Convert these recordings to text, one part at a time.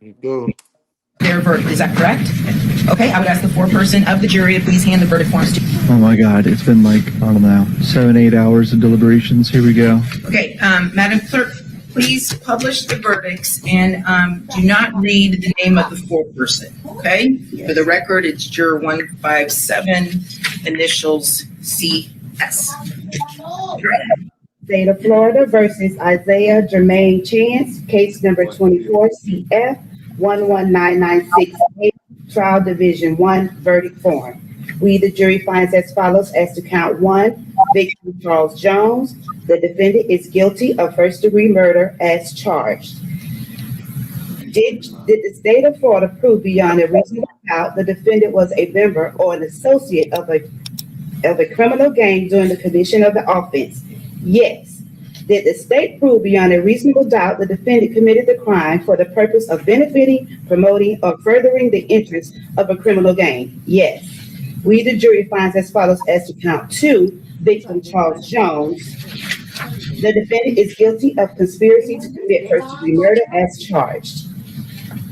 You do. Their verdict. Is that correct? Okay, I would ask the foreperson of the jury to please hand the verdict forms to. Oh my God, it's been like, I don't know, 7-8 hours of deliberations. Here we go. Okay, Madam Clerk, please publish the verdicts and do not read the name of the foreperson, okay? For the record, it's juror 157, initials CS. State of Florida versus Isaiah Jermaine Chance, case number 24 CF 119968, trial division 1, verdict form. We, the jury, finds as follows as to count 1, victim Charles Jones. The defendant is guilty of first-degree murder as charged. Did the state of Florida prove beyond a reasonable doubt the defendant was a member or an associate of a criminal gang during the commission of the offense? Yes. Did the state prove beyond a reasonable doubt the defendant committed the crime for the purpose of benefiting, promoting, or furthering the interests of a criminal gang? Yes. We, the jury, finds as follows as to count 2, victim Charles Jones. The defendant is guilty of conspiracy to commit first-degree murder as charged.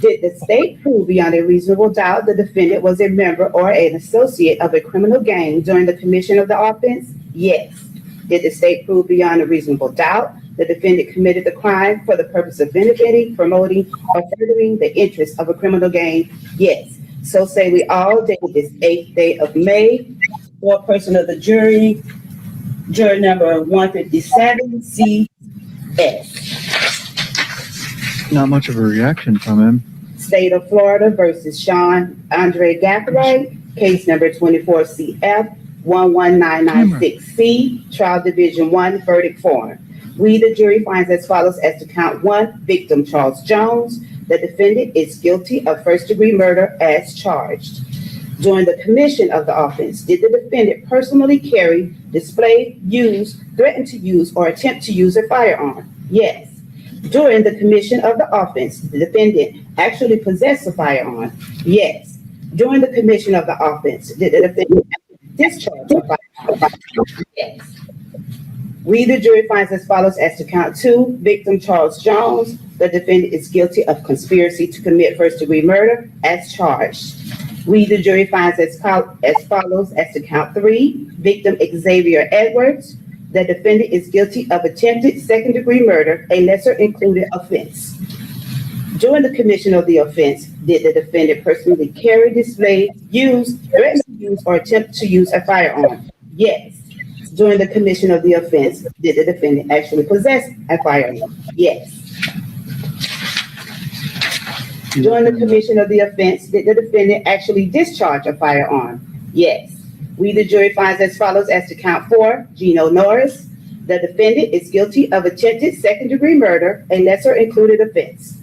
Did the state prove beyond a reasonable doubt the defendant was a member or an associate of a criminal gang during the commission of the offense? Yes. Did the state prove beyond a reasonable doubt the defendant committed the crime for the purpose of benefiting, promoting, or furthering the interests of a criminal gang? Yes. So say we all, dated this 8th day of May. Foreperson of the jury, juror number 157, CS. Not much of a reaction from him. State of Florida versus Sean Andre Gaffray, case number 24 CF 11996C, trial division 1, verdict form. We, the jury, finds as follows as to count 1, victim Charles Jones. The defendant is guilty of first-degree murder as charged. During the commission of the offense, did the defendant personally carry, display, use, threaten to use, or attempt to use a firearm? Yes. During the commission of the offense, the defendant actually possessed a firearm? Yes. During the commission of the offense, did the defendant discharge a firearm? Yes. We, the jury, finds as follows as to count 2, victim Charles Jones. The defendant is guilty of conspiracy to commit first-degree murder as charged. We, the jury, finds as follows as to count 3, victim Xavier Edwards. The defendant is guilty of attempted second-degree murder, a lesser-included offense. During the commission of the offense, did the defendant personally carry, display, use, threaten to use, or attempt to use a firearm? Yes. During the commission of the offense, did the defendant actually possess a firearm? Yes. During the commission of the offense, did the defendant actually discharge a firearm? Yes. We, the jury, finds as follows as to count 4, Gino Norris. The defendant is guilty of attempted second-degree murder, a lesser-included offense.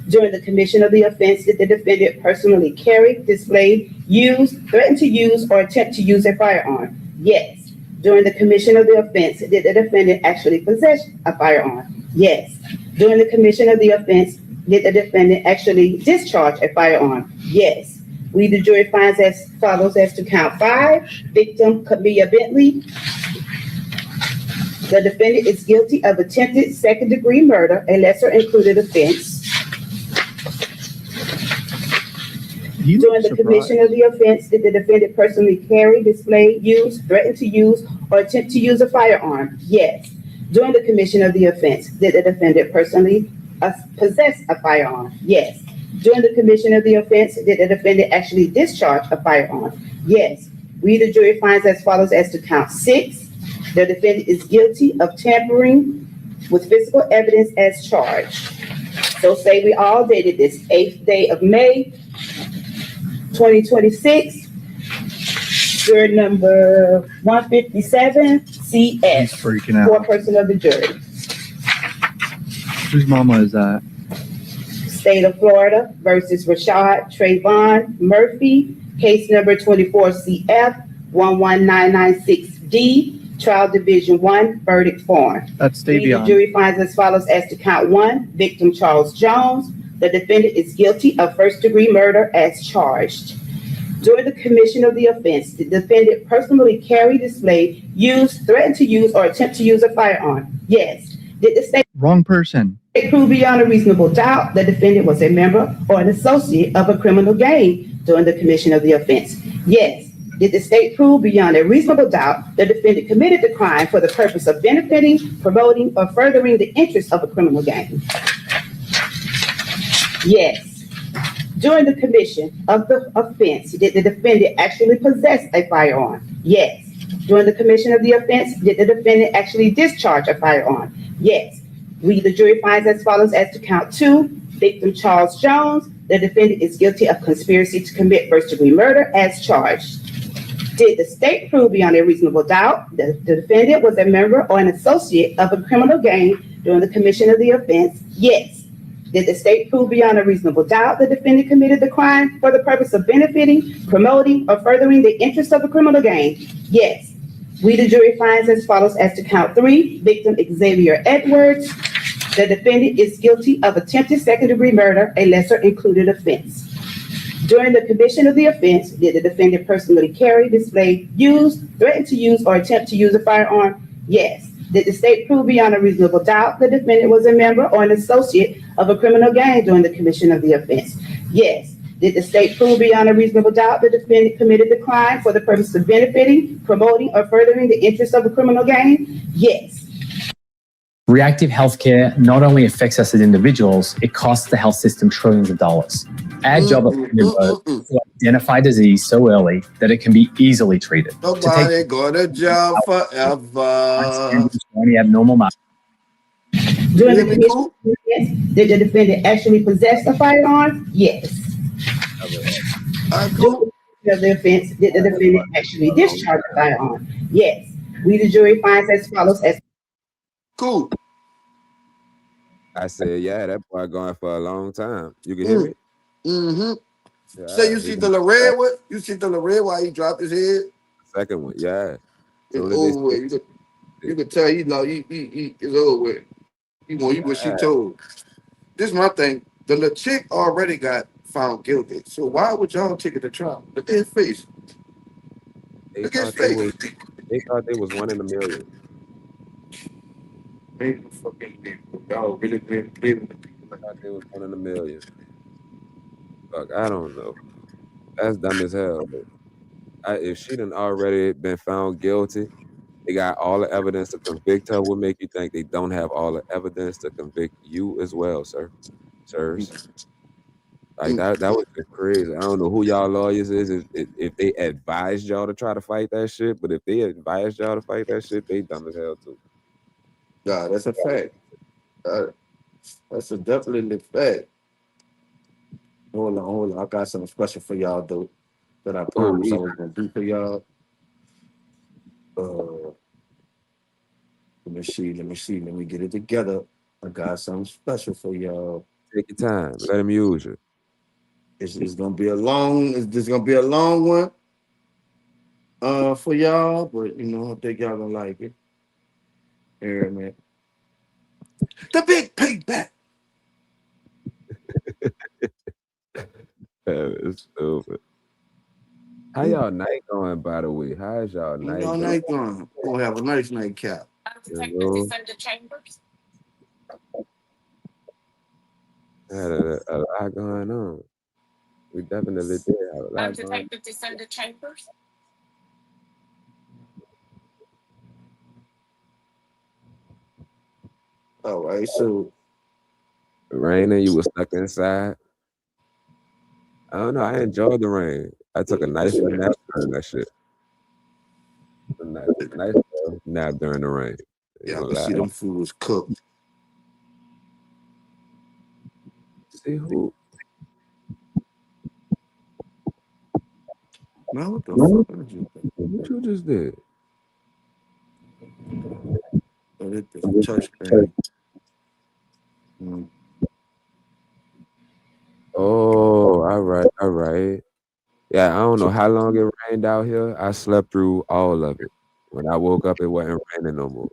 During the commission of the offense, did the defendant personally carry, display, use, threaten to use, or attempt to use a firearm? Yes. During the commission of the offense, did the defendant actually possess a firearm? Yes. During the commission of the offense, did the defendant actually discharge a firearm? Yes. We, the jury, finds as follows as to count 5, victim Camilla Bentley. The defendant is guilty of attempted second-degree murder, a lesser-included offense. During the commission of the offense, did the defendant personally carry, display, use, threaten to use, or attempt to use a firearm? Yes. During the commission of the offense, did the defendant personally possess a firearm? Yes. During the commission of the offense, did the defendant actually discharge a firearm? Yes. We, the jury, finds as follows as to count 6. The defendant is guilty of tampering with physical evidence as charged. So say we all dated this 8th day of May, 2026, juror number 157, CS. He's freaking out. Foreperson of the jury. Whose mama is that? State of Florida versus Rashad Trayvon Murphy, case number 24 CF 11996D, trial division 1, verdict form. That's The Davion. jury finds as follows as to count 1, victim Charles Jones. The defendant is guilty of first-degree murder as charged. During the commission of the offense, the defendant personally carry, display, use, threaten to use, or attempt to use a firearm? Yes. Did the state Wrong person. It proved beyond a reasonable doubt the defendant was a member or an associate of a criminal gang during the commission of the offense. Yes. Did the state prove beyond a reasonable doubt the defendant committed the crime for the purpose of benefiting, promoting, or furthering the interests of a criminal gang? Yes. During the commission of the offense, did the defendant actually possess a firearm? Yes. During the commission of the offense, did the defendant actually discharge a firearm? Yes. We, the jury, finds as follows as to count 2. Victim Charles Jones, the defendant is guilty of conspiracy to commit first-degree murder as charged. Did the state prove beyond a reasonable doubt that the defendant was a member or an associate of a criminal gang during the commission of the offense? Yes. Did the state prove beyond a reasonable doubt the defendant committed the crime for the purpose of benefiting, promoting, or furthering the interests of a criminal gang? Yes. We, the jury, finds as follows as to count 3. Victim Xavier Edwards, the defendant is guilty of attempted second-degree murder, a lesser included offense. During the commission of the offense, did the defendant personally carry, display, use, threaten to use, or attempt to use a firearm? Yes. Did the state prove beyond a reasonable doubt the defendant was a member or an associate of a criminal gang during the commission of the offense? Yes. Did the state prove beyond a reasonable doubt the defendant committed the crime for the purpose of benefiting, promoting, or furthering the interests of a criminal gang? Yes. Reactive healthcare not only affects us as individuals, it costs the health system trillions of dollars. Our job at Bloomberg is to identify disease so early that it can be easily treated. Nobody go to jail forever. Any abnormal mark. During the commission of the offense, did the defendant actually possess a firearm? Yes. Cool. During the offense, did the defendant actually discharge a firearm? Yes. We, the jury, finds as follows as Cool. I said, yeah, that boy going for a long time. You can hear me? Mm-hmm. Yeah, So you see the red one? You see the red while he dropped his head? second one, yeah. It's over with. You could tell, you know, he it's over with. You what she told. This is my thing. The little chick already got found guilty. So why would y'all take it to trial? Look at his face. Look at his face. They thought they was 1 in a million. Maybe fucking people. Y'all really been believing the people I thought they was 1 in a million. Fuck, I don't know. That's dumb as hell. But if she done already been found guilty, they got all the evidence to convict her. Would make you think they don't have all the evidence to convict you as well, sir. Sirs. Like that was just crazy. I don't know who y'all lawyers is if they advised y'all to try to fight that shit, but if they advised y'all to fight that shit, they dumb as hell too. Yeah, that's a fact. That's a definitely fact. Hold on. I got something special for y'all, though, that I promised I was gonna do for y'all. Let me see. Let me get it together. I got something special for y'all. Take your time. Let him use you. It's gonna be a long. This gonna be a long one. For y'all, but you know, I think y'all gonna like it. Here, man. The big payback. It's stupid. How y'all night going, by the way? How's y'all night Y'all going? night going. We're gonna have a nice nightcap. Had a lot going on. We definitely did have a lot going on. All right, so The rain and you was stuck inside. I don't know. I enjoyed the rain. I took a nice little nap during that shit. A nice little nap during the rain. yeah, I can see them foods cooked. See who? Man, what the fuck did you do? What you just did? Oh, this touchscreen. Oh, all right. Yeah, I don't know how long it rained out here. I slept through all of it. When I woke up, it wasn't raining no more.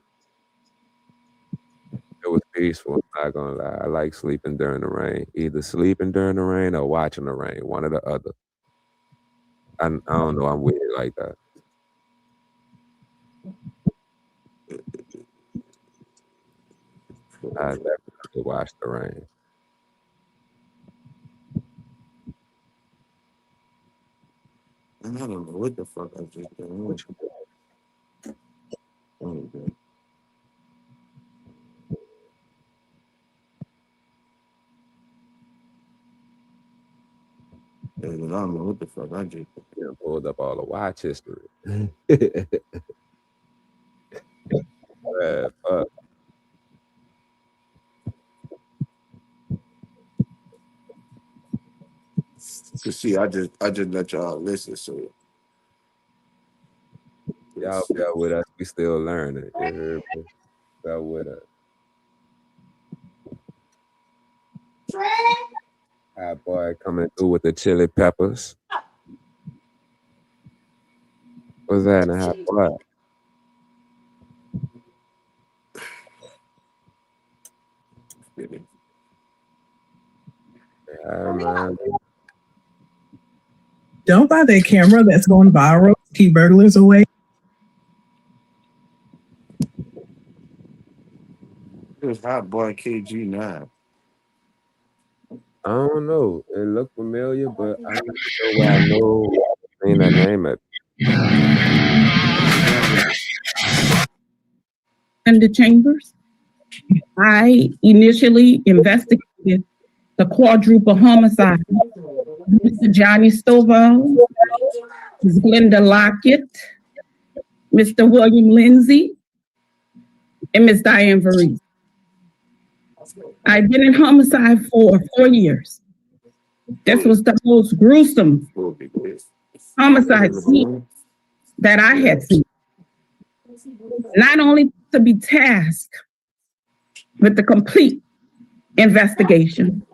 It was peaceful. I'm not gonna lie. I like sleeping during the rain. Either sleeping during the rain or watching the rain. One or the other. I don't know. I'm weird like that. I definitely watch the rain. And I don't know what the fuck I just did. What you Oh, okay. Yeah, I don't know what the fuck I just did. done pulled up all the watch history. Fuck. You see, I just let y'all listen, so Y'all bear with us. We still learning. You heard me? Bear with us. Hot boy coming through with the chili peppers. What's that in a hot boy? Yeah, man. Don't buy that camera that's going viral. Keep burglars away. it was Hot Boy KG9. I don't know. It looked familiar, but I'm not sure where I know seen that name at. In the chambers, I initially investigated the quadruple homicide. Mr. Johnny Stovall, Ms. Glenda Lockett, Mr. William Lindsay, and Ms. Diane Varese. I've been in homicide for 4 years. This was the most gruesome homicide scene that I had seen. Not only to be tasked with the complete investigation,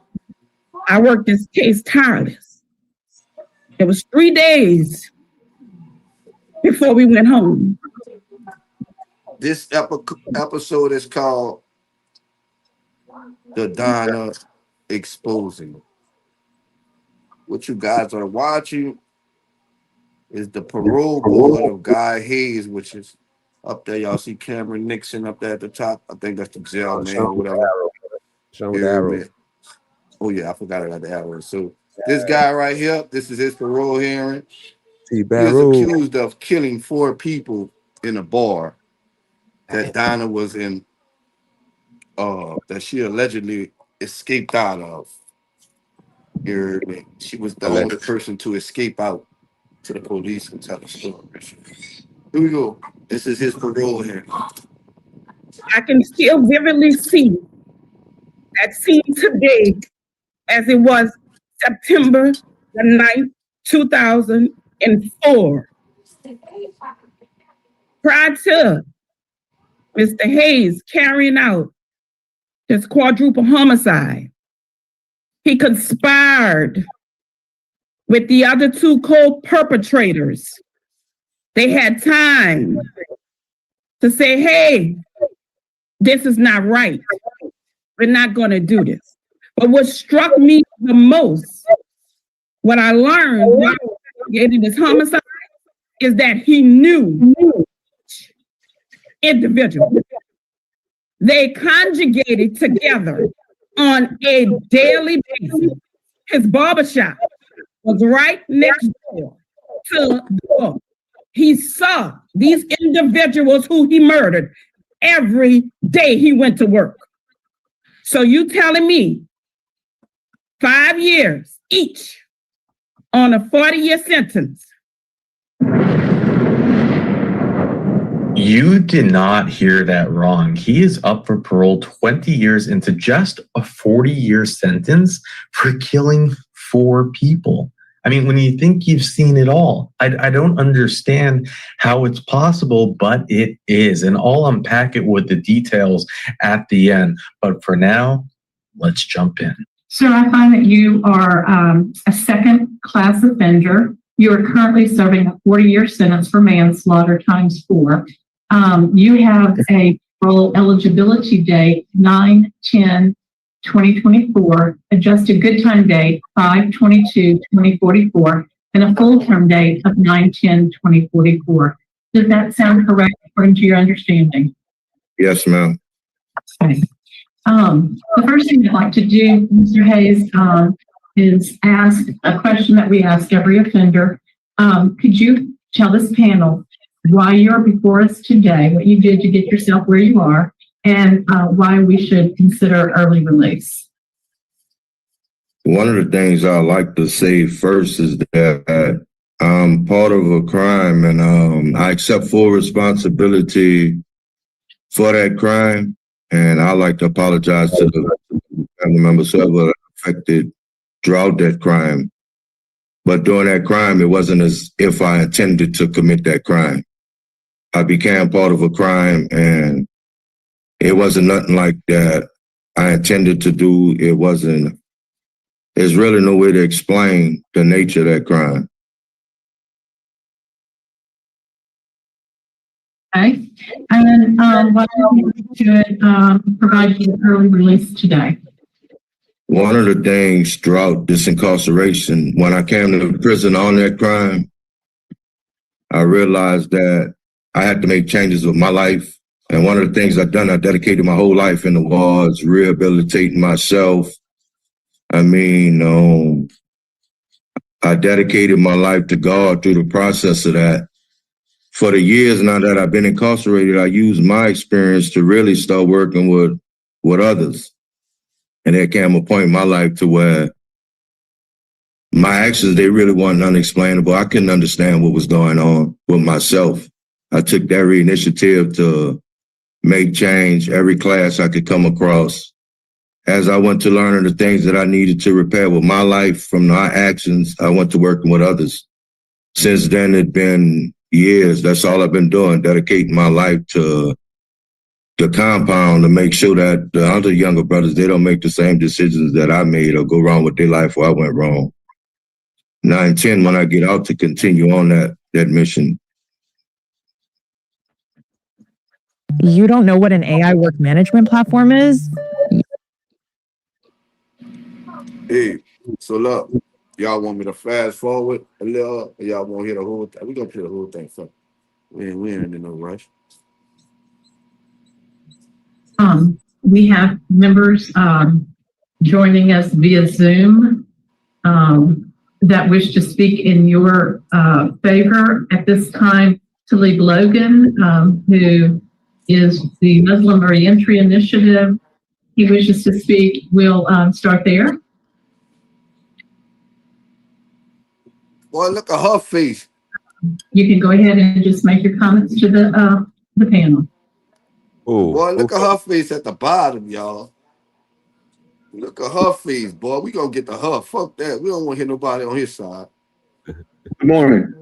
I worked this case tireless. It was 3 days before we went home. This episode is called The Donna Exposing. What you guys are watching is the parole board of Guy Hayes, which is up there. Y'all see Cameron Nixon up there at the top. I think that's the jail man or whatever. Show the arrow. Oh yeah, I forgot about the arrow. So this guy right here, this is his parole hearing. He is accused of killing 4 people in a bar that Donna was in, that she allegedly escaped out of. You heard me? She was the only person to escape out to the police and tell the story. Here we go. This is his parole hearing. I can still vividly see that scene today as it was September the 9th, 2004. Prior to Mr. Hayes carrying out this quadruple homicide, he conspired with the other 2 co-perpetrators. They had time to say, hey, this is not right. We're not going to do this. But what struck me the most, what I learned while investigating this homicide, is that he knew individual. They conjugated together on a daily basis. His barbershop was right next door to the book. He saw these individuals who he murdered every day he went to work. So you telling me 5 years each on a 40-year sentence? You did not hear that wrong. He is up for parole 20 years into just a 40-year sentence for killing 4 people. I mean, when you think you've seen it all, I don't understand how it's possible, but it is. And I'll unpack it with the details at the end. But for now, let's jump in. Sir, I find that you are a second-class offender. You are currently serving a 40-year sentence for manslaughter times 4. You have a parole eligibility date, 9/10/2024, adjusted good time date, 5/22/2044, and a full term date of 9/10/2044. Does that sound correct according to your understanding? Yes, ma'am. Okay. The first thing I'd like to do, Mr. Hayes, is ask a question that we ask every offender. Could you tell this panel why you're before us today, what you did to get yourself where you are, and why we should consider early release? One of the things I like to say first is that I'm part of a crime, and I accept full responsibility for that crime. And I like to apologize to the family members who were affected throughout that crime. But during that crime, it wasn't as if I intended to commit that crime. I became part of a crime, and it wasn't nothing like that I intended to do. There's really no way to explain the nature of that crime. Okay. And why should provide you with early release today? One of the things throughout this incarceration, when I came to prison on that crime, I realized that I had to make changes with my life. And one of the things I've done, I dedicated my whole life in the was rehabilitating myself. I mean, I dedicated my life to God through the process of that. For the years now that I've been incarcerated, I used my experience to really start working with others. And there came a point in my life to where my actions, they really weren't unexplainable. I couldn't understand what was going on with myself. I took every initiative to make change, every class I could come across. As I went to learning the things that I needed to repair with my life from my actions, I went to working with others. Since then, it's been years. That's all I've been doing, dedicating my life to the compound to make sure that the other younger brothers, they don't make the same decisions that I made or go wrong with their life where I went wrong. And I intend when I get out to continue on that mission. You don't know what an AI work management platform is? Hey, so look, y'all want me to fast forward a little, or y'all want to hear the whole thing? We're going to play the whole thing. So we ain't in no rush. We have members joining us via Zoom that wish to speak in your favor. At this time, Talib Logan, who is the Muslim Reentry Initiative, he wishes to speak. We'll start there. Boy, look at her face. You can go ahead and just make your comments to the panel. Oh, boy, look at her face at the bottom, y'all. Look at her face, boy. We gonna get to her. Fuck that. We don't want to hear nobody on his side. Good morning.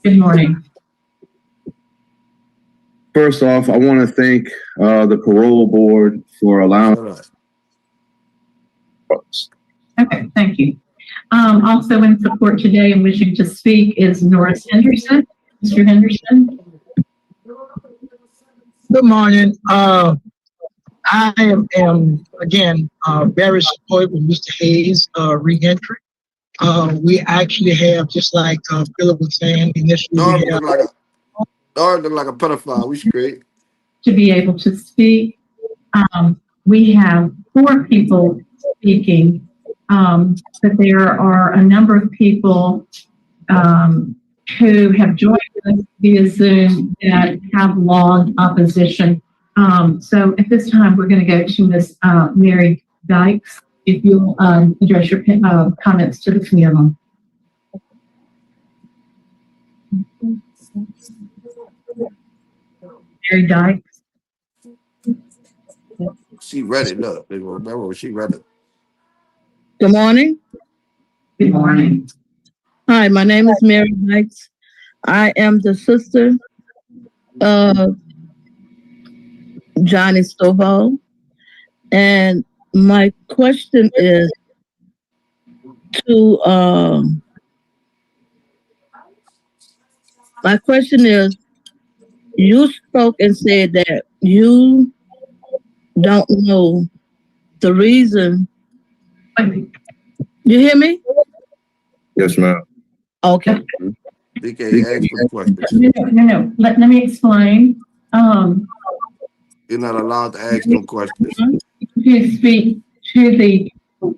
Good morning. First off, I want to thank the parole board for allowing. Okay, thank you. Also in support today and wishing to speak is Norris Henderson. Mr. Henderson. Good morning. I am again very supportive of Mr. Hayes' reentry. We actually have, just like Philip was saying initially, Dog look like a pedophile. We straight. To be able to speak, we have 4 people speaking, but there are a number of people who have joined us via Zoom that have logged opposition. So at this time, we're going to go to Ms. Mary Dykes. If you'll address your comments to the panel. Mary Dykes. She read it. Look, they remember she read it. Good morning. Good morning. Hi, my name is Mary Dykes. I am the sister of Johnny Stovall. And my question is you spoke and said that you don't know the reason. You hear me? Yes, ma'am. Okay. DK, ask the question. No. Let me explain. You're not allowed to ask no questions. You speak to the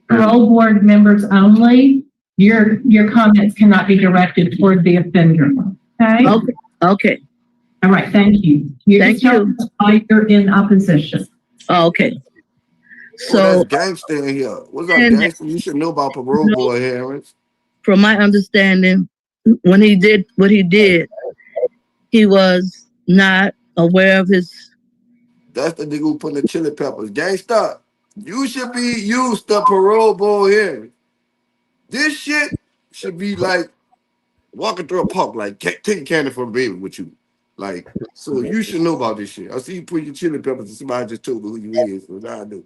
parole board members only. Your comments cannot be directed toward the offender. Okay? Okay. All right, thank you. Thank you. You're in opposition. Okay. So that's So, gangster in here. What's up, and gangster? You should know about parole board hearings. from my understanding, when he did what he did, he was not aware of his. That's the nigga who put the chili peppers. Gangsta, you should be used to parole board hearing. This shit should be like walking through a park, like taking candy from a baby with you. Like, so you should know about this shit. I see you put your chili peppers and somebody just told me who you is. So now I do.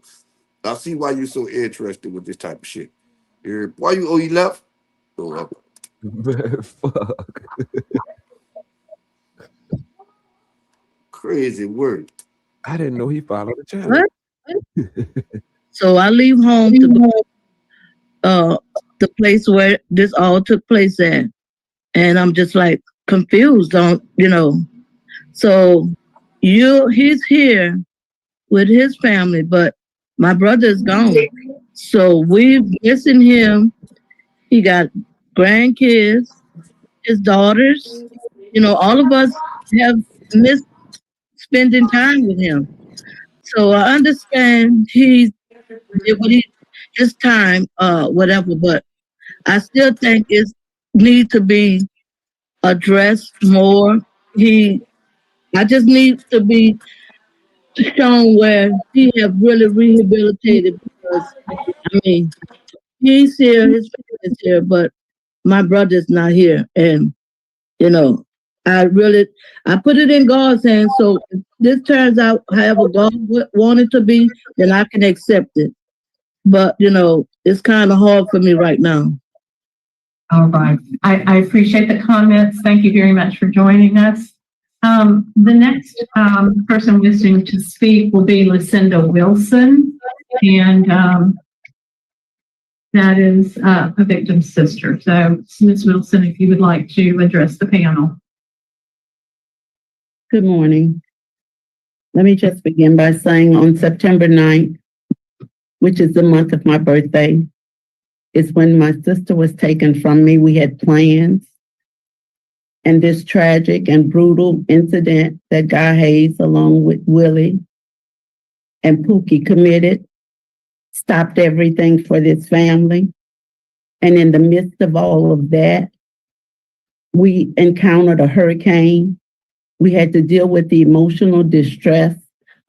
I see why you're so interested with this type of shit. Why you left? Oh, Man, fuck. crazy word. I didn't know he followed the channel. So I leave home to go the place where this all took place at. And I'm just like confused on, So he's here with his family, but my brother is gone. So we're missing him. He got grandkids, his daughters. All of us have missed spending time with him. So I understand he did what his time, whatever, but I still think it needs to be addressed more. I just need to be shown where he have really rehabilitated, because he's here, his family is here, but my brother's not here. And I put it in God's hands. So if this turns out however God wanted to be, then I can accept it. But it's kind of hard for me right now. All right. I appreciate the comments. Thank you very much for joining us. The next person wishing to speak will be Lucinda Wilson, and that is a victim's sister. So, Ms. Wilson, if you would like to address the panel. Good morning. Let me just begin by saying on September 9th, which is the month of my birthday, is when my sister was taken from me. We had plans. And this tragic and brutal incident that Guy Hayes, along with Willie and Pookie, committed, stopped everything for this family. And in the midst of all of that, we encountered a hurricane. We had to deal with the emotional distress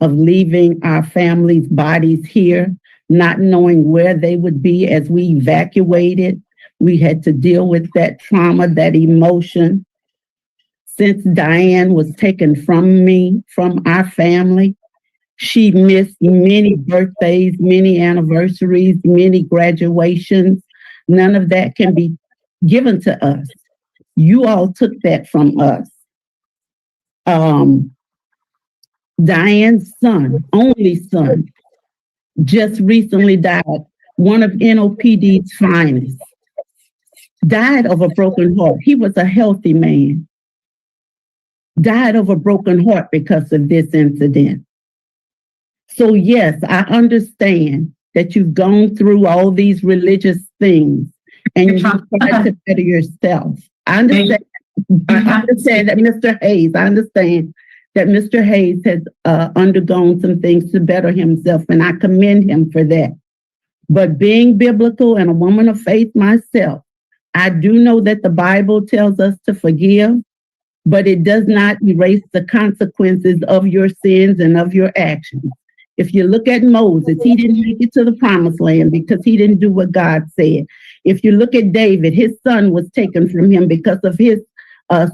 of leaving our family's bodies here, not knowing where they would be as we evacuated. We had to deal with that trauma, that emotion. Since Diane was taken from me, from our family, she missed many birthdays, many anniversaries, many graduations. None of that can be given to us. You all took that from us. Diane's son, only son, just recently died, one of NOPD's finest, died of a broken heart. He was a healthy man. Died of a broken heart because of this incident. So yes, I understand that you've gone through all these religious things and you try to better yourself. I understand that Mr. Hayes has undergone some things to better himself, and I commend him for that. But being biblical and a woman of faith myself, I do know that the Bible tells us to forgive, but it does not erase the consequences of your sins and of your actions. If you look at Moses, he didn't make it to the promised land because he didn't do what God said. If you look at David, his son was taken from him because of his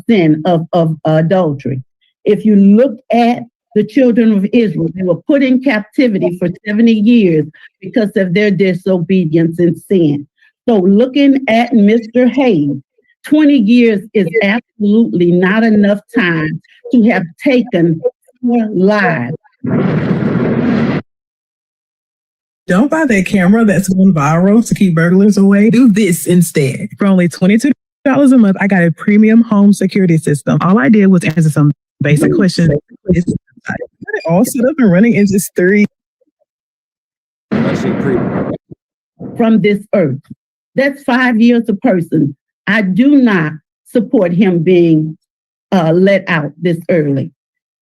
sin of adultery. If you look at the children of Israel, they were put in captivity for 70 years because of their disobedience and sin. So looking at Mr. Hayes, 20 years is absolutely not enough time to have taken 4 lives. Don't buy that camera that's going viral to keep burglars away. Do this instead. For only $22 a month, I got a premium home security system. All I did was answer some basic questions. all set up and running in just 3. But she pre From this earth. That's 5 years a person. I do not support him being let out this early.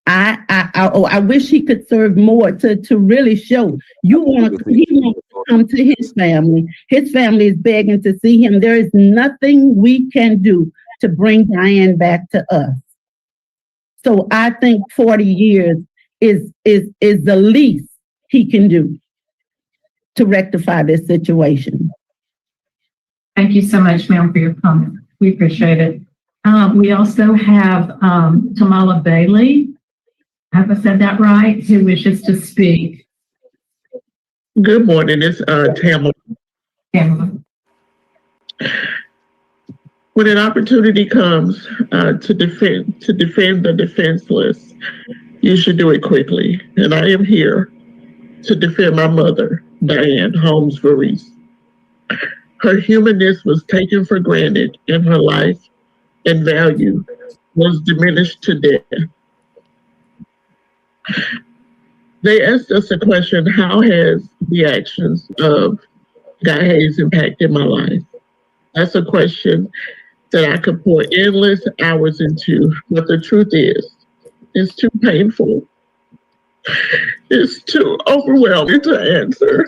I wish he could serve more to really show. He wants to come to his family. His family is begging to see him. There is nothing we can do to bring Diane back to us. So I think 40 years is the least he can do to rectify this situation. Thank you so much, ma'am, for your comment. We appreciate it. We also have Tamala Bailey. Have I said that right? Who wishes to speak? Good morning. It's Tamala. Tamala. When an opportunity comes to defend the defenseless, you should do it quickly. And I am here to defend my mother, Diane Holmes Varese. Her humanness was taken for granted, and her life and value was diminished to death. They asked us a question: how has the actions of Guy Hayes impacted my life? That's a question that I could pour endless hours into, but the truth is, it's too painful. It's too overwhelming to answer.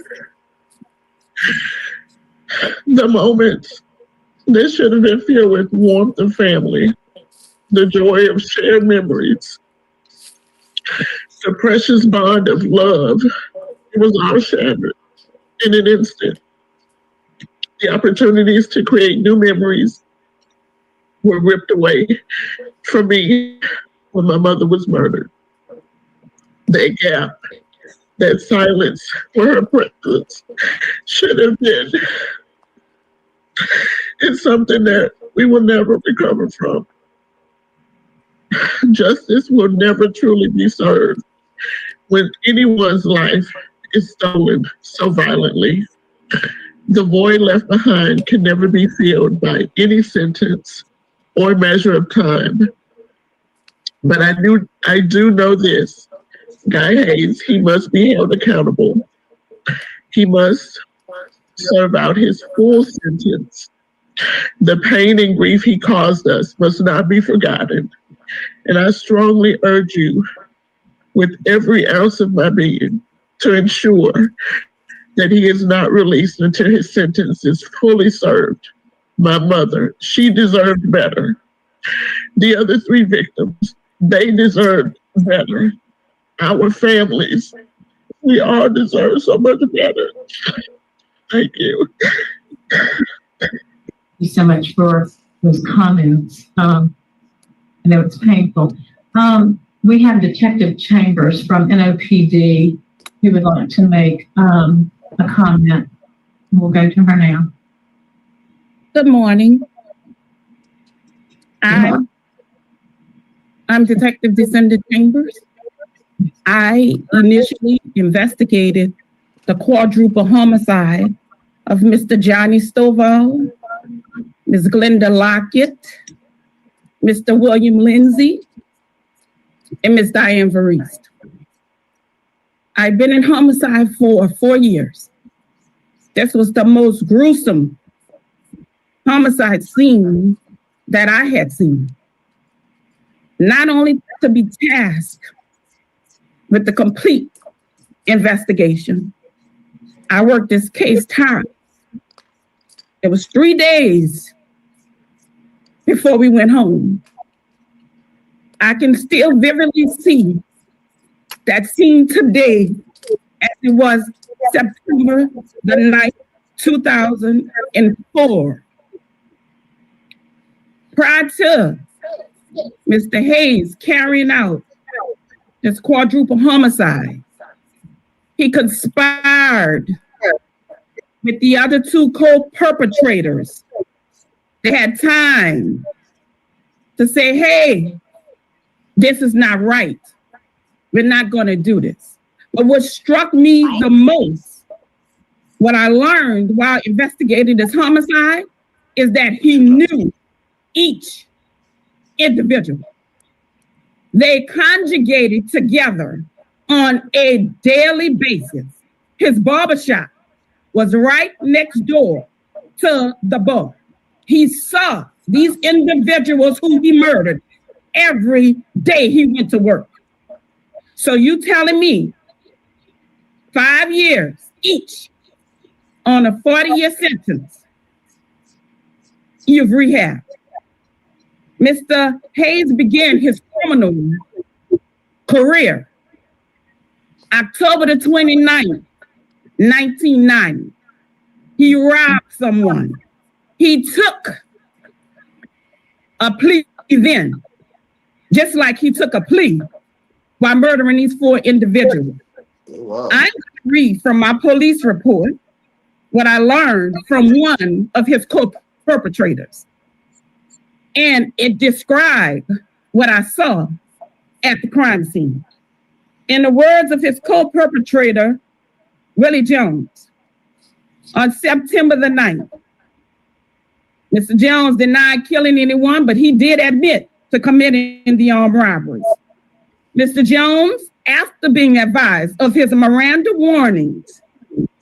The moments that should have been filled with warmth of family, the joy of shared memories, the precious bond of love, it was all shattered in an instant. The opportunities to create new memories were ripped away from me when my mother was murdered. That gap, that silence where her presence should have been, it's something that we will never recover from. Justice will never truly be served when anyone's life is stolen so violently. The void left behind can never be filled by any sentence or measure of time. But I do know this. Guy Hayes, he must be held accountable. He must serve out his full sentence. The pain and grief he caused us must not be forgotten. And I strongly urge you, with every ounce of my being, to ensure that he is not released until his sentence is fully served. My mother, she deserved better. The other 3 victims, they deserved better. Our families, we all deserve so much better. Thank you. Thank you so much for those comments. I know it's painful. We have Detective Chambers from NOPD who would like to make a comment. We'll go to her now. Good morning. I'm Detective Descendant Chambers. I initially investigated the quadruple homicide of Mr. Johnny Stovall, Ms. Glenda Lockett, Mr. William Lindsay, and Ms. Diane Varese. I've been in homicide for 4 years. This was the most gruesome homicide scene that I had seen. Not only to be tasked with the complete investigation, I worked this case time. It was 3 days before we went home. I can still vividly see that scene today as it was September the 9th, 2004. Prior to Mr. Hayes carrying out this quadruple homicide, he conspired with the other 2 co-perpetrators. They had time to say, hey, this is not right. We're not going to do this. But what struck me the most, what I learned while investigating this homicide, is that he knew each individual. They conjugated together on a daily basis. His barbershop was right next door to the bar. He saw these individuals who he murdered every day he went to work. So you telling me 5 years each on a 40-year sentence, you've rehabbed. Mr. Hayes began his criminal career October the 29th, 1990. He robbed someone. He took a plea then, just like he took a plea while murdering these 4 individuals. Wow. I'm going to read from my police report what I learned from one of his co-perpetrators. And it described what I saw at the crime scene. In the words of his co-perpetrator, Willie Jones, on September the 9th, Mr. Jones denied killing anyone, but he did admit to committing the armed robberies. Mr. Jones, after being advised of his Miranda warnings,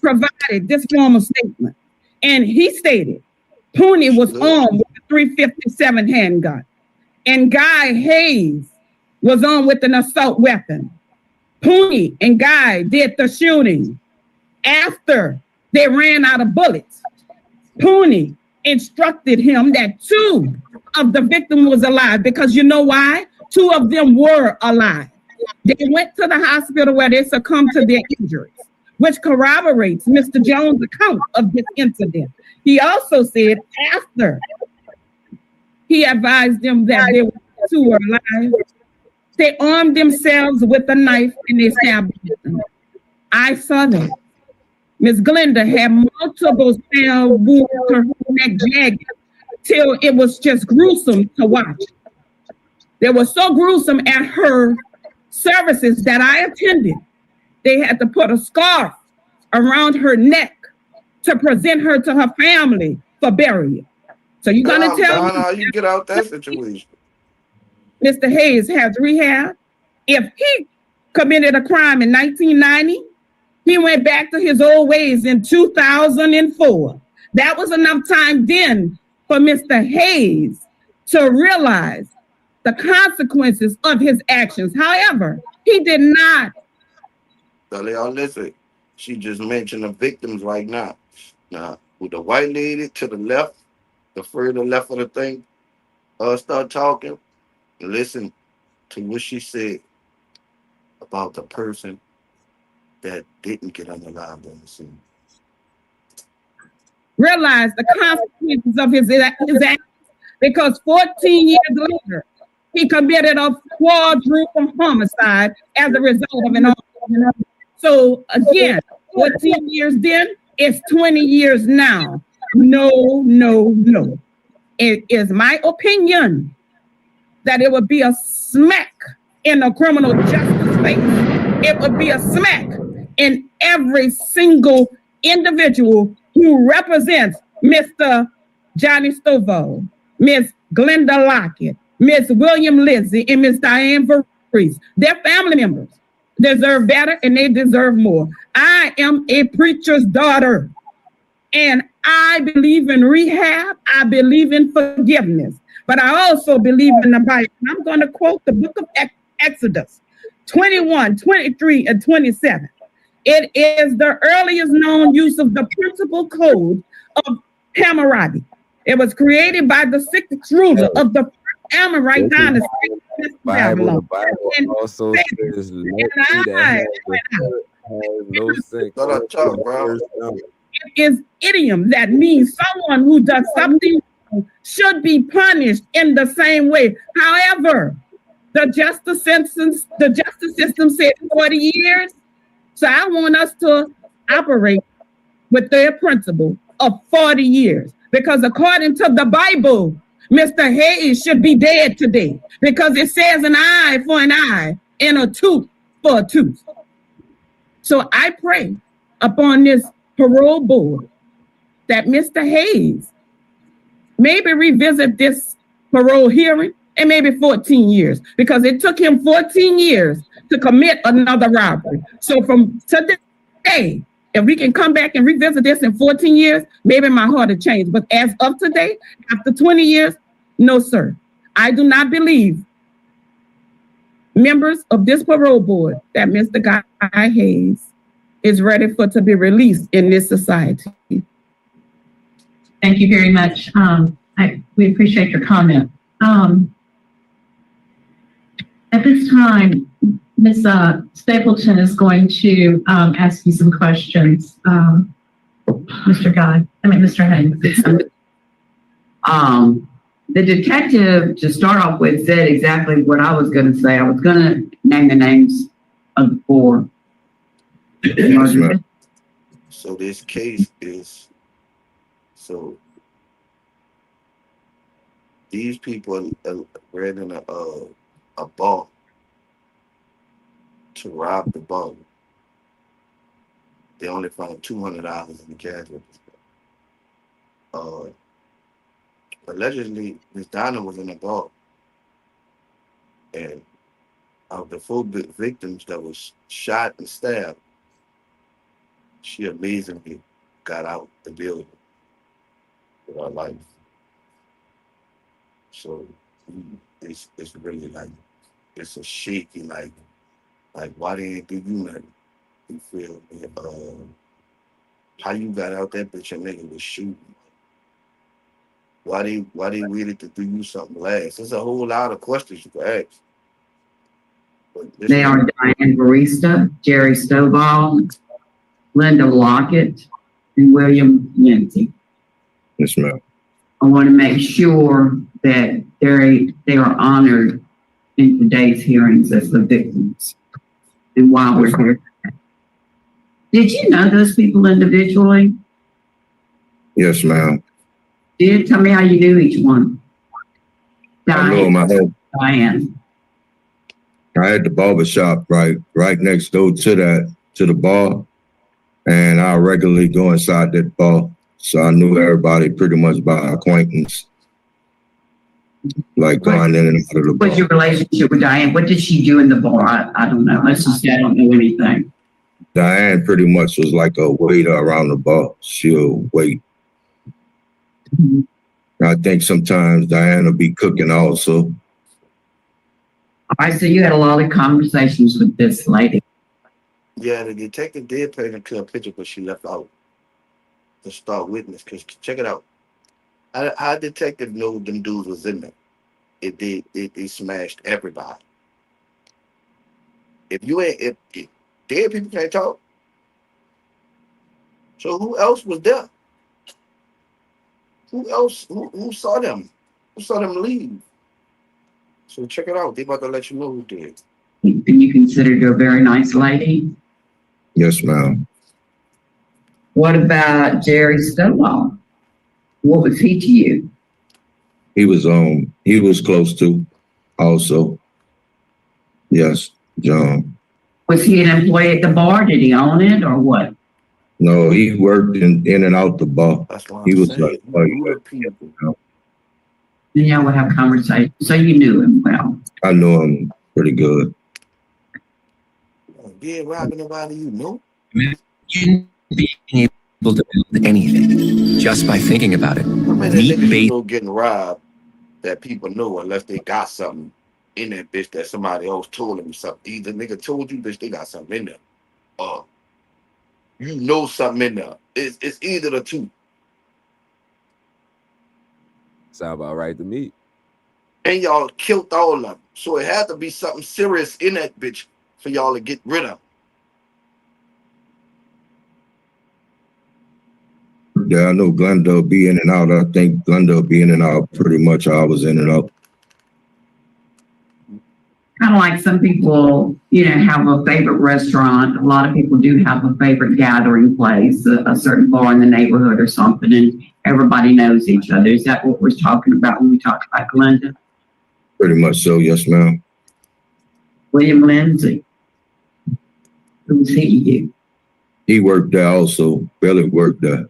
provided this formal statement. And he stated, Pooney was armed with a .357 handgun, and Guy Hayes was armed with an assault weapon. Pooney and Guy did the shooting after they ran out of bullets. Pooney instructed him that 2 of the victims was alive, because you know why? 2 of them were alive. They went to the hospital where they succumbed to their injuries, which corroborates Mr. Jones' account of this incident. He also said after he advised them that they were 2 were alive, they armed themselves with a knife and they stabbed them. I saw that. Miss Glenda had multiple stab wounds to her neck jagged till it was just gruesome to watch. They were so gruesome at her services that I attended. They had to put a scarf around her neck to present her to her family for burial. So you're gonna tell me how you get out that situation? Mr. Hayes has rehab? If he committed a crime in 1990, he went back to his old ways in 2004. That was enough time then for Mr. Hayes to realize the consequences of his actions. However, he did not. So y'all listen, she just mentioned the victims right now. Now, with the white lady to the left, the further left of the thing, start talking, and listen to what she said about the person that didn't get unalive on the scene. Realize the consequences of his actions, because 14 years later, he committed a quadruple homicide as a result of an armed. So again, 14 years then, it's 20 years now. No. It is my opinion that it would be a smack in the criminal justice space. It would be a smack in every single individual who represents Mr. Johnny Stovall, Miss Glenda Lockett, Miss William Lindsay, and Miss Diane Verrees. Their family members deserve better and they deserve more. I am a preacher's daughter and I believe in rehab. I believe in forgiveness, but I also believe in the Bible. And I'm going to quote the book of Exodus 21, 23, and 27. It is the earliest known use of the principal code of Hammurabi. It was created by the 6th ruler of the Amorite dynasty. The Bible also says, no sin. It is idiom that means someone who does something should be punished in the same way. However, the justice system said 40 years. So I want us to operate with their principle of 40 years. Because according to the Bible, Mr. Hayes should be dead today. Because it says an eye for an eye and a tooth for a tooth. So I pray upon this parole board that Mr. Hayes maybe revisit this parole hearing and maybe 14 years. Because it took him 14 years to commit another robbery. So from today, if we can come back and revisit this in 14 years, maybe my heart will change. But as of today, after 20 years, no, sir. I do not believe members of this parole board that Mr. Guy Hayes is ready to be released in this society. Thank you very much. We appreciate your comment. At this time, Ms. Stapleton is going to ask you some questions. Mr. Hayes. The detective, to start off with, said exactly what I was going to say. I was going to name the names of the four. Yes, ma'am. So this case is, so these people ran in a bar to rob the bar. They only found $200 in the cash register. Allegedly, Miss Donna was in the bar, and of the four victims that was shot and stabbed, she amazingly got out the building with her life. So it's really like, it's a shaky, like why they ain't do you nothing? You feel me? How you got out that bitch and nigga was shooting? Why they waited to do you something last? There's a whole lot of questions you could ask. They are Diane Barista, Jerry Stovall, Linda Lockett, and William Lindsay. Yes, ma'am. I want to make sure that they are honored in today's hearings as the victims and why we're here. Did you know those people individually? Yes, ma'am. Did tell me how you knew each one. Diane. Diane. I had the barber shop right next door to the bar, and I regularly go inside that bar, so I knew everybody pretty much by acquaintance, like going in and out of the bar. What's your relationship with Diane? What did she do in the bar? I don't know. Let's just say I don't know anything. Diane pretty much was like a waiter around the bar. She'll wait. I think sometimes Diane will be cooking also. All right, so you had a lot of conversations with this lady. Yeah, the detective did paint a clear picture, but she left out the star witness. Cause check it out. How detective know them dudes was in there? They smashed everybody. If dead people can't talk, so who else was there? Who else? Who saw them? Who saw them leave? So check it out. They about to let you know who did. And you considered her a very nice lady? Yes, ma'am. What about Jerry Stovall? What was he to you? He was close to also. Yes, John. Was he an employee at the bar? Did he own it or what? No, he worked in and out the bar. That's why he I'm was saying, And y'all would have conversations. So you knew him well. I know him pretty good. Yeah, robbing nobody you know. Imagine being able to build anything just by thinking about it. I mean, niggas know getting robbed that people know unless they got something in that bitch that somebody else told them something. Either nigga told you, bitch, they got something in there. You know something in there. It's either the two. Sound about right to me. And y'all killed all of them. So it had to be something serious in that bitch for y'all to get rid of. Yeah, I know Glendale be in and out. I think Glendale be in and out pretty much. I was in and out. Kind of like some people, have a favorite restaurant. A lot of people do have a favorite gathering place, a certain bar in the neighborhood or something, and everybody knows each other. Is that what we're talking about when we talk about Glenda? Pretty much so, yes, ma'am. William Lindsay. Who's he to you? He worked there also. Billy worked there.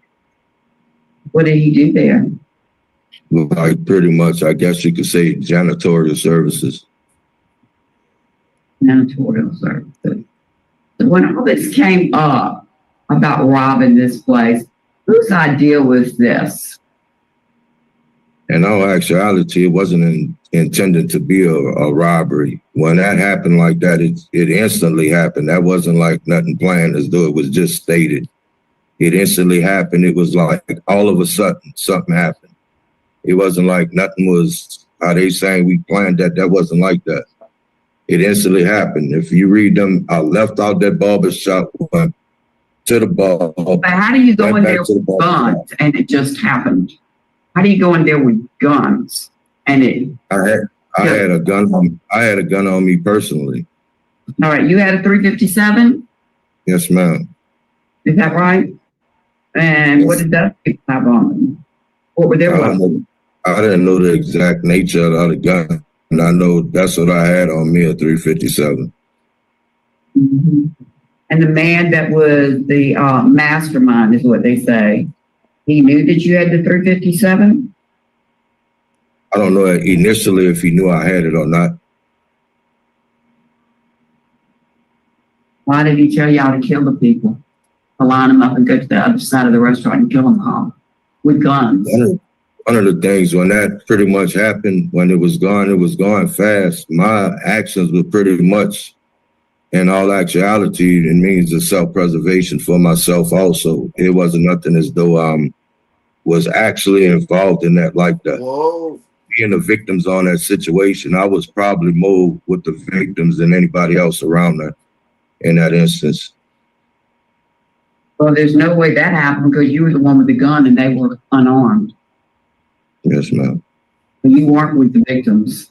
What did he do there? Like pretty much, I guess you could say, janitorial services. Janitorial services. So when all this came up about robbing this place, whose idea was this? In all actuality, it wasn't intended to be a robbery. When that happened like that, it instantly happened. That wasn't like nothing planned as though it was just stated. It instantly happened. It was like all of a sudden something happened. It wasn't like nothing was, how they saying we planned that. That wasn't like that. It instantly happened. If you read them, I left out that barber shop, went to the bar. But how do you go in there with guns and it just happened? How do you go in there with guns and it? I had a gun. I had a gun on me personally. All right, you had a 357? Yes, ma'am. Is that right? And what did that have on them? What were their weapons? I didn't know the exact nature of the gun. And I know that's what I had on me, a 357. Mm-hmm. And the man that was the mastermind is what they say. He knew that you had the 357? I don't know initially if he knew I had it or not. Why did he tell y'all to kill the people? To line them up and go to the other side of the restaurant and kill them all with guns? One of the things when that pretty much happened, when it was gone fast. My actions were pretty much, in all actuality, it means of self-preservation for myself also. It wasn't nothing as though I was actually involved in that like that. Whoa. Being the victims on that situation, I was probably more with the victims than anybody else around that in that instance. Well, there's no way that happened because you were the one with the gun and they were unarmed. Yes, ma'am. You weren't with the victims.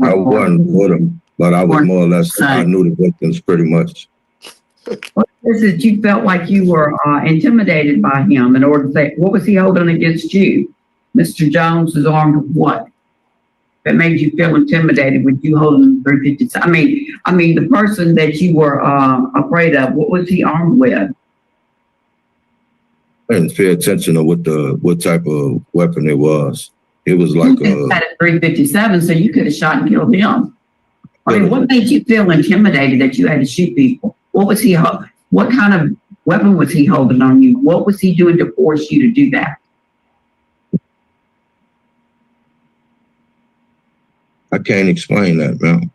I wasn't with them, but I was more or less, I knew the victims pretty much. What is it you felt like you were intimidated by him in order to say, what was he holding against you? Mr. Jones is armed with what? That made you feel intimidated with you holding 357? I mean, the person that you were afraid of, what was he armed with? I didn't pay attention to what type of weapon it was. It was like you had a 357, so you could have shot and killed him. I mean, what made you feel intimidated that you had to shoot people? What kind of weapon was he holding on you? What was he doing to force you to do that? I can't explain that, man.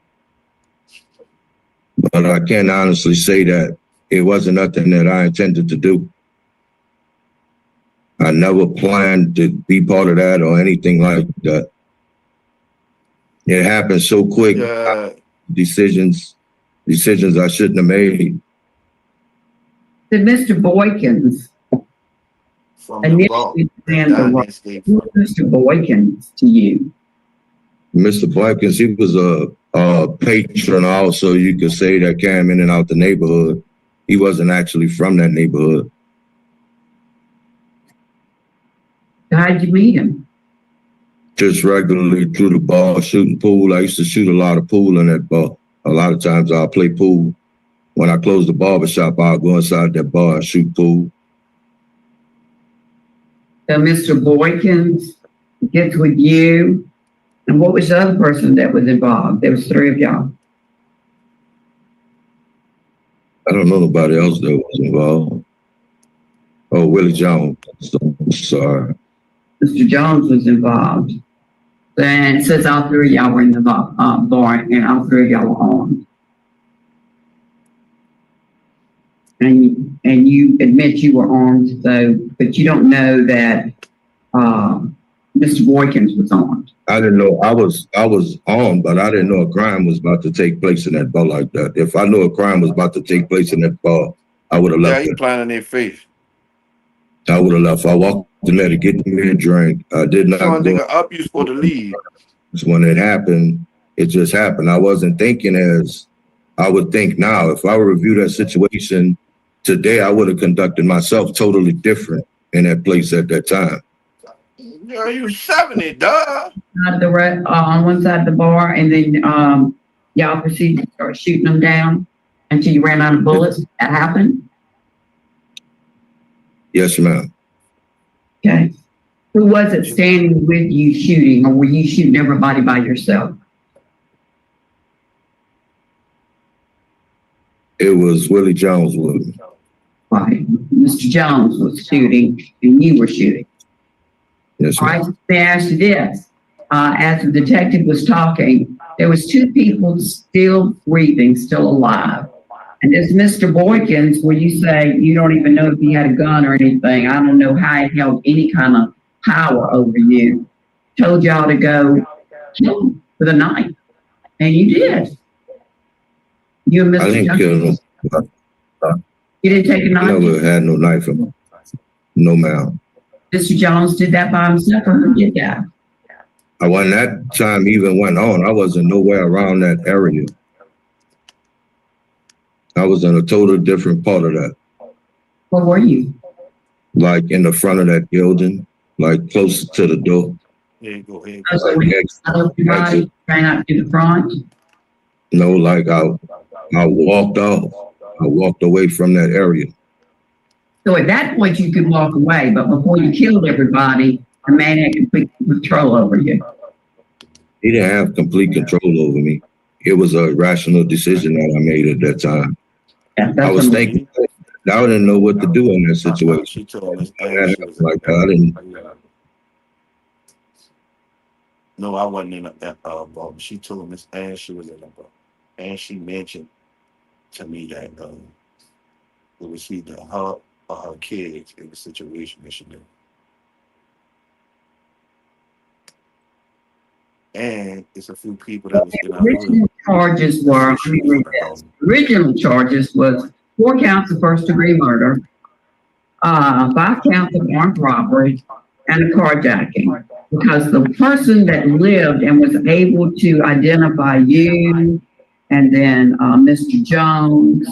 But I can honestly say that it wasn't nothing that I intended to do. I never planned to be part of that or anything like that. It happened so quick. Decisions I shouldn't have made. Did Mr. Boykins initially plan the work? Who was Mr. Boykins to you? Mr. Boykins, he was a patron also, you could say, that came in and out the neighborhood. He wasn't actually from that neighborhood. How did you meet him? Just regularly through the bar, shooting pool. I used to shoot a lot of pool in that bar. A lot of times I'll play pool. When I close the barbershop, I'll go inside that bar and shoot pool. So Mr. Boykins gets with you. And what was the other person that was involved? There was three of y'all. I don't know nobody else that was involved. Oh, Willie Jones. Sorry. Mr. Jones was involved. And it says all three of y'all were in the bar and all three of y'all were armed. And you admit you were armed, though, but you don't know that Mr. Boykins was armed. I didn't know I was armed, but I didn't know a crime was about to take place in that bar like that. If I knew a crime was about to take place in that bar, I would have left. Yeah, you playing in their face. I would have left. I walked in there to get me a drink. I did not. Nigga up, you supposed to leave. When it happened, it just happened. I wasn't thinking as I would think now. If I would review that situation today, I would have conducted myself totally different in that place at that time. Yeah, you 70, duh. On one side of the bar, and then y'all proceeded to start shooting them down until you ran out of bullets. That happened? Yes, ma'am. Okay. Who was it standing with you shooting, or were you shooting everybody by yourself? It was Willie Jones with me. Right. Mr. Jones was shooting and you were shooting. Yes, All right, let me ask you this. As the detective was talking, there was two people still breathing, still alive. And this Mr. Boykins, where you say you don't even know if he had a gun or anything, I don't know how it held any kind of power over you, told y'all to go kill him with a knife. And you did. You and I Mr. didn't Jones. kill him. You didn't take a I knife? never had no knife in me. No, ma'am. Mr. Jones did that by himself, or who did that? When that time even went on, I wasn't nowhere around that area. I was in a total different part of that. Where were you? Like in the front of that building, like closer to the door. Yeah, go ahead. So when you ran out to the front? No, like I walked off. I walked away from that area. So at that point you could walk away, but before you killed everybody, the man had complete control over you. He didn't have complete control over me. It was a rational decision that I made at that time. I was thinking, I didn't know what to do in that situation. She told Miss When Ann that she happened was like that, I didn't. No, I wasn't in that boat. She told Miss Ann she was in a boat. And she mentioned to me that it was either her or her kids in the situation that she knew. And it's a few people that was in our Original hood. charges were, let me read this. Original charges was 4 counts of first-degree murder, 5 counts of armed robbery, and a carjacking. Because the person that lived and was able to identify you, and then Mr. Jones,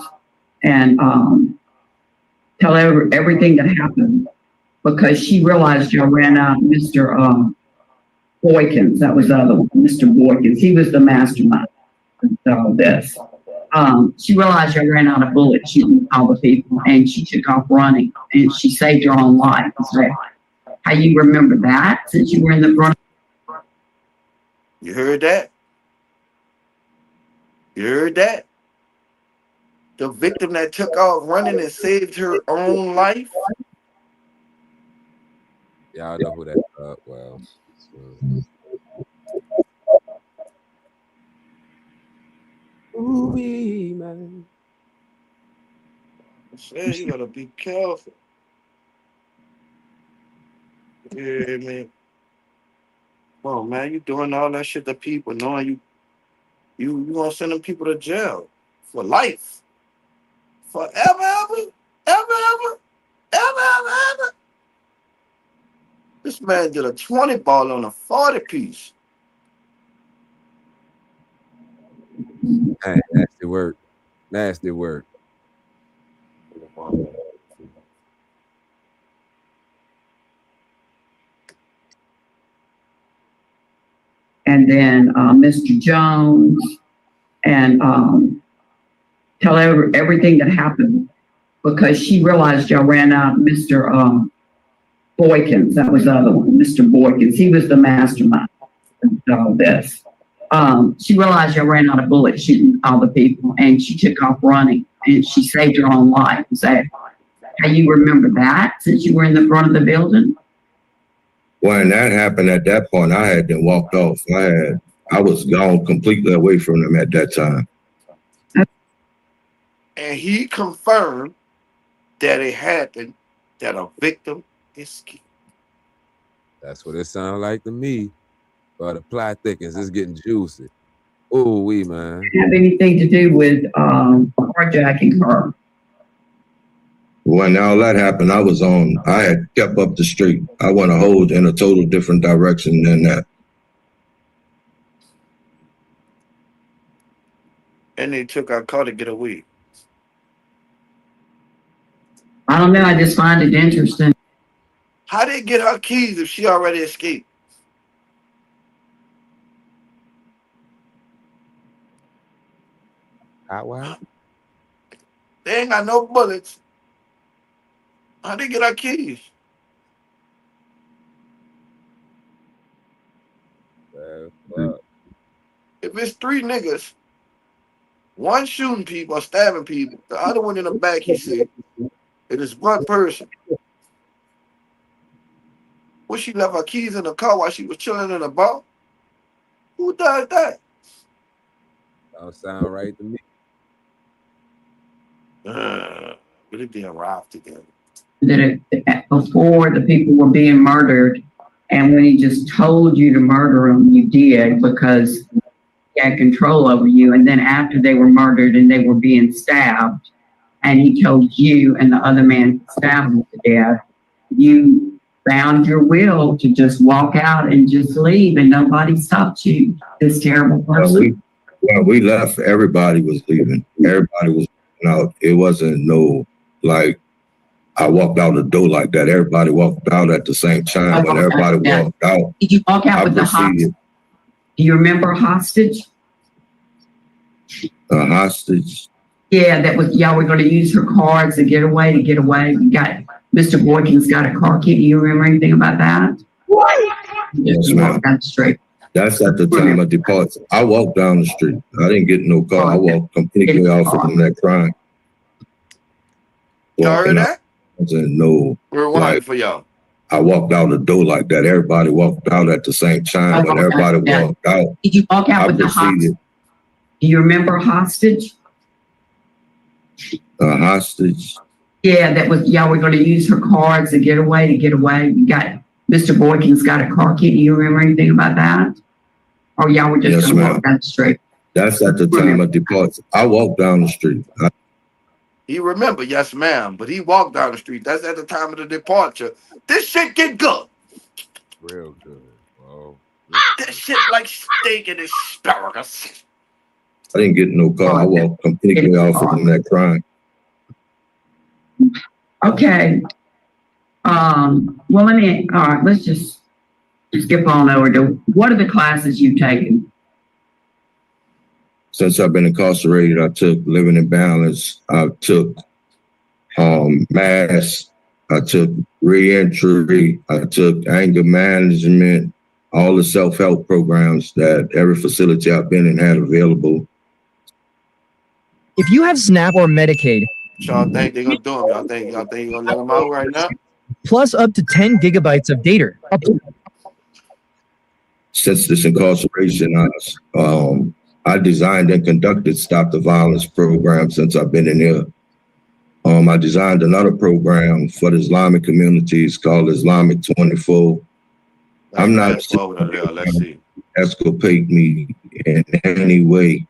and tell everything that happened, because she realized y'all ran out Mr. Boykins, that was the other one, Mr. Boykins. He was the mastermind of all this. She realized you ran out of bullets shooting all the people, and she took off running, and she saved her own life. So how you remember that, since you were in the front? You heard that? You heard that? The victim that took off running and saved her own life? Y'all know who that well. Ooh-wee, man. I said you gotta be careful. Yeah, man. Come on, man. You doing all that shit to people, knowing you gonna send them people to jail for life. Forever, ever, ever, ever. This man did a 20 ball on a 40 piece. Hey, nasty work. Nasty work. And then Mr. Jones, and tell everything that happened, because she realized y'all ran out Mr. Boykins, that was the other one, Mr. Boykins. He was the mastermind of all this. She realized y'all ran out of bullets shooting all the people, and she took off running, and she saved her own life. Is that how you remember that, since you were in the front of the building? When that happened at that point, I had then walked off. I was gone completely away from them at that time. And he confirmed that it happened, that a victim escaped. That's what it sounds like to me. But the plot thickens, it's getting juicy. Ooh-wee, man. Have anything to do with carjacking her? When all that happened, I had kept up the street. I went in a total different direction than that. And they took our car to get away. I don't know. I just find it interesting. How they get her keys if she already escaped? Wow. They ain't got no bullets. How they get her keys? If it's 3 niggas One shooting people or stabbing people. The other one in the back, he said, it is one person. Well, she left her keys in the car while she was chilling in the bar. Who does that? Don't sound right to me. Really being robbed together. Before the people were being murdered, and when he just told you to murder them, you did because he had control over you. And then after they were murdered and they were being stabbed, and he told you and the other man to stab them to death, you found your will to just walk out and just leave, and nobody stopped you. This terrible person. When we left, everybody was leaving. Everybody was out. It wasn't no, like, I walked out the door like that. Everybody walked out at the same time. When everybody walked out, Did you walk out with the hostage? Do you remember a hostage? A hostage? Yeah, that was, y'all were going to use her cards to get away, You got, Mr. Boykins got a car key. Do you remember anything about that? Yes, ma'am. That's straight. That's at the time of departure. I walked down the street. I didn't get no car. I walked completely off from that crime. Y'all heard that? No. We're waiting for y'all. I walked out the door like that. Everybody walked out at the same time. When everybody walked out, did you walk out with the hostage? Do you remember a hostage? A hostage? Yeah, that was, y'all were going to use her cards to get away, You got, Mr. Boykins got a car key. Do you remember anything about that? Or y'all were just going to walk down the street? That's at the time of departure. I walked down the street. He remember, yes, ma'am, but he walked down the street. That's at the time of the departure. This shit get good. Real good. Wow. This shit like steak and asparagus. I didn't get no car. I walked completely off from that crime. Okay. Well, let's just skip on over to, what are the classes you've taken? Since I've been incarcerated, I took Living in Balance. I took mass. I took reentry. I took anger management, all the self-help programs that every facility I've been in had available. If you have SNAP or Medicaid, Y'all think they're gonna do them? Y'all think you're gonna let them out right now? plus up to 10 gigabytes of data. Since this incarceration, I designed and conducted Stop the Violence program since I've been in here. I designed another program for the Islamic communities called Islamic 24. I'm not let's see. Exculpate me in any way.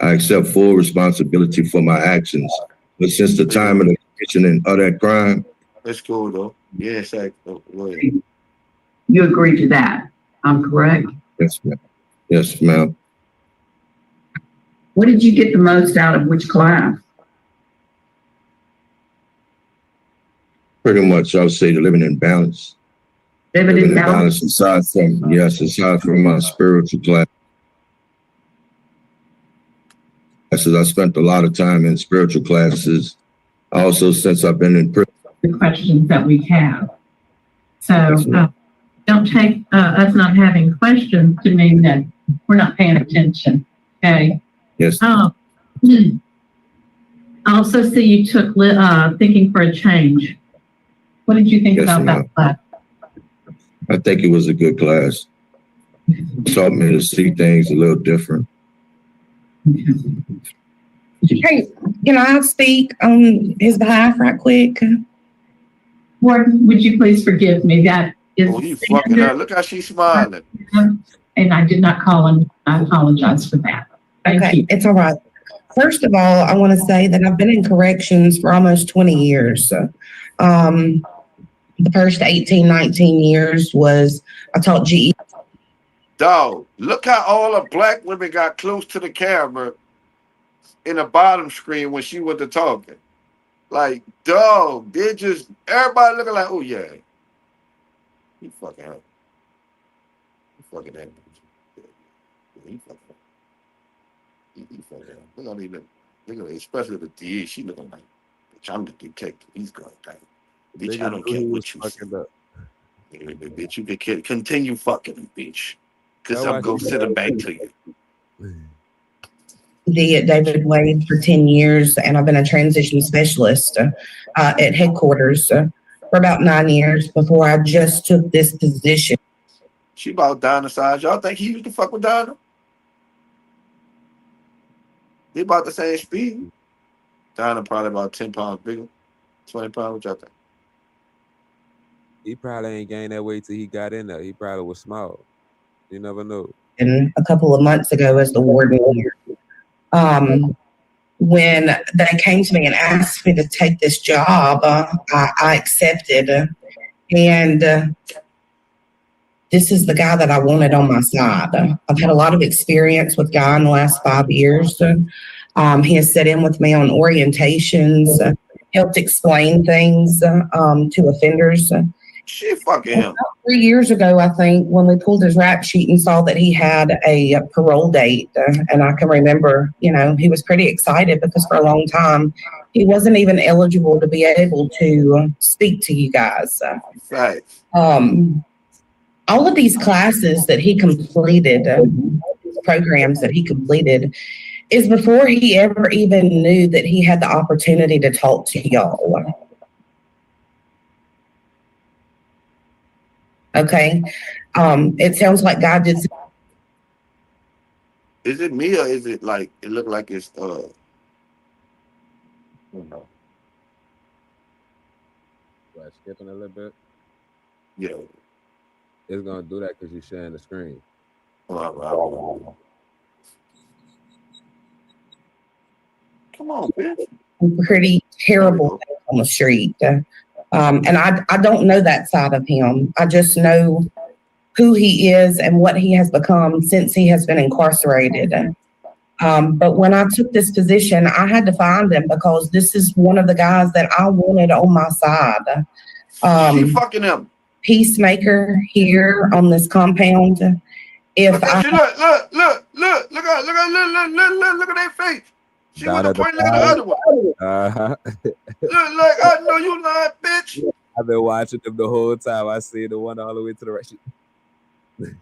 I accept full responsibility for my actions. But since the time of the commission of that crime, that's cool though. Yes, go ahead. You agree to that? I'm correct. Yes, ma'am. Yes, ma'am. What did you get the most out of which class? Pretty much, I would say the Living in Balance. Living in Balance. Aside from my spiritual class. I spent a lot of time in spiritual classes. Also, since I've been in prison. The questions that we have. So don't take us not having questions to mean that we're not paying attention. Okay. Yes. I also see you took Thinking for a Change. What did you think about that class? I think it was a good class. It taught me to see things a little different. Hey, can I speak on his behalf right quick? Would you please forgive me? That is. Oh, you fucking her. Look how she's smiling. And I did not call him. I apologize for that. Thank you. It's all right. First of all, I want to say that I've been in corrections for almost 20 years. The first 18, 19 years was I taught GE. Dog, look how all the black women got close to the camera in the bottom screen when she was talking. Like, dog, they just, everybody looking like, oh yeah. He fucking her. He fucking that bitch. He fucking her. He fucking her. Look how they look. Look at her, especially the DA. She looking like, bitch, I'm the detective. He's going like, bitch, I don't care what you say. Bitch, you can continue fucking him, bitch. Because I'm going to send him back to you. at David Wade for 10 years, and I've been a transition specialist at headquarters for about 9 years before I just took this position. She about Dinah size. Y'all think he used to fuck with Dinah? They about the same speed. Dinah probably about 10 pounds bigger, 20 pounds. What y'all think? He probably ain't gained that weight till he got in there. He probably was small. You never know. And a couple of months ago as the warden here. When they came to me and asked me to take this job, I accepted. And this is the guy that I wanted on my side. I've had a lot of experience with Guy in the last 5 years. He has sat in with me on orientations, helped explain things to offenders. She fucking him. 3 years ago, I think, when we pulled his rap sheet and saw that he had a parole date, and I can remember, he was pretty excited because for a long time, he wasn't even eligible to be able to speak to you guys. Right. All of these classes that he completed, programs that he completed, is before he ever even knew that he had the opportunity to talk to y'all. Okay. It sounds like God did. Is it me or is it like it look like it's you know? What, skipping a little bit? Yeah. It's gonna do that because you're sharing the screen. Wow. Come on, bitch. Pretty terrible things on the street. And I don't know that side of him. I just know who he is and what he has become since he has been incarcerated. But when I took this position, I had to find him because this is one of the guys that I wanted on my side. She fucking him. Peacemaker here on this compound. If I Look at their face. She would have pointed. Look at the other one. Look, I know you lying, bitch. I've been watching them the whole time. I see the one all the way to the right.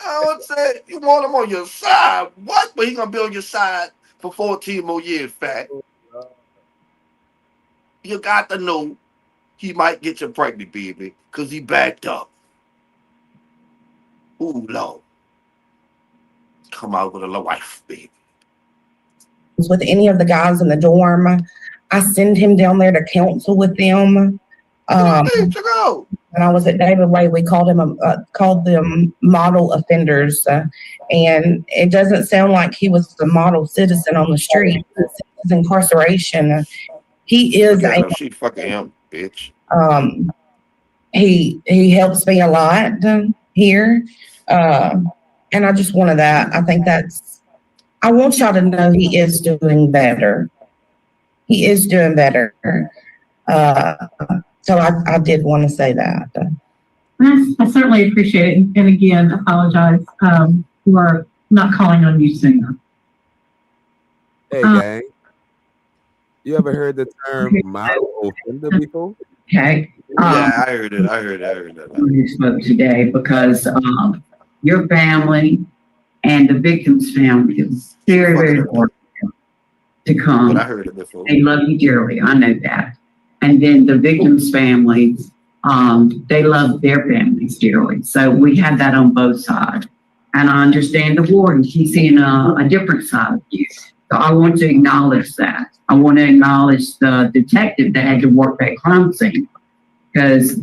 I would say you want him on your side. What? But he gonna be on your side for 14 more years, fat. You got to know he might get you pregnant, baby, because he backed up. Ooh, Lord. Come out with a wife, baby. with any of the guys in the dorm, I send him down there to counsel with them. When I was at David Way, we called them model offenders, and it doesn't sound like he was the model citizen on the street. His incarceration, he is she fucking him, bitch. He helps me a lot here, and I just wanted that. I think I want y'all to know he is doing better. He is doing better. So I did want to say that. I certainly appreciate it. And again, apologize for not calling on you sooner. Hey, gang. You ever heard the term model offender before? Okay. Yeah, I heard it. I heard that. You spoke today because your family and the victim's family is very, very important to come. But I heard it before. They love you dearly. I know that. And then the victim's family, they love their families dearly. So we have that on both sides. And I understand the warden, she's seeing a different side of you. So I want to acknowledge that. I want to acknowledge the detective that had to work that crime scene. Because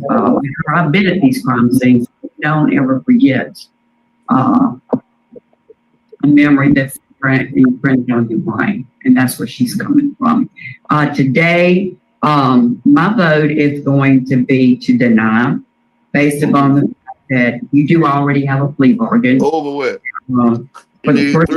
I've been at these crime scenes, don't ever forget a memory that's imprinted on your brain. And that's where she's coming from. Today, my vote is going to be to deny, based upon the fact that you do already have a plea bargain. Over with. For the first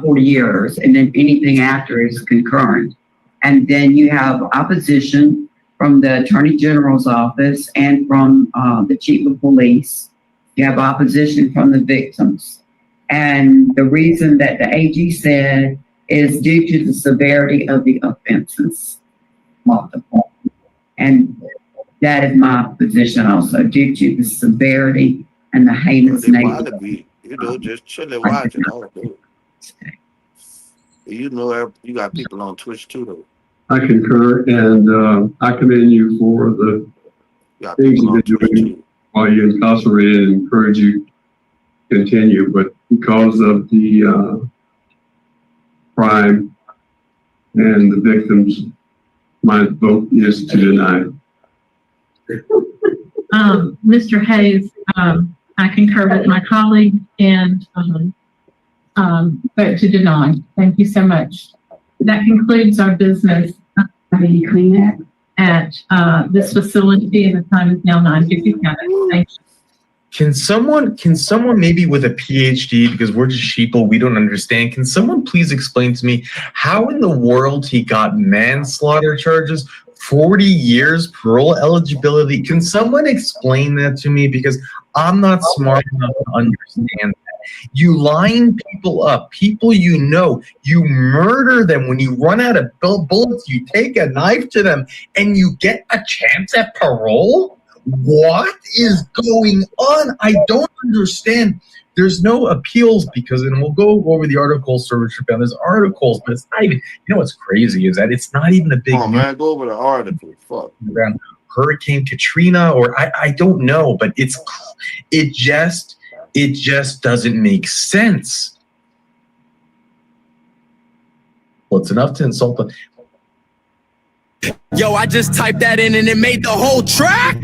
40 years, and then anything after is concurrent. And then you have opposition from the Attorney General's office and from the Chief of Police. You have opposition from the victims. And the reason that the AG said is due to the severity of the offenses. Multiple. And that is my position also, due to the severity and the heinous nature. Just chilling, watching. You know, you got people on Twitch too, though. I concur, and I commend you for the Got things people you've on been Twitch doing too. while you're incarcerated, and encourage you to continue. But because of the crime and the victims, my vote is to deny. Mr. Hayes, I concur with my colleague and vote to deny. Thank you so much. That concludes our business at this facility, and the time is now 9:57. Thank you. Can someone maybe with a PhD, because we're just sheeple, we don't understand, can someone please explain to me how in the world he got manslaughter charges, 40 years parole eligibility? Can someone explain that to me? Because I'm not smart enough to understand that. You line people up, people you know, you murder them. When you run out of bullets, you take a knife to them and you get a chance at parole? What is going on? I don't understand. There's no appeals because, and we'll go over the articles, Sir Richard Bell. There's articles, but it's not even, you know what's crazy is that it's not even a big Come on, man, go over the article. Fuck. Around Hurricane Katrina, or I don't know, but it just doesn't make sense. Well, it's enough to insult the. Yo, I just typed that in and it made the whole track.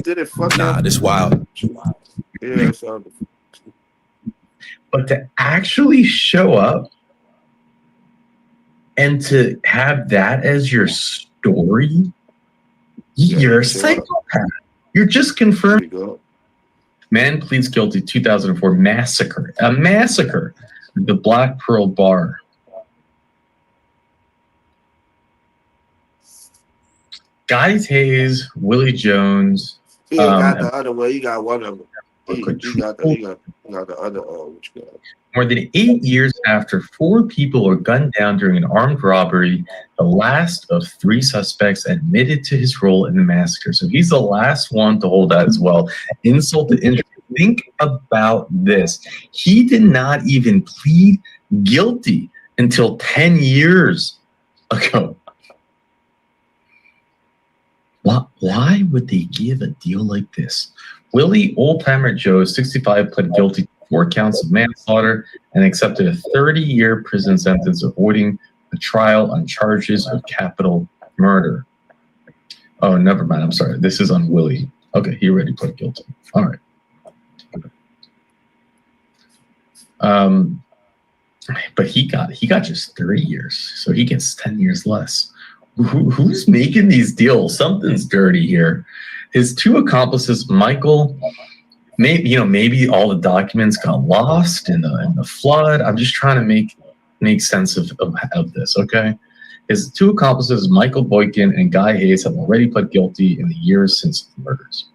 Did it fuck Nah, this wild. Yeah, so. But to actually show up and to have that as your story, you're a psychopath. You're just confirmed. Man pleads guilty 2004 massacre. A massacre at the Black Pearl Bar. Guy Hayes, Willie Jones. He got the other way. You got one of them. He got the other. Which guy? More than 8 years after 4 people were gunned down during an armed robbery, the last of 3 suspects admitted to his role in the massacre. So he's the last one to hold out as well. Insult to injury. Think about this. He did not even plead guilty until 10 years ago. Why would they give a deal like this? Willie Oldtimer Joe, 65, pled guilty to 4 counts of manslaughter and accepted a 30-year prison sentence, avoiding a trial on charges of capital murder. Oh, never mind. I'm sorry. This is on Willie. Okay, he already pled guilty. All right. But he got just 30 years, so he gets 10 years less. Who's making these deals? Something's dirty here. His 2 accomplices, Michael, maybe all the documents got lost in the flood. I'm just trying to make sense of this, okay? His 2 accomplices, Michael Boykin and Guy Hayes, have already pled guilty in the years since the murders.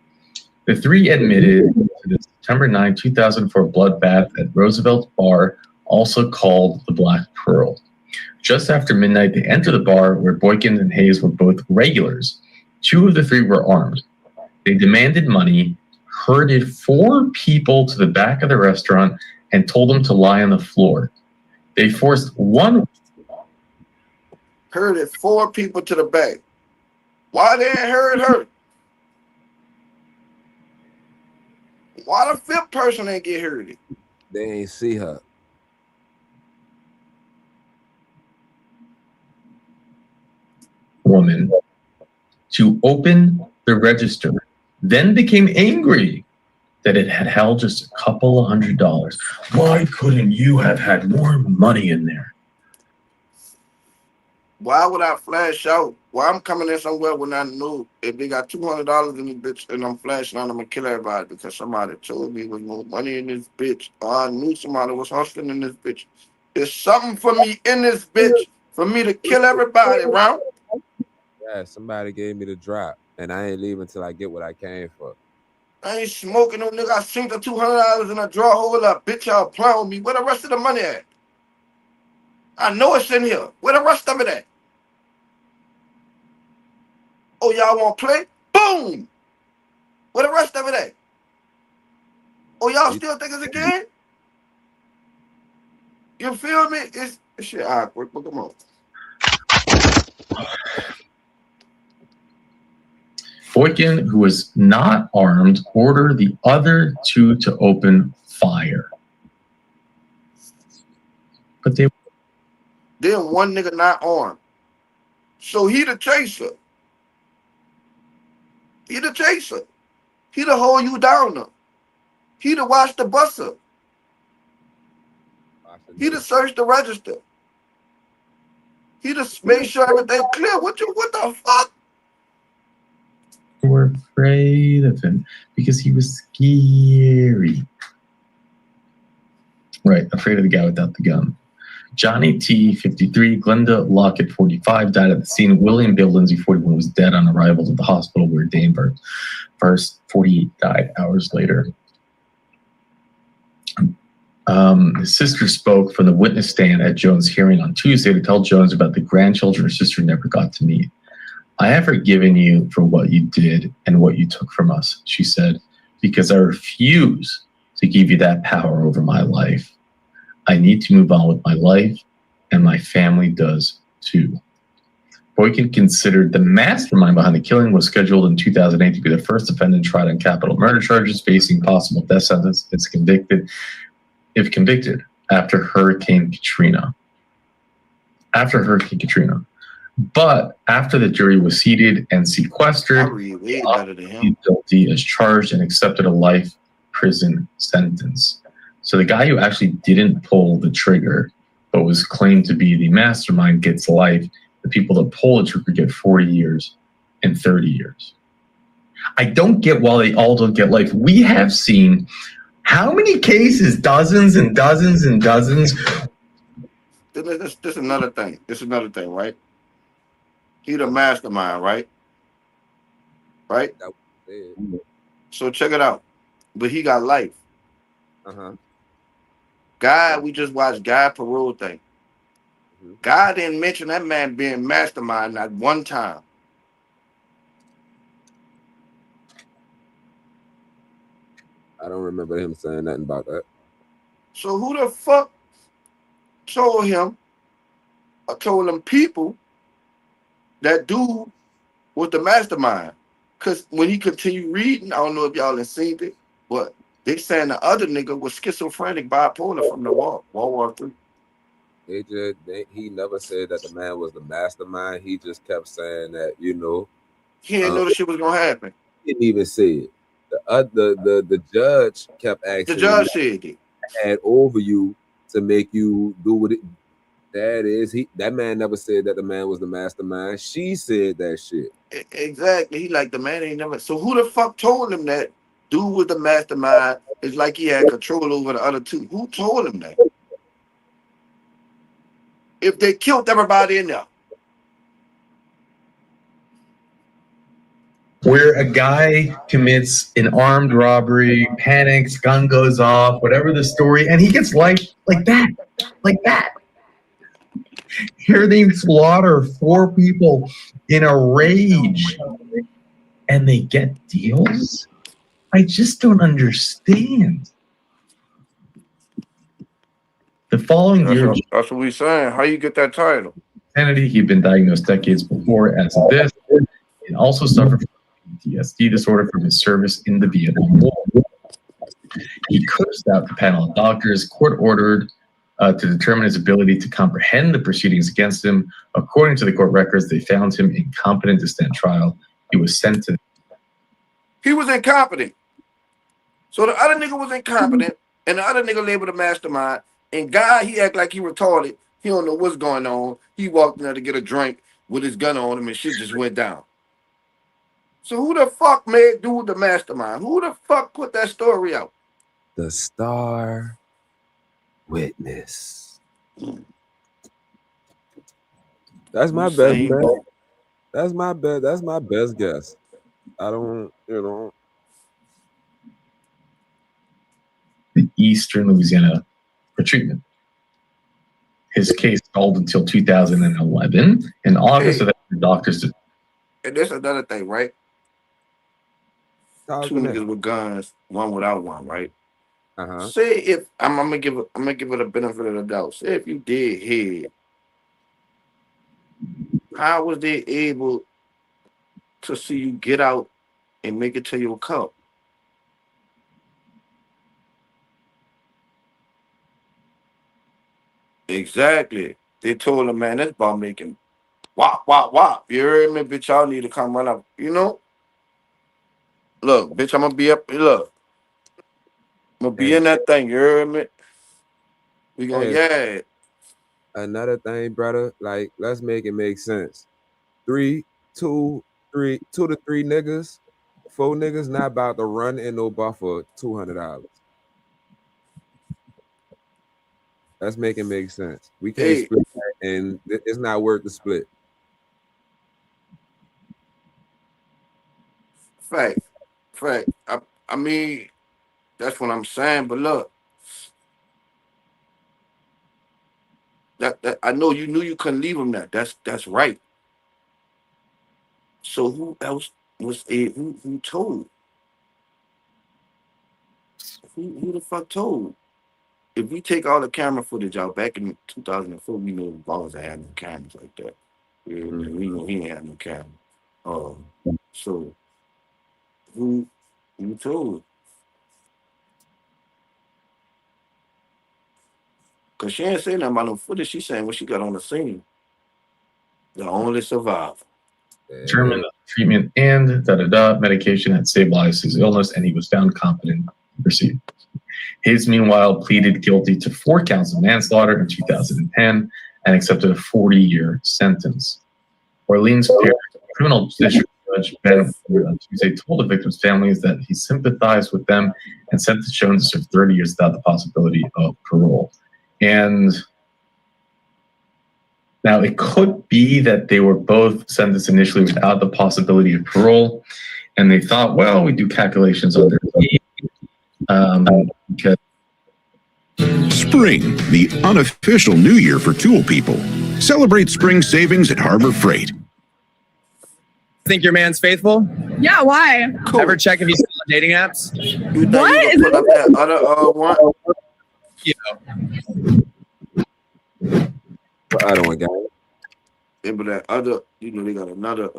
The 3 admitted to the September 9, 2004 bloodbath at Roosevelt Bar, also called the Black Pearl. Just after midnight, they entered the bar where Boykin and Hayes were both regulars. 2 of the 3 were armed. They demanded money, herded 4 people to the back of the restaurant, and told them to lie on the floor. They forced one. Herded 4 people to the back. Why they ain't herd her? Why the 5th person ain't get herded? They ain't see her. Woman to open the register, then became angry that it had held just a couple of $100. Why couldn't you have had more money in there? Why would I flash out? Why I'm coming in somewhere when I knew if they got $200 in this bitch and I'm flashing out, I'm gonna kill everybody because somebody told me there was more money in this bitch, or I knew somebody was hustling in this bitch. There's something for me in this bitch for me to kill everybody around. Yeah, somebody gave me the drop, and I ain't leaving until I get what I came for. I ain't smoking no nigga. I seen the $200 in a drawer. Hold up, bitch, y'all playing with me. Where the rest of the money at? I know it's in here. Where the rest of it at? Oh, y'all want to play? Boom! Where the rest of it at? Oh, y'all still think it's a game? You feel me? It's shit awkward, but come on. Boykin, who was not armed, ordered the other two to open fire. But they Then one nigga not armed. So he the chaser. He the chaser. He the hold you down up. He the watch the bus up. He the search the register. He the make sure everything clear. What the fuck? were afraid of him because he was scary. Right, afraid of the guy without the gun. Johnny T, 53, Glenda Lockett, 45, died at the scene. William Bill Lindsay, 41, was dead on arrival to the hospital where Dane First, 48, died hours later. His sister spoke from the witness stand at Jones' hearing on Tuesday to tell Jones about the grandchildren her sister never got to meet. I have forgiven you for what you did and what you took from us, she said, because I refuse to give you that power over my life. I need to move on with my life, and my family does too. Boykin, considered the mastermind behind the killing, was scheduled in 2008 to be the first defendant tried on capital murder charges, facing possible death sentence if convicted after Hurricane Katrina. But after the jury was seated and sequestered, he guilty as charged and accepted a life prison sentence. So the guy who actually didn't pull the trigger, but was claimed to be the mastermind, gets life. The people that pull the trigger get 40 years and 30 years. I don't get why they all don't get life. We have seen how many cases, dozens and dozens and dozens. This is another thing. Right? He the mastermind, right? Right? So check it out. But he got life. Guy, we just watched Guy Parole thing. God didn't mention that man being mastermind not one time. I don't remember him saying nothing about that. So who the fuck told him or told them people that dude was the mastermind? Because when he continued reading, I don't know if y'all have seen it, but they saying the other nigga was schizophrenic, bipolar from the World War III. He never said that the man was the mastermind. He just kept saying that, he didn't know the shit was gonna happen. He didn't even say it. The judge kept asking. The judge said it. Had over you to make you do what it. That is, that man never said that the man was the mastermind. She said that shit. Exactly. He like, the man ain't never. So who the fuck told him that dude was the mastermind? It's like he had control over the other two. Who told him that? If they killed everybody in there. Where a guy commits an armed robbery, panics, gun goes off, whatever the story, and he gets life like that. Here they slaughter 4 people in a rage, and they get deals? I just don't understand. The following year, that's what we saying. How you get that title? Kennedy, he'd been diagnosed decades before as this, and also suffered from PTSD disorder from his service in the Vietnam War. He cursed out the panel of doctors. Court ordered to determine his ability to comprehend the proceedings against him. According to the court records, they found him incompetent to stand trial. He was sent to. He was incompetent. So the other nigga was incompetent, and the other nigga labeled a mastermind. And guy, he act like he retarded. He don't know what's going on. He walked in there to get a drink with his gun on him, and shit just went down. So who the fuck made dude the mastermind? Who the fuck put that story out? The Star Witness. That's my best bet. That's my best guess. I don't, Eastern Louisiana for treatment. His case stalled until 2011. In August of that, the doctors did. And there's another thing, right? 2 niggas with guns, one without one, right? Say if I'm gonna give it a benefit of the doubt. Say if you did head, how was they able to see you get out and make it to your cup? Exactly. They told him, man, that's about making wop, wop, wop. You heard me, bitch? Y'all need to come run up. You know? Look, bitch, I'm gonna be up. Look, I'm gonna be And in that thing. You heard me? We gonna, and yeah. another thing, brother, like let's make it make sense. Three, two to three niggas, four niggas not about to run in no bar for $200. Let's make it make sense. We can't Hey, split that, and it's not worth the split. fact, fact. I mean, that's what I'm saying. But look, that I know you knew you couldn't leave him that. That's right. So who else was it? Who told? Who the fuck told? If we take all the camera footage out back in 2004, we know the balls had no cameras like that. Yeah, we know he ain't had no camera. Um, so who told? Cause she ain't saying nothing about no footage. She saying what she got on the scene. The only survivor. Determined that the treatment and medication had stabilized his illness, and he was found competent to proceed. Hayes, meanwhile, pleaded guilty to 4 counts of manslaughter in 2010 and accepted a 40-year sentence. Orleans criminal district judge Ben on Tuesday told the victims' families that he sympathized with them and sentenced Jones to serve 30 years without the possibility of parole. And now it could be that they were both sentenced initially without the possibility of parole, and they thought, well, we do calculations on their because Spring, the unofficial new year for tool people. Celebrate spring savings at Harbor Freight. Think your man's faithful? Yeah, why? Ever check if he's still on dating apps? You think you can put up that other one? I don't got it. Yeah, but that other, they got another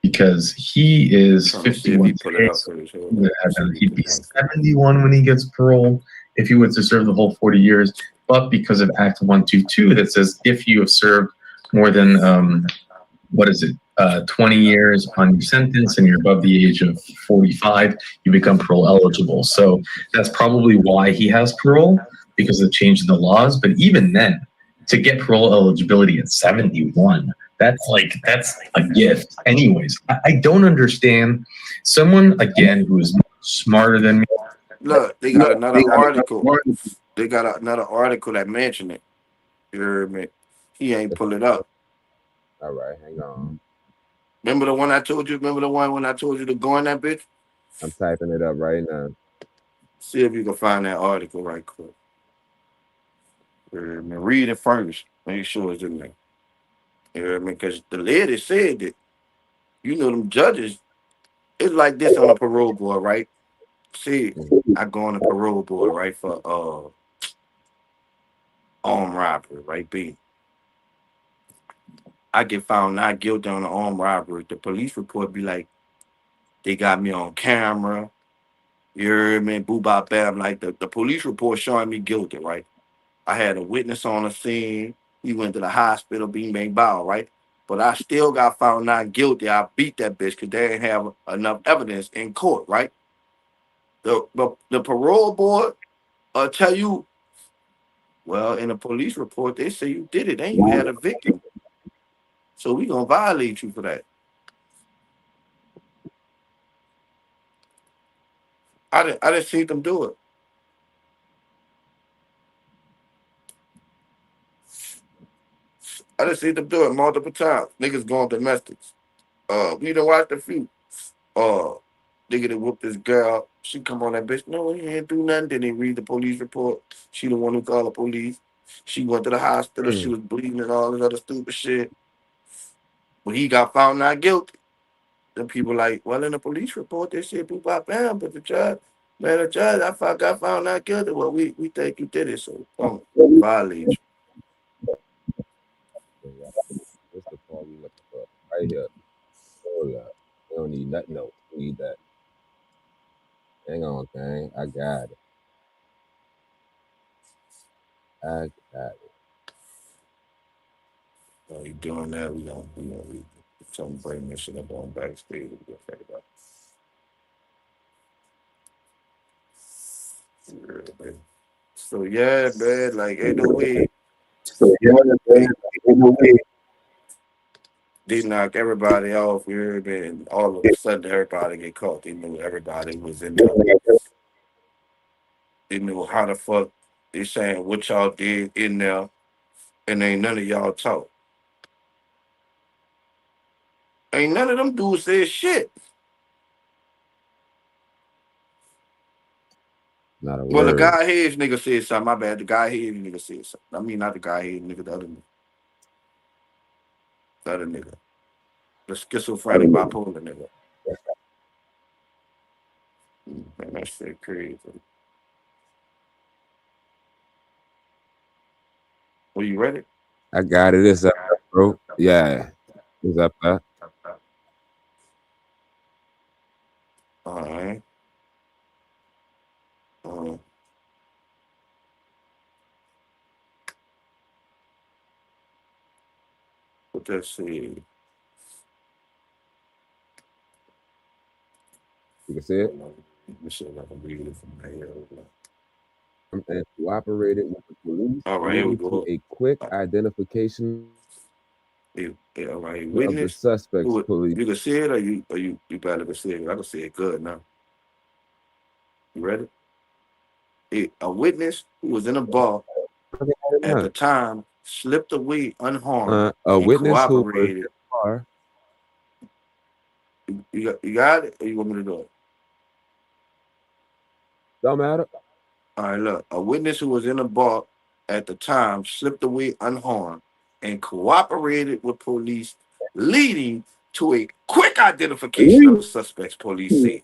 because he is trying to see if 51 he put it up today, for so he'd be 71 when he gets parole if he was to serve the whole 40 years. But because of Act 122 that says if you have served more than 20 years on your sentence and you're above the age of 45, you become parole eligible. So that's probably why he has parole, because of the change in the laws. But even then, to get parole eligibility at 71, that's a gift. Anyways, I don't understand someone, again, who is smarter than me. Look, they got another article. They got another article that mentioned it. You heard me? He ain't pull it up. All right, hang on. Remember the one I told you? Remember the one when I told you to go in that bitch? I'm typing it up right now. See if you can find that article right quick. You heard me? Read it first. Make sure it's in there. You heard me? Because the lady said that, them judges, it's like this on a parole board, right? See, I go on a parole board, right, for armed robbery, right, B. I get found not guilty on the armed robbery. The police report be like, they got me on camera. You heard me? Boo bop bam. Like the police report showing me guilty, right? I had a witness on the scene. He went to the hospital, being bang bow, right? But I still got found not guilty. I beat that bitch because they didn't have enough evidence in court, right? The parole board tell you, well, in a police report, they say you did it and you had a victim. So we gonna violate you for that. I didn't see them do it. I done seen them do it multiple times. Niggas going domestics. We done watched a few. Nigga that whooped this girl. She come on that bitch. No, he ain't do nothing. Then they read the police report. She the one who called the police. She went to the hospital. She was bleeding and all this other stupid shit. But he got found not guilty. Then people like, well, in the police report, they said boop bop bam, but the judge, Man, the judge, got found not guilty. Well, we think you did it, so violate What's the part we looking for? Right here. Hold up. We don't need nothing else. We need that. Hang on, gang. I got it. I got it. While you doing that, we some bring this shit up on backstage. We get fed up. Yeah, man. So yeah, man, like ain't no way So yeah, man, in a way, they knock everybody off. You heard me, and all of a sudden everybody get caught. They knew everybody was in there. They knew how the fuck they saying what y'all did in there, and ain't none of y'all talk. Ain't none of them dudes said shit. Not a Well, the word. guy head nigga said something. My bad. The guy head nigga said something. I mean, not the guy head nigga. The other nigga. The schizophrenic bipolar nigga. Man, that shit crazy. Well, you ready? I got it. It's up, bro. Yeah. It's up there. All right. What that say? You can see it. Let me see if I can read it from here. And cooperated with the police, All right, here we leading to go. a quick identification Yeah, all right. of the Witness. suspects. Police. You can see it, or you better can see it. I can see it good now. You ready? A witness who was in a bar at the time slipped away unharmed A and witness who was in cooperated. the car. You got it, or you want me to do it? Don't matter. All right, look. A witness who was in a bar at the time slipped away unharmed and cooperated with police, leading to a quick identification of the suspects, police said.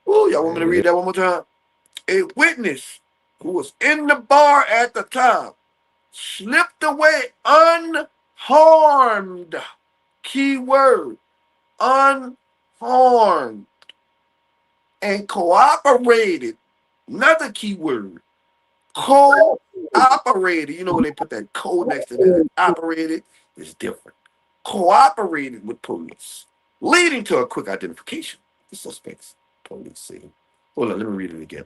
Oh, y'all want me to read that one more time? A witness who was in the bar at the time slipped away unharmed. Key word, unharmed. And cooperated. Another key word, cooperated. You know when they put that code next to that, operated is different. Cooperated with police, leading to a quick identification of the suspects, police said. Hold on, let me read it again.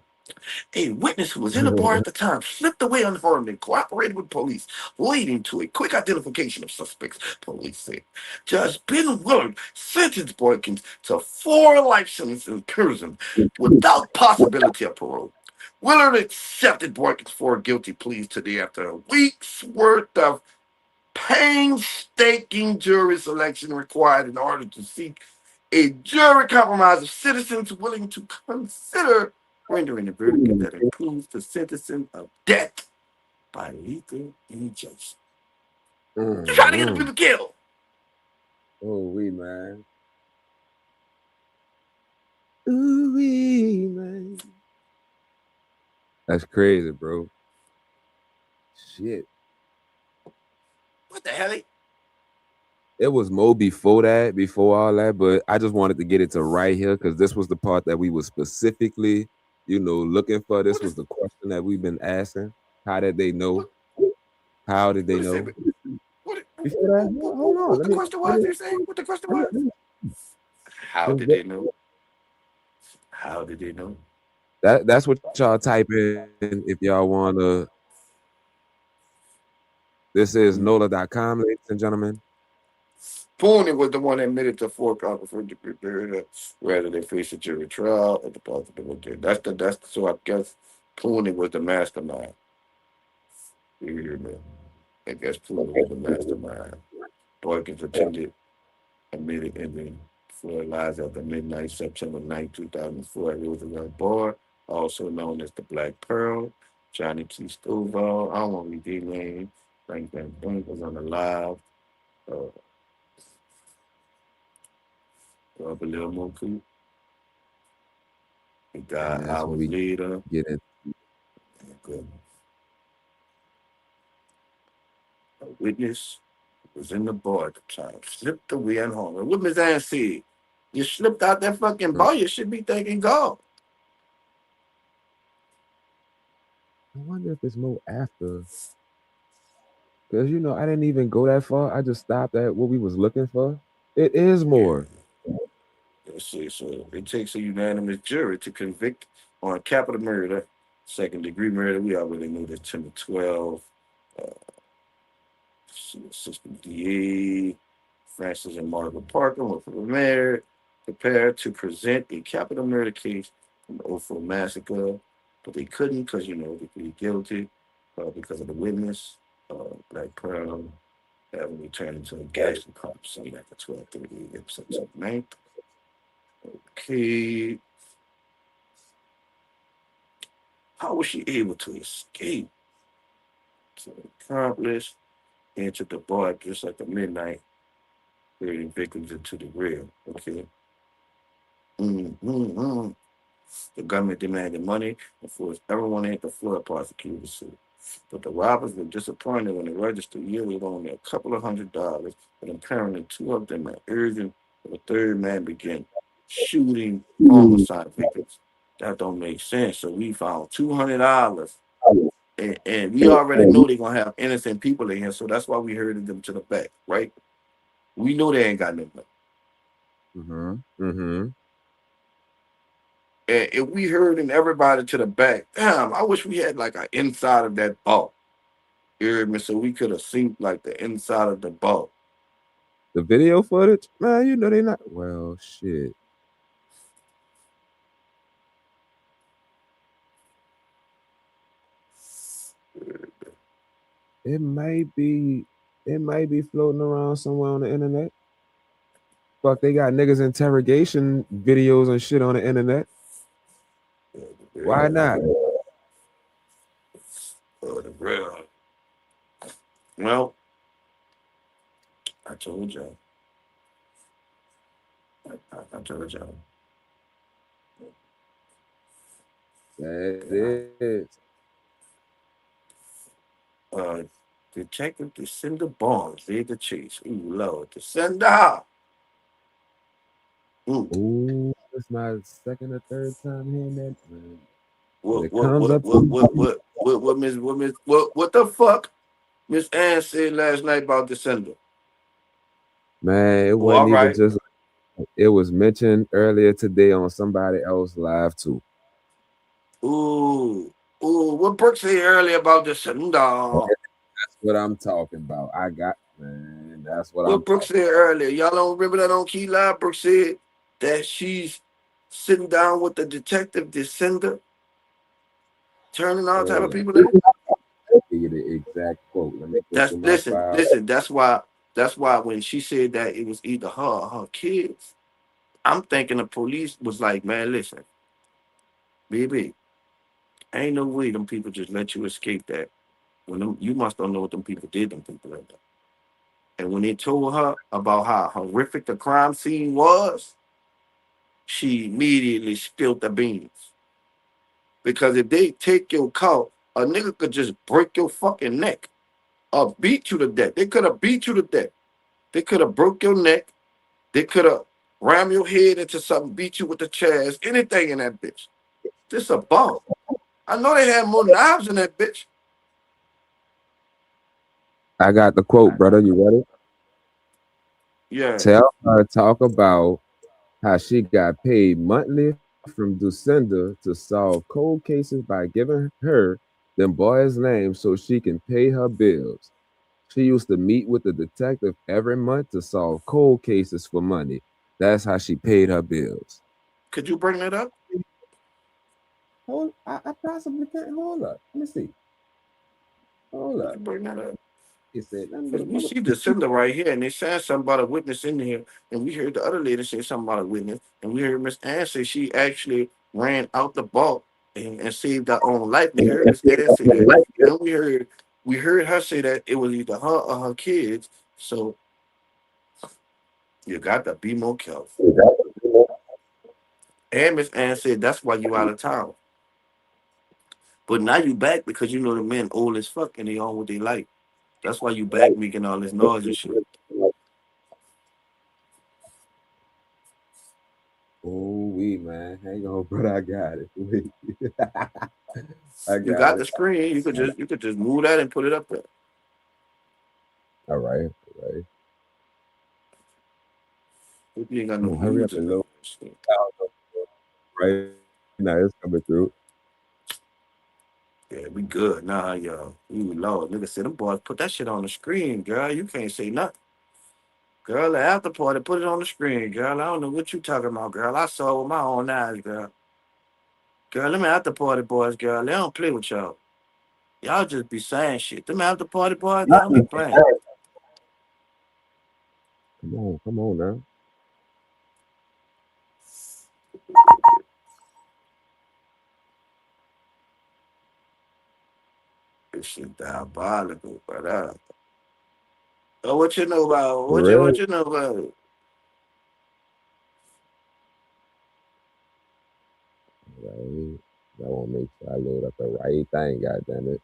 A witness who was in the bar at the time slipped away unharmed and cooperated with police, leading to a quick identification of suspects, police said. Judge Ben Willard sentenced Boykins to 4 life sentences in prison without possibility of parole. Willard accepted Boykins' 4 guilty pleas today after a week's worth of painstaking jury selection required in order to seek a jury compromise of citizens willing to consider rendering a verdict that includes the sentencing of death by lethal injection. You trying to get the people killed? Oh, man. Ooh, man. That's crazy, bro. Shit. What the hell? It was more before that, before all that, but I just wanted to get it to right here because this was the part that we were specifically, looking for. This was the question that we've been asking. How did they know? How did they know? Before that, hold on. What the question was? You saying what the question was? How did they know? How did they know? That's what y'all type in if y'all wanna. This is NOLA.com, ladies and gentlemen. Pooney was the one that admitted to 4 counts for degree rather than face a jury trial at the possibility. That's so I guess Pooney was the mastermind. You hear me? I guess Pooney was the mastermind. Boykins attended admitted ending for lies after midnight, September 9, 2004 at Roosevelt Bar, also known as the Black Pearl. Johnny Key Stovall. I don't want to read their name. Frank Van Brink was on the live. Robert Lil Moku. The guy And that's when hours we later. get in. Good. A witness was in the bar at the time. Slipped away at home. And what Miss Ann said, you slipped out that fucking bar, you should be thanking God. I wonder if it's more after. Because, you know, I didn't even go that far. I just stopped at what we was looking for. It is more. Let's see. So it takes a unanimous jury to convict on capital murder, second degree murder. We already knew that 10 to 12. Assistant DA Francis and Margaret Parker were prepared to present a capital murder case from the Oakville massacre, but they couldn't because, you know, they pleaded guilty because of the witness, Black Pearl, having returned to a gas crime scene after 12:30 September 9th. Okay. How was she able to escape? So, accomplice entered the bar just like the midnight, leading victims into the rear. Okay. The government demanded money and forced everyone at the floor prosecutor suit. But the robbers were disappointed when the register yielded only a couple of $100, but apparently two of them were urgent, and the third man began shooting homicide victims. That don't make sense. So we found $200, and we already know they're gonna have innocent people in here, so that's why we herded them to the back, right? We know they ain't got no money. And if we herding everybody to the back, damn, I wish we had like an inside of that vault. You heard me? So we could have seen like the inside of the vault. The video footage? Man, you know they not. Well, shit. It might be floating around somewhere on the internet. Fuck, they got niggas interrogation videos and shit on the internet. Why not? The real. Well, I told y'all. I told y'all. That is. Detective Descender Barnes led the chase. Ooh, Lord, Descender. Ooh, that's my second or third time hearing that. Man. What the fuck Miss Ann said last night about Descender? Man, it wasn't even just. It was mentioned earlier today on somebody else's live too. Ooh, what Brooke said earlier about Descender? That's what I'm talking about. That's what Brooke said earlier. Y'all don't remember that on Key Live? Brooke said that she's sitting down with the detective Descender, turning all type of people in. Give you the exact quote. Let me That's listen. That's why when she said that it was either her or her kids, I'm thinking the police was like, man, listen, baby, ain't no way them people just let you escape that. You must don't know what them people did, them people like that. And when they told her about how horrific the crime scene was, she immediately spilled the beans. Because if they take your car, a nigga could just break your fucking neck or beat you to death. They could have beat you to death. They could have broke your neck. They could have rammed your head into something, beat you with the chairs, anything in that bitch. This a bomb. I know they had more knives in that bitch. I got the quote, brother. You ready? Yeah. Tell her talk about how she got paid monthly from Lucinda to solve cold cases by giving her them boys' names so she can pay her bills. She used to meet with the detective every month to solve cold cases for money. That's how she paid her bills. Could you bring that up? I possibly can't. Hold up. Let me see. Hold up. Bring that up. He said, we see Descender right here, and they said something about a witness in here, and we heard the other lady say something about a witness, and we heard Miss Ann say she actually ran out the vault and saved our own life. We heard Miss Ann say that. Then we heard her say that it was either her or her kids. So you got to be more careful. And Miss Ann said that's why you out of town. But now you back because you know the men old as fuck and they on what they like. That's why you back making all this noise and shit. Oh, man. Hang on, brother. I got it. Wait. You got the screen. You could just move that and put it up there. All right. If you ain't got no Hurry up music. and load. Right now, it's coming through. Yeah, we good. Nah, y'all. Ooh, Lord. Nigga said them boys put that shit on the screen, girl. You can't say nothing. Girl, the after party, put it on the screen, girl. I don't know what you talking about, girl. I saw it with my own eyes, girl. Girl, them after party boys, girl, they don't play with y'all. Y'all just be saying shit. Them after party boys, they don't be playing. Come on now. This shit diabolical, but oh, what you know about? For real? What you know about it? Right. I want to make sure I load up the right thing, goddamn it.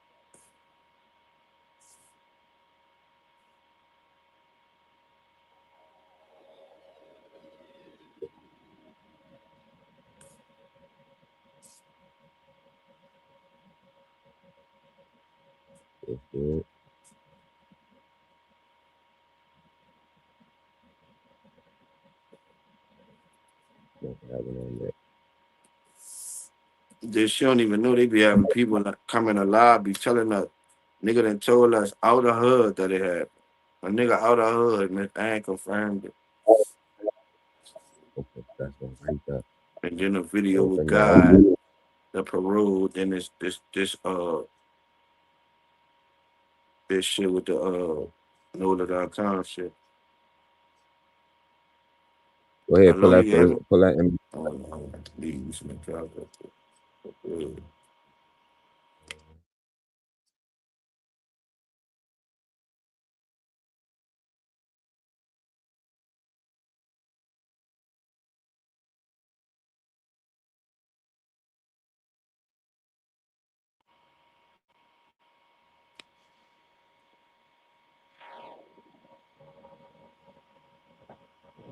That's good. Nothing happening on that. She don't even know they be having people come in the lobby telling us, nigga done told us out of hood that it happened. A nigga out of hood, Miss Ann confirmed it. Okay, that's one right there. And then a video with Open God, now. the parole, then this shit with the NOLA.com shit. Go ahead, Hello, you have pull that in. Please, my God.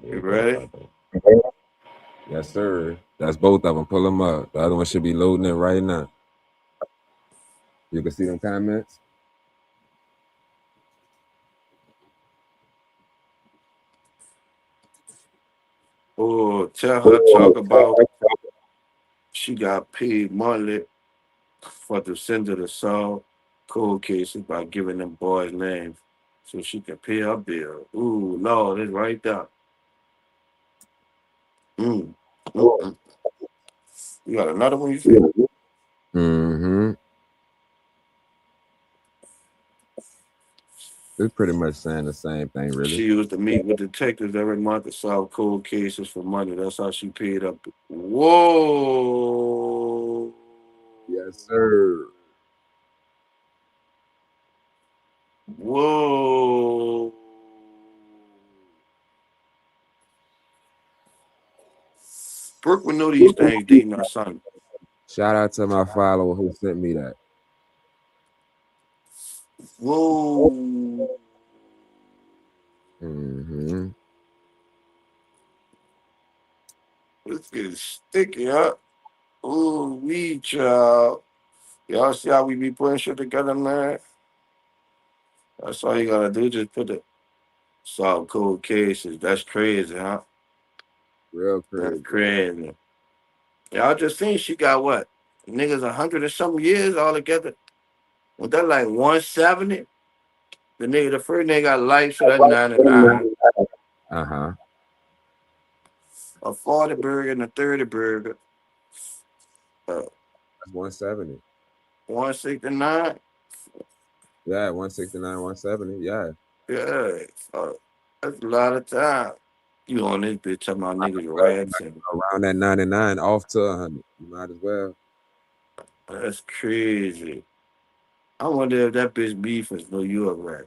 You ready? Yes, sir. That's both of them. Pull them up. The other one should be loading it right now. You can see them comments. Oh, tell her talk about she got paid monthly for the sender to solve cold cases by giving them boys names so she can pay her bill. Ooh, Lord, it's right there. Mm. Mm-mm. You got another one you say? Mm-hmm. It's pretty much saying the same thing, really. She used to meet with detectives every month to solve cold cases for money. That's how she paid up. Whoa. Yes, sir. Whoa. Brooke would know these things dating her son. Shout out to my follower who sent me that. Whoa. Mm-hmm. Let's get sticky, huh? Ooh, we child. Y'all see how we be putting shit together, man? That's all you gotta do. Just put the solve cold cases. That's crazy, huh? Real That's crazy. crazy. Y'all just seen she got what? Niggas 100 and some years all together. Was that like 170? The first nigga got life, so that's 99. Uh-huh. A 40 burger and a 30 burger. That's 170. 169. Yeah, 169, 170. Yeah. Yeah. That's a lot of time. You on this bitch talking about niggas rats and Around that 99 off to 100. You might as well. That's crazy. I wonder if that bitch beefing know you a rat.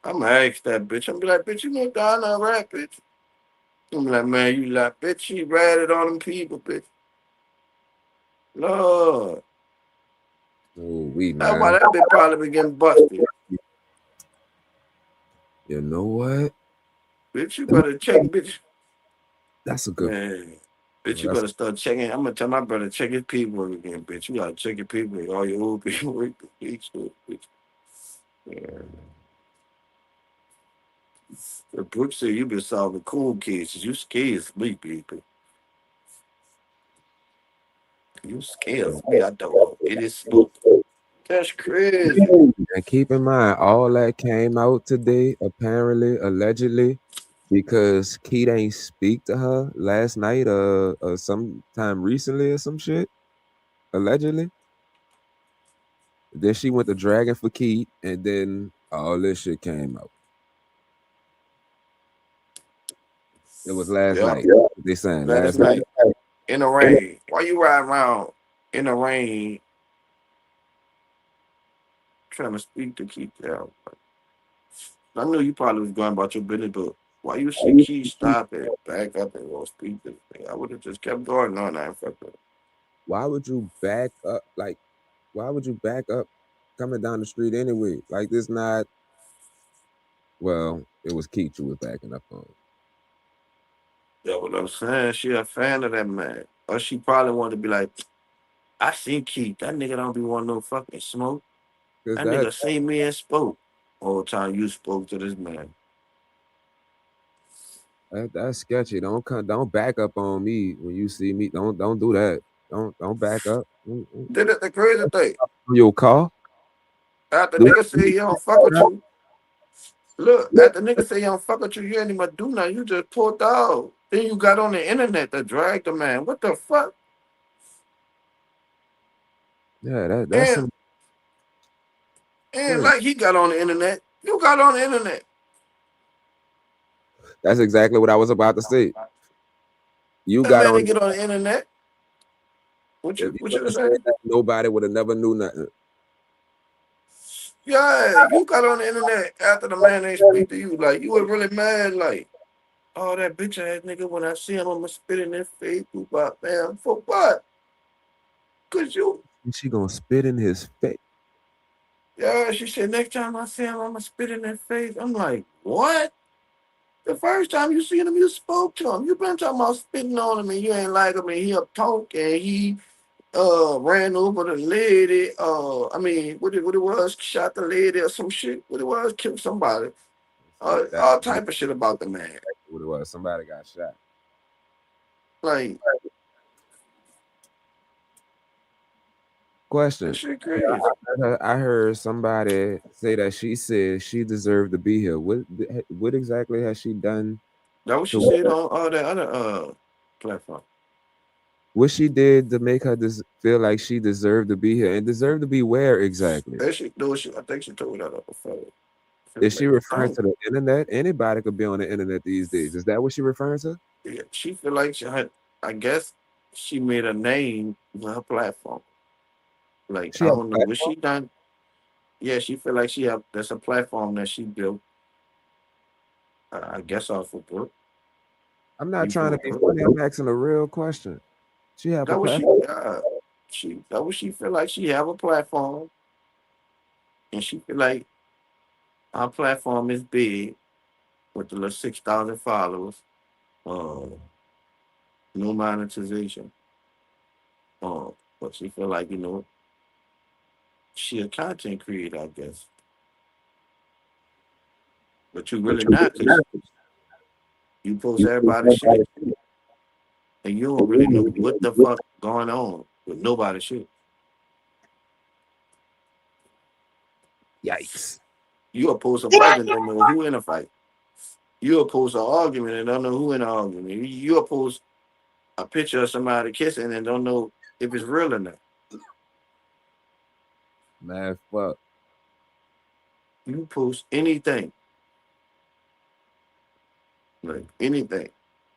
I'm gonna ask that bitch. I'm be like, bitch, you know Don a rat, bitch. I'm like, man, you like, bitch, she ratted on them people, bitch. Lord. Oh, we That's why man. that bitch probably been getting busted. You know what? Bitch, you better check, bitch. That's a good. Man, bitch, you That's better start checking. I'm gonna tell my brother check his paperwork again, bitch. You gotta check your paperwork, all your old paperwork, bitch. Yeah. The Brooke said you been solving cold cases. You scares me, people. You scares me. I don't know. It is smoke. That's crazy. And keep in mind, all that came out today, apparently, allegedly, because Keith ain't speak to her last night or sometime recently or some shit, allegedly. Then she went to dragging for Keith, and then all this shit came out. It was last Yeah. night. They saying Last last night. night in the rain. Why you ride around in the rain trying to speak to Keith out? I knew you probably was going about your business, but why you see Keith stop it, back up and go speak to me? I would have just kept going on that. Why would you back up? Like, why would you back up coming down the street anyway? Like, this not. Well, it was Keith you was backing up on. That's what I'm saying. She a fan of that man. Or she probably wanted to be like, I seen Keith. That nigga don't be wanting no fucking smoke. Cause That nigga seen me and spoke. All the time you spoke to this man. That's sketchy. Don't back up on me when you see me. Don't do that. Don't back up. Then that's the crazy thing. Your car. After nigga say he don't fuck with you. Look, after nigga say he don't fuck with you, you ain't even do nothing. You just pulled out. Then you got on the internet to drag the man. What the fuck? Yeah, that's And some. like he got on the internet. You got on the internet. That's exactly what I was about to say. You That got man on. didn't get on the internet. What If you you what would you have say? said that, nobody would have never knew nothing. Yeah, you got on the internet after the man ain't speak to you. Like you were really mad, like, oh that bitch ass nigga when I see him I'ma spit in his face, but man, for what? Cause you And she gonna spit in his face. yeah, she said next time I see him, I'ma spit in his face. I'm like, what? The first time you seen him, you spoke to him. You been talking about spitting on him and you ain't like him and he a punk and he ran over the lady, I mean what it was, shot the lady or some shit. What it was, killed somebody. That's All type of shit about the man. what it was. Somebody got shot. Like that Question. shit crazy. I heard somebody say that she said she deserved to be here. What exactly has she done? That what she To said on all that other platform. what she did to make her feel like she deserved to be here and deserved to be where exactly? That she do she I think she told that on the phone. Is she referring Don't. to the internet? Anybody could be on the internet these days. Is that what she referring to? Yeah, she feel like she had, I guess she made a name with her platform. Like She I has don't a know what platform? she done. Yeah, she feel like she have that's a platform that she built. I guess off of Brooke. I'm not Using trying to with be Brooke. funny. I'm asking a real question. She have a That was platform. she that was she feel like she have a platform and she feel like our platform is big with the little 6,000 followers. Uh, no monetization. But she feel like, she a content creator, I guess. But you really not because you post everybody's shit and you don't really know what the fuck going on with nobody's shit. Yikes. You oppose a fight and don't know who in a fight. You oppose an argument and don't know who in an argument. You oppose a picture of somebody kissing and don't know if it's real or not. Man, fuck. You post anything, like anything.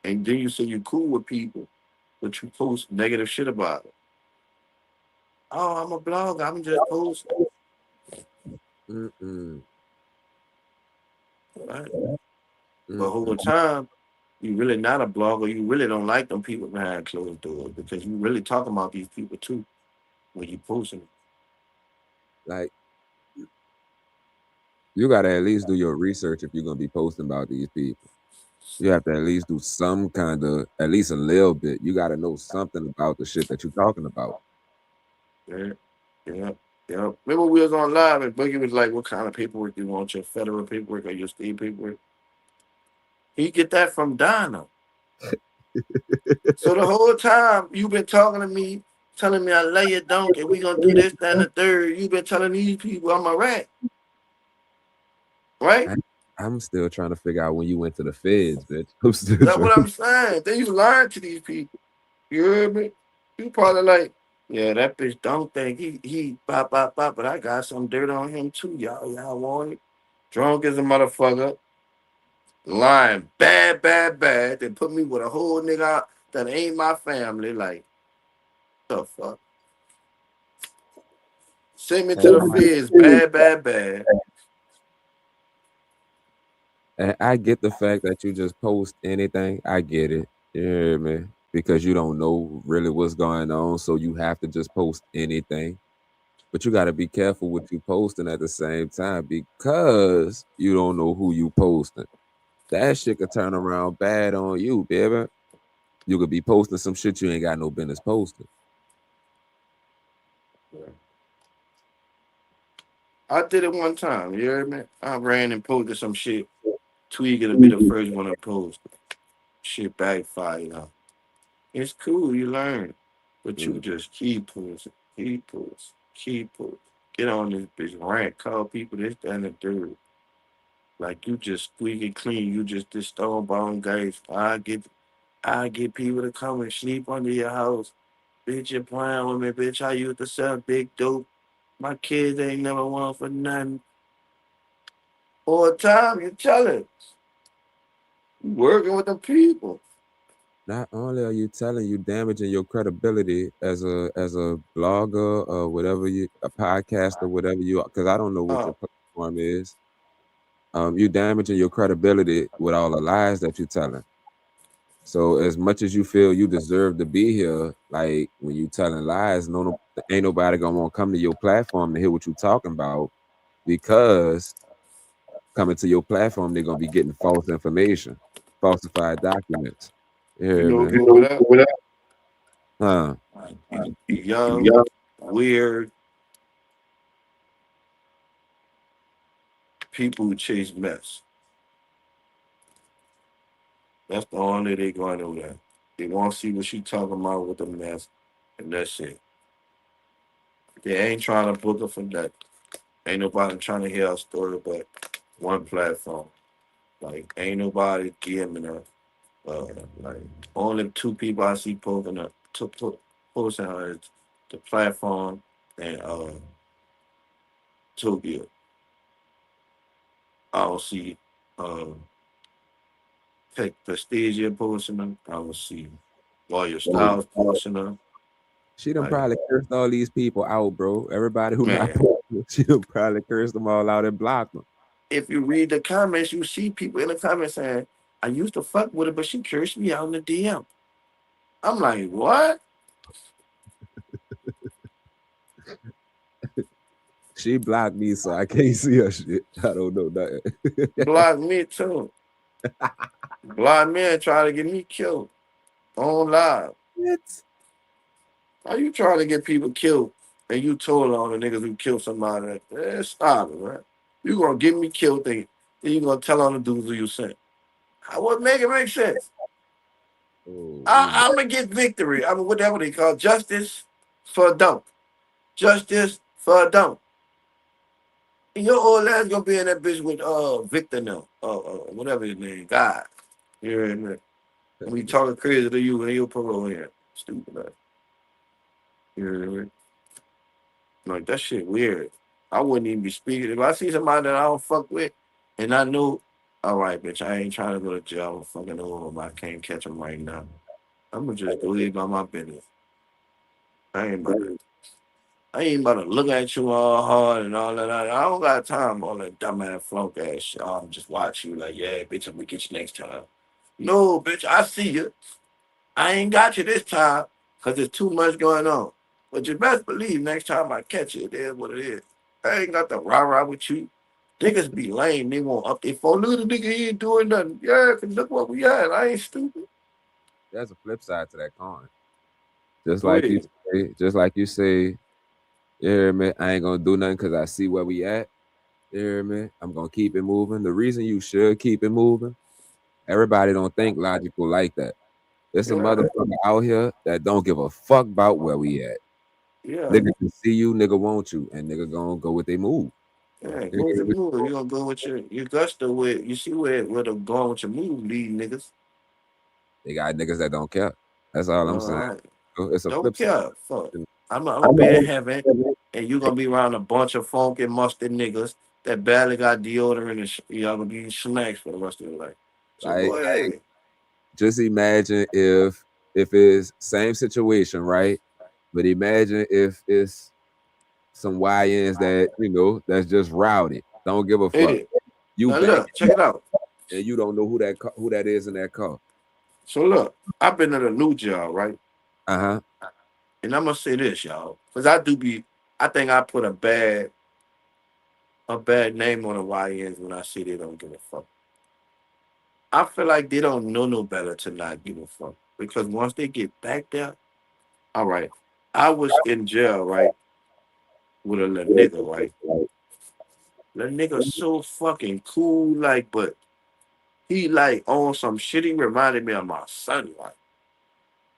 And then you say you cool with people, but you post negative shit about it. Oh, I'm a blogger. I'm just posting. Mm-mm. Right? But whole Mm-mm. time, you really not a blogger. You really don't like them people behind closed doors because you really talking about these people too when you posting. Like, you gotta at least do your research if you're gonna be posting about these people. You have to at least do some kind of, at least a little bit. You gotta know something about the shit that you're talking about. Yeah, yeah, yeah. Remember we was on live and Boogie was like, "What kind of paperwork you want? Your federal paperwork or your state paperwork?" He get that from Donna. So the whole time you been talking to me, telling me I lay your donkey, we gonna do this, that, and the third. You been telling these people I'm a rat, right? I'm still trying to figure out when you went to the feds, bitch. I'm still That's trying. what I'm saying. Then you lying to these people. You heard me? You probably like, yeah, that bitch don't think he bop bop bop, but I got some dirt on him too. Y'all want it? Drunk as a motherfucker, lying bad, bad, bad. They put me with a whole nigga that ain't my family. Like, the fuck? Send me to the feds, bad, bad, bad. And I get the fact that you just post anything. I get it. You hear me? Because you don't know really what's going on, so you have to just post anything. But you got to be careful what you posting at the same time because you don't know who you posting. That shit could turn around bad on you, baby. You could be posting some shit you ain't got no business posting. I did it one time. You heard me? I ran and posted some shit. Tweaking to be the first one to post. Shit backfired. It's cool. You learn, but you just keep posting, keep posting, keep posting. Get on this bitch rant, call people this, that, and the third. Like you just squeaky clean. You just this stone bone guys. I get people to come and sleep under your house. Bitch, you playing with me, bitch. I used to sell big dope. My kids ain't never want for nothing. All the time, you tell it. You working with the people. Not only are you telling, you damaging your credibility as a blogger or whatever you, a podcaster, whatever you, because I don't know what your platform is. You damaging your credibility with all the lies that you're telling. So as much as you feel you deserve to be here, like when you telling lies, ain't nobody gonna want to come to your platform to hear what you talking about because coming to your platform they're gonna be getting false information, falsified documents. You You hear know me? what's wrong with that? Huh? Young, weird people who chase mess. That's the only they going to that. They want to see what she talking about with the mess, and that's it. They ain't trying to book her for that. Ain't nobody trying to hear her story but one platform. Like ain't nobody giving her. Like only two people I see posting her is the platform and Tokyo. I don't see Prestigia posting her. I don't see Lawyer Styles posting her. She done Like probably cursed all these people out, bro. Everybody who not, man, she done probably cursed them all out and blocked them. if you read the comments, you see people in the comments saying, "I used to fuck with her, but she cursed me out in the DM." I'm like, what? She blocked me, so I can't see her shit. I don't know nothing. Block me too. Block me and try to get me killed on live. What? How you trying to get people killed and you told on the niggas who killed somebody? Stop it, right? You gonna get me killed, then you gonna tell on the dudes who you sent. How would make it make sense? Oh, I'm gonna get victory. I mean, whatever they call justice for a dunk. Justice for a dunk. And your old ass gonna be in that bitch with Victor now, whatever his name, God. You hear me? And we talking crazy to you and your parole here. Stupid ass. You hear me? Like that shit weird. I wouldn't even be speaking. If I see somebody that I don't fuck with and I know, all right, bitch, I ain't trying to go to jail. I'm fucking over him. I can't catch him right now. I'm gonna just go live by my business. I ain't about that. I ain't about to look at you all hard and all that. I don't got time for all that dumbass flunk ass shit. I'm just watch you like, yeah, bitch, I'm gonna get you next time. No, bitch, I see you. I ain't got you this time because there's too much going on. But you best believe next time I catch you, it is what it is. I ain't got to rah-rah with you. Niggas be lame. They won't up their phone. Look at the nigga, he ain't doing nothing. Yeah, cause look what we at. I ain't stupid. There's a flip side to that coin. Just Go like you ahead. say, you hear me? I ain't gonna do nothing because I see where we at. You hear me? I'm gonna keep it moving. The reason you should keep it moving, everybody don't think logical like that. There's some Yeah, motherfucker out here that don't give a fuck about where we at. yeah. Nigga can see you, nigga want you, and nigga gonna go with they move. Yeah, You go with hear your me? move. You gonna go with your gusto with you see where the going with your move lead niggas. They got niggas that don't care. That's all I'm All saying. right. It's a Don't flip side. care. Fuck. I'm gonna be in heaven and you gonna be around a bunch of funky mustard niggas that barely got deodorant and y'all gonna be eating snacks for the rest of your life. So Like, go ahead. just imagine if it's same situation, right? But imagine if it's some YNs that that's just rowdy, don't give a fuck. Hey, You now back look, check it out. and you don't know who that is in that car. So look, I've been at a new job, right? Uh huh. And I'm gonna say this, y'all, because I think I put a bad name on the YNs when I say they don't give a fuck. I feel like they don't know no better to not give a fuck. Because once they get back there, all right. I was in jail, right, with a little nigga, right? The nigga so fucking cool, like, but he like on some shit. He reminded me of my son, like.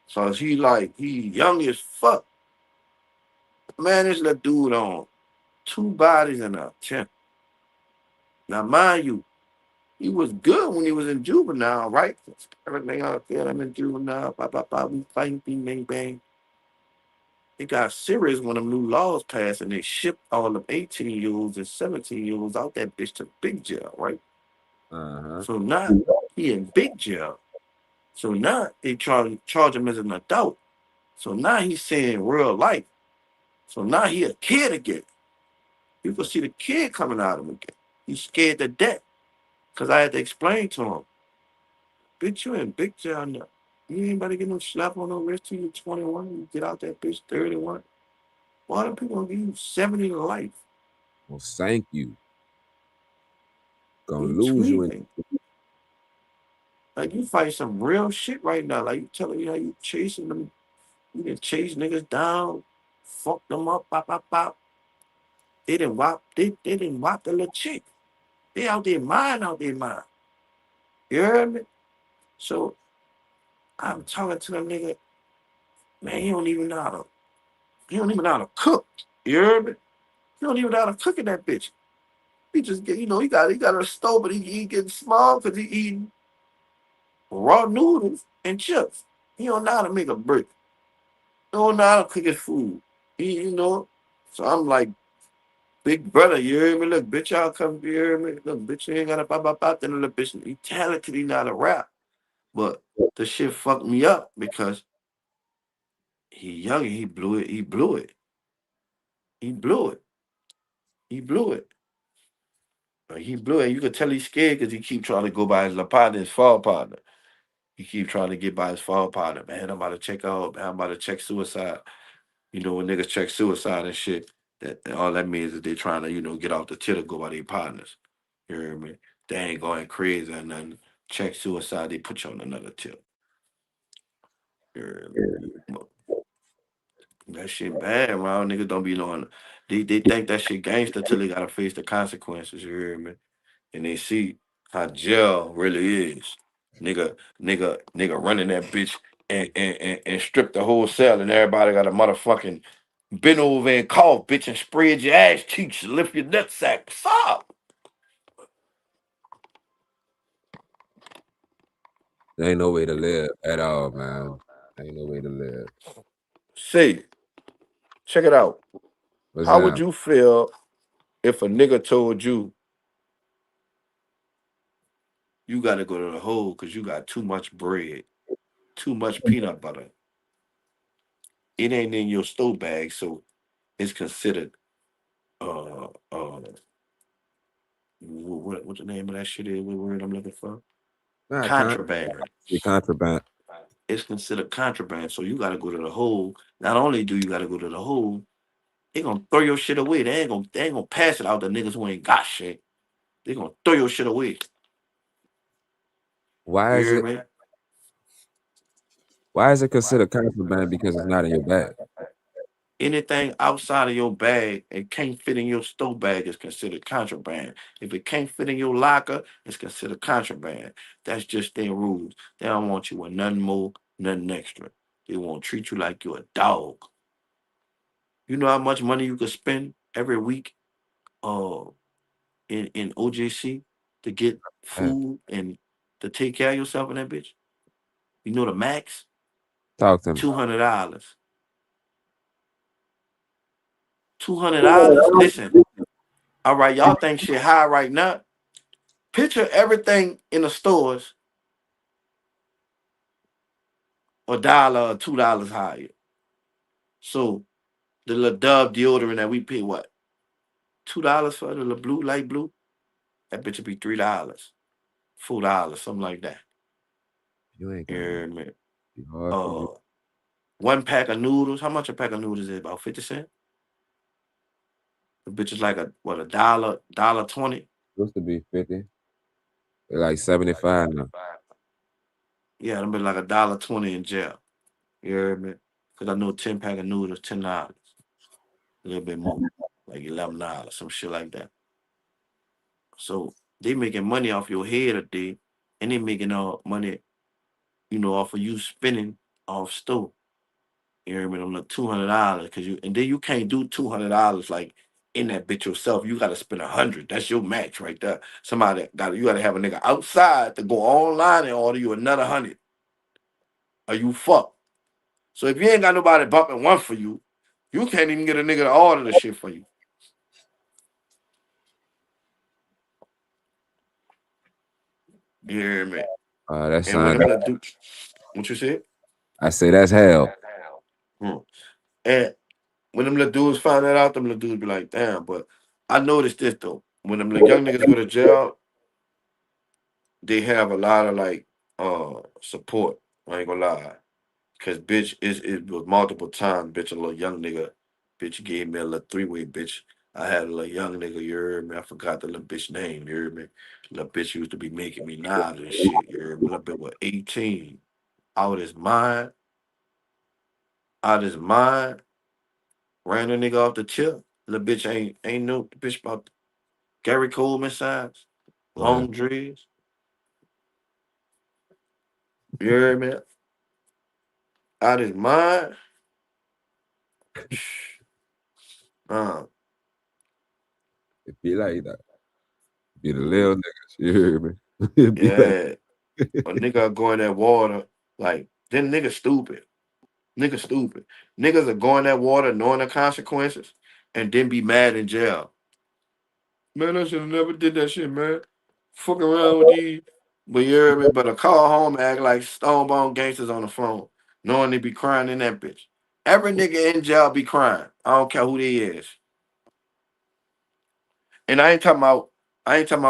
So he young as fuck. Man, this little dude on two bodies and a chin. Now, mind you, he was good when he was in juvenile, right? Everything out there, I'm in juvenile, blah, blah, blah, we fighting, bing, bang, bang. It got serious when them new laws passed and they shipped all them 18-year-olds and 17-year-olds out that bitch to big jail, right? Uh huh. So now he in big jail. So now they charge him as an adult. So now he's seeing real life. So now he a kid again. You can see the kid coming out of him again. He's scared to death. Cause I had to explain to him, bitch, you in big jail now. You ain't about to get no slap on no wrist till you 21. You get out that bitch 31. Why the people gonna give you 70 to life? Well, thank you. Gonna You lose you in. tweaking. Like you fight some real shit right now. Like you telling me how you chasing them. You can chase niggas down, fuck them up, pop, pop, pop. They didn't whop the little chick. They out there out there mind. You heard me? So I'm talking to them nigga, man, he don't even know how to cook. You heard me? He don't even know how to cook in that bitch. He just get, he got a stove, but he getting small because he eating raw noodles and chips. He don't know how to make a brick. He don't know how to cook his food. So I'm like, big brother, you hear me? Look, bitch, I'll come, you hear me? Look, bitch, you ain't got to pop, then the bitch, he talented, he not a rap. But the shit fucked me up because he young and he blew it, he blew it. He blew it. He blew it. He blew it. You could tell he's scared because he keep trying to go by his partner, his fall partner. He keep trying to get by his fall partner. Man, I'm about to check out. Man, I'm about to check suicide. When niggas check suicide and shit, that all that means is they trying to, get off the titter, go by their partners. You hear me? They ain't going crazy or nothing. Check suicide, they put you on another tip. You hear me? But that shit bad, around niggas don't be knowing. They think that shit gangster till they gotta face the consequences. You hear me? And they see how jail really is. Nigga running that bitch and strip the whole cell and everybody got a motherfucking bend over and cough, bitch, and spread your ass cheeks and lift your nutsack. Stop. There ain't no way to live at all, man. Ain't no way to live. See, check it out. What's How would that? you feel if a nigga told you you gotta go to the hole because you got too much bread, too much peanut butter? It ain't in your stove bag, so is considered what the name of that shit is? What word I'm looking for? Not Contraband. contraband. It's considered contraband. So you gotta go to the hole. Not only do you gotta go to the hole, they gonna throw your shit away. They ain't gonna pass it out to niggas who ain't got shit. They gonna throw your shit away. Why You is hear it? me? Why is it considered contraband? Because it's not in your bag. Anything outside of your bag and can't fit in your store bag is considered contraband. If it can't fit in your locker, it's considered contraband. That's just their rules. They don't want you with nothing more, nothing extra. They won't treat you like you're a dog. You know how much money you could spend every week uh in OJC to get Man, food and to take care of yourself in that bitch? You know the max? talk to me. $200. $200? Listen, all right, y'all think shit high right now. Picture everything in the stores $1 or $2 higher. So the little Dove deodorant that we pay what? $2 for the little blue, light blue? That bitch would be $3, $4, something like that. You ain't You got no. hear me? Be hard for you. Uh, one pack of noodles. How much a pack of noodles is? About 50 cents? The bitch is like a dollar 20? Supposed to be 50. They're like 75 now. Yeah, them be like $1.20 in jail. You hear me? Because I know 10 pack of noodles, $10. A little bit more. Like $11, some shit like that. So they making money off your head a day, and they making money, off of you spending off store. You hear me? On the $200, cause and then you can't do $200 like in that bitch yourself. You gotta spend 100. That's your match right there. You gotta have a nigga outside to go online and order you another 100. Are you fucked? So if you ain't got nobody bumping one for you, you can't even get a nigga to order the shit for you. You hear me? That And when sound. them little dudes, what you said? I say that's hell. Hmm. And when them little dudes find that out, them little dudes be like, damn. But I noticed this though. When them little young niggas go to jail, they have a lot of like support. I ain't gonna lie. Cause bitch it was multiple times, bitch, a little young nigga, bitch gave me a little three-way bitch. I had a little young nigga, you heard me? I forgot the little bitch name, you heard me? Little bitch used to be making me nod and shit, you heard me? Little bitch was 18. Out his mind, out his mind, ran a nigga off the tip. Little bitch ain't no bitch about Gary Coleman size, Well, long dreads, you heard me? Out his mind. Uh, it be like that. Be the little niggas. You hear me? It be like. yeah. A nigga go in that water, like, then nigga stupid. Nigga stupid. Niggas are going that water knowing the consequences and then be mad in jail. Man, I should have never did that shit, man. Fuck around with these. But you hear me? But I call home and act like stone bone gangsters on the phone, knowing they be crying in that bitch. Every nigga in jail be crying. I don't care who they is. And I ain't talking about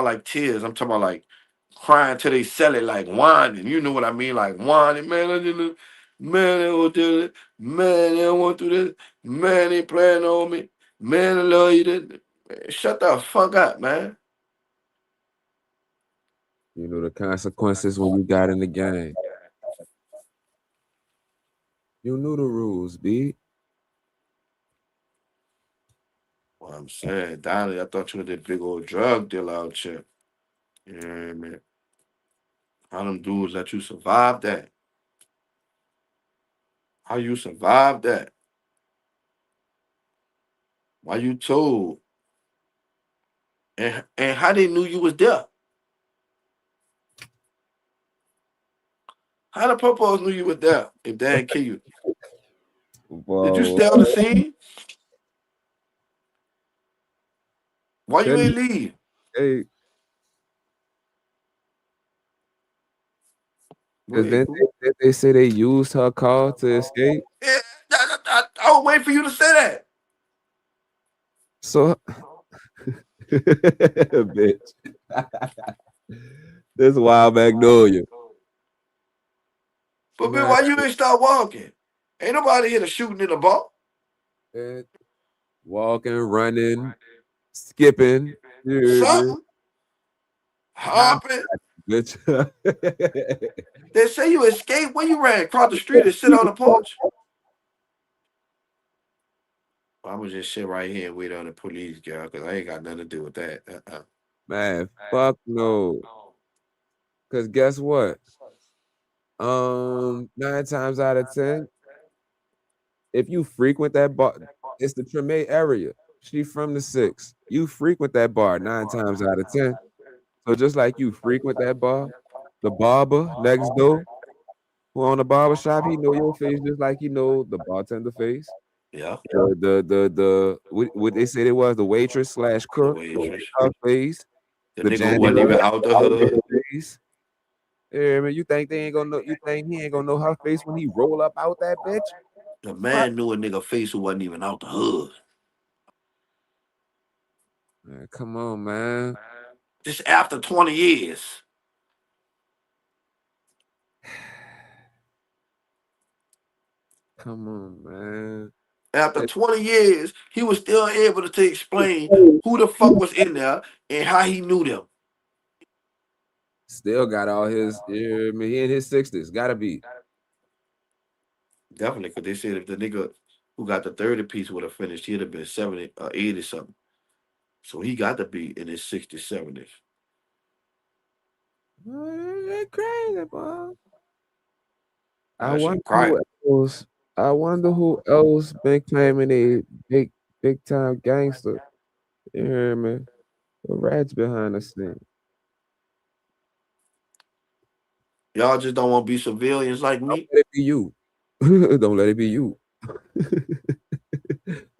like tears. I'm talking about like crying till they sell it, like whining. You know what I mean? Like whining, man. Man, they will do it. Man, they don't want to do this. Man, they playing on me. Man, I love you. Man, shut the fuck up, man. You know the consequences when you got in the game. You knew the rules, B. Well, I'm saying, Donnie, I thought you were that big old drug dealer out here. Yeah, man. How them dudes let you survive that? How you survived that? Why you told? And how they knew you was there? How the popos knew you was there if they ain't kill you? Did you Whoa. stay on the scene? Why you Tell me, ain't leave? hey, Go because ahead, then cool. they say they used her car to escape. Yeah, I was waiting for you to say that. So, bitch, this wild magnolia. But man, why you ain't start walking? Ain't nobody here to shooting in the ball. Man, walking, running, skipping, you hear me? Something. Hopping. Bitch. They say you escaped. Where you ran? Across the street and sit on the porch? I'm gonna just sit right here and wait on the police, girl, because I ain't got nothing to do with that. Man, fuck no. Cause guess what? 9 times out of 10, if you frequent that bar, it's the Treme area. She from the 6. You frequent that bar 9 times out of 10. So just like you frequent that bar, the barber next door who own the barber shop, he know your face just like he know the bartender face. Yeah. What they said it was the waitress slash The cook, waitress. her face, The the nigga wasn't even janitor out the hood. face. Yeah, man, you think they ain't gonna know? You think he ain't gonna know her face when he roll up out that bitch? The man knew a nigga face who wasn't even out the hood. Man, come on, man. Just after 20 years. Come on, man. After 20 years, he was still able to explain who the fuck was in there and how he knew them. Still got all his, yeah, I mean, he in his 60s. Gotta be. Definitely, because they said if the nigga who got the 30 piece would have finished, he'd have been 70 or 80 something. So he got to be in his 60s, 70s. That's crazy, boy. That shit crazy. I wonder who else been claiming a big time gangster. You hear me? The rats behind the scene. Y'all just don't want to be civilians like me. Let it be you. Don't let it be you.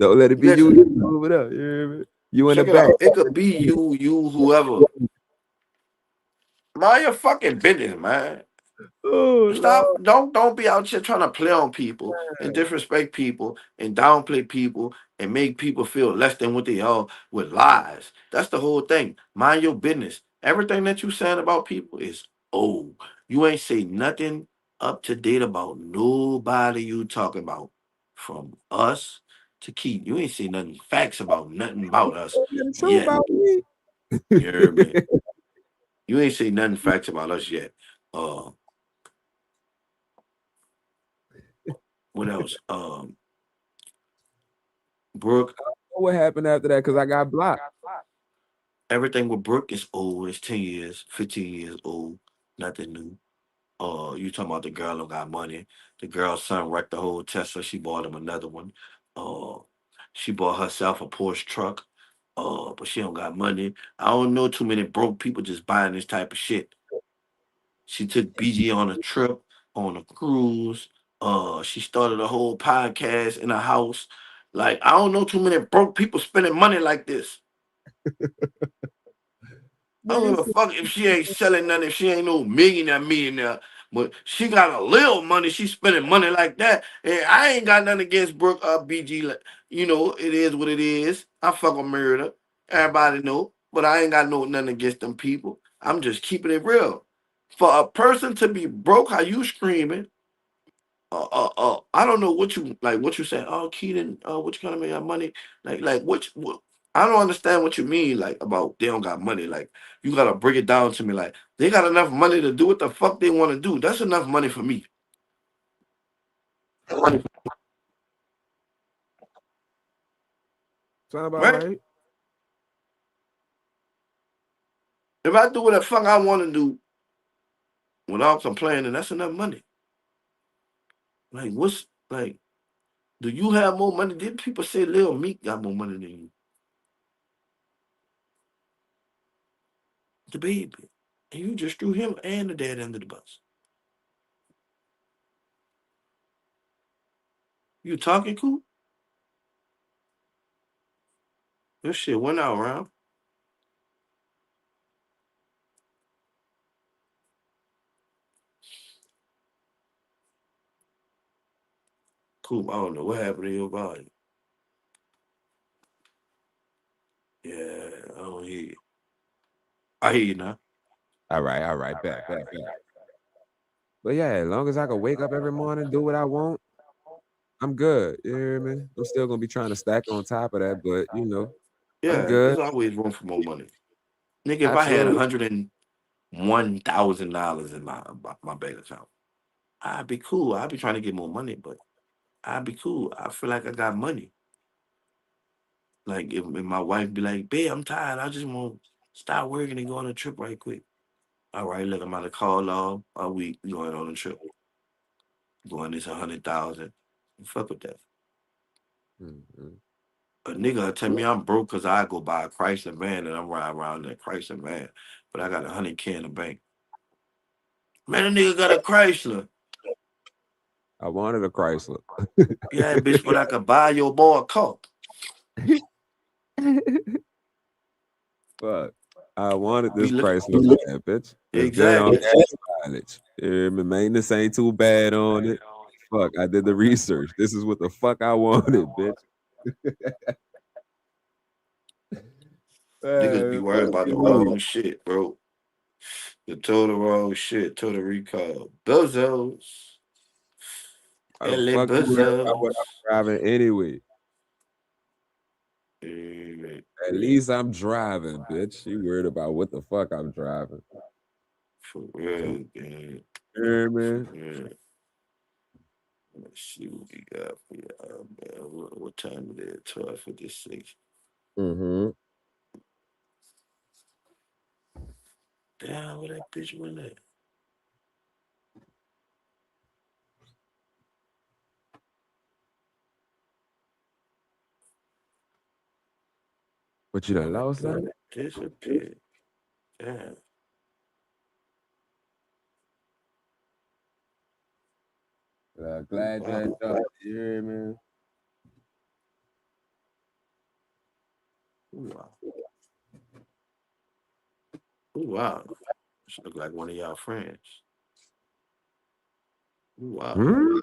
Don't let it be you. Listen, Move it up. You hear me? You in the check it back. out. It could be you, whoever. Mind your fucking business, man. Oh, Stop! Lord. Don't be out here trying to play on people and disrespect people and downplay people and make people feel less than what they are with lies. That's the whole thing. Mind your business. Everything that you saying about people is old. You ain't say nothing up to date about nobody you talking about. From us to Keith. You ain't say nothing facts about nothing about us True yet. about me. You hear me? You ain't say nothing facts about us yet. What else? Brooke. What happened after that? Because I got blocked. Everything with Brooke is old. It's 10 years, 15 years old. Nothing new. You talking about the girl who got money. The girl's son wrecked the whole Tesla. She bought him another one. Uh, she bought herself a Porsche truck. But she don't got money. I don't know too many broke people just buying this type of shit. She took BG on a trip, on a cruise. She started a whole podcast in a house. Like, I don't know too many broke people spending money like this. I don't give a fuck if she ain't selling nothing, if she ain't no millionaire. But she got a little money, she spending money like that. And I ain't got nothing against Brooke BG. You know, it is what it is. I fuck with murder. Everybody know. But I ain't got nothing against them people. I'm just keeping it real. For a person to be broke, how you screaming, I don't know what you like. What you say? Oh, Keaton, what you gonna make that money? What? I don't understand what you mean. Like about they don't got money. Like you gotta break it down to me. Like they got enough money to do what the fuck they want to do. That's enough money for me. Sound about Right? right? If I do what the fuck I want to do without complaining, that's enough money. Like what's like? Do you have more money? Did people say Lil Meek got more money than you? The baby. And you just threw him and the dad under the bus. You talking cool? This shit went out, round. Cool. I don't know what happened to your volume. hear you. I hear you now. All right, back. But yeah, as long as I can wake up every morning, do what I want, I'm good. You hear me? I'm still gonna be trying to stack on top of that, but I'm Yeah, good. there's always room for more money. Nigga, if I had Absolutely. $101,000 in my bank account, I'd be cool. I'd be trying to get more money, but I'd be cool. I feel like I got money. Like if my wife be like, "Babe, I'm tired. I just want to stop working and go on a trip right quick." All right, look, I'm about to call off a week going on a trip. Going this 100,000. Fuck with that. Mhm. A nigga will tell me I'm broke because I go buy a Chrysler van and I'm riding around in that Chrysler van, but I got 100K in the bank. Man, a nigga got a Chrysler. I wanted a Chrysler. Yeah, bitch, but I could buy your boy a car. Fuck. I wanted Be this looking. Chrysler van, bitch. It's good on Exactly. gas mileage. You hear me? Maintenance ain't too bad on it. Fuck, I did the research. This is what the fuck I wanted, bitch. Niggas be Man, worried fuck about the you. wrong shit, bro. You told the wrong shit. Told the recall. Bozos. How the LA fuck you worried about what I'm Bozos. driving anyway? Eh, At least I'm driving, bitch. You worried about what the fuck I'm driving. For real, man. You hear For me? real. Let's see what we got for y'all, man. What time it is? 12:56. Mm-hmm. Damn, where that bitch went at? But you done Oh, that lost that? girl disappeared. Damn. Glad you Wow. enjoyed it. You hear me? Wow. Wow. She look like one of y'all friends. Wow. Hmm?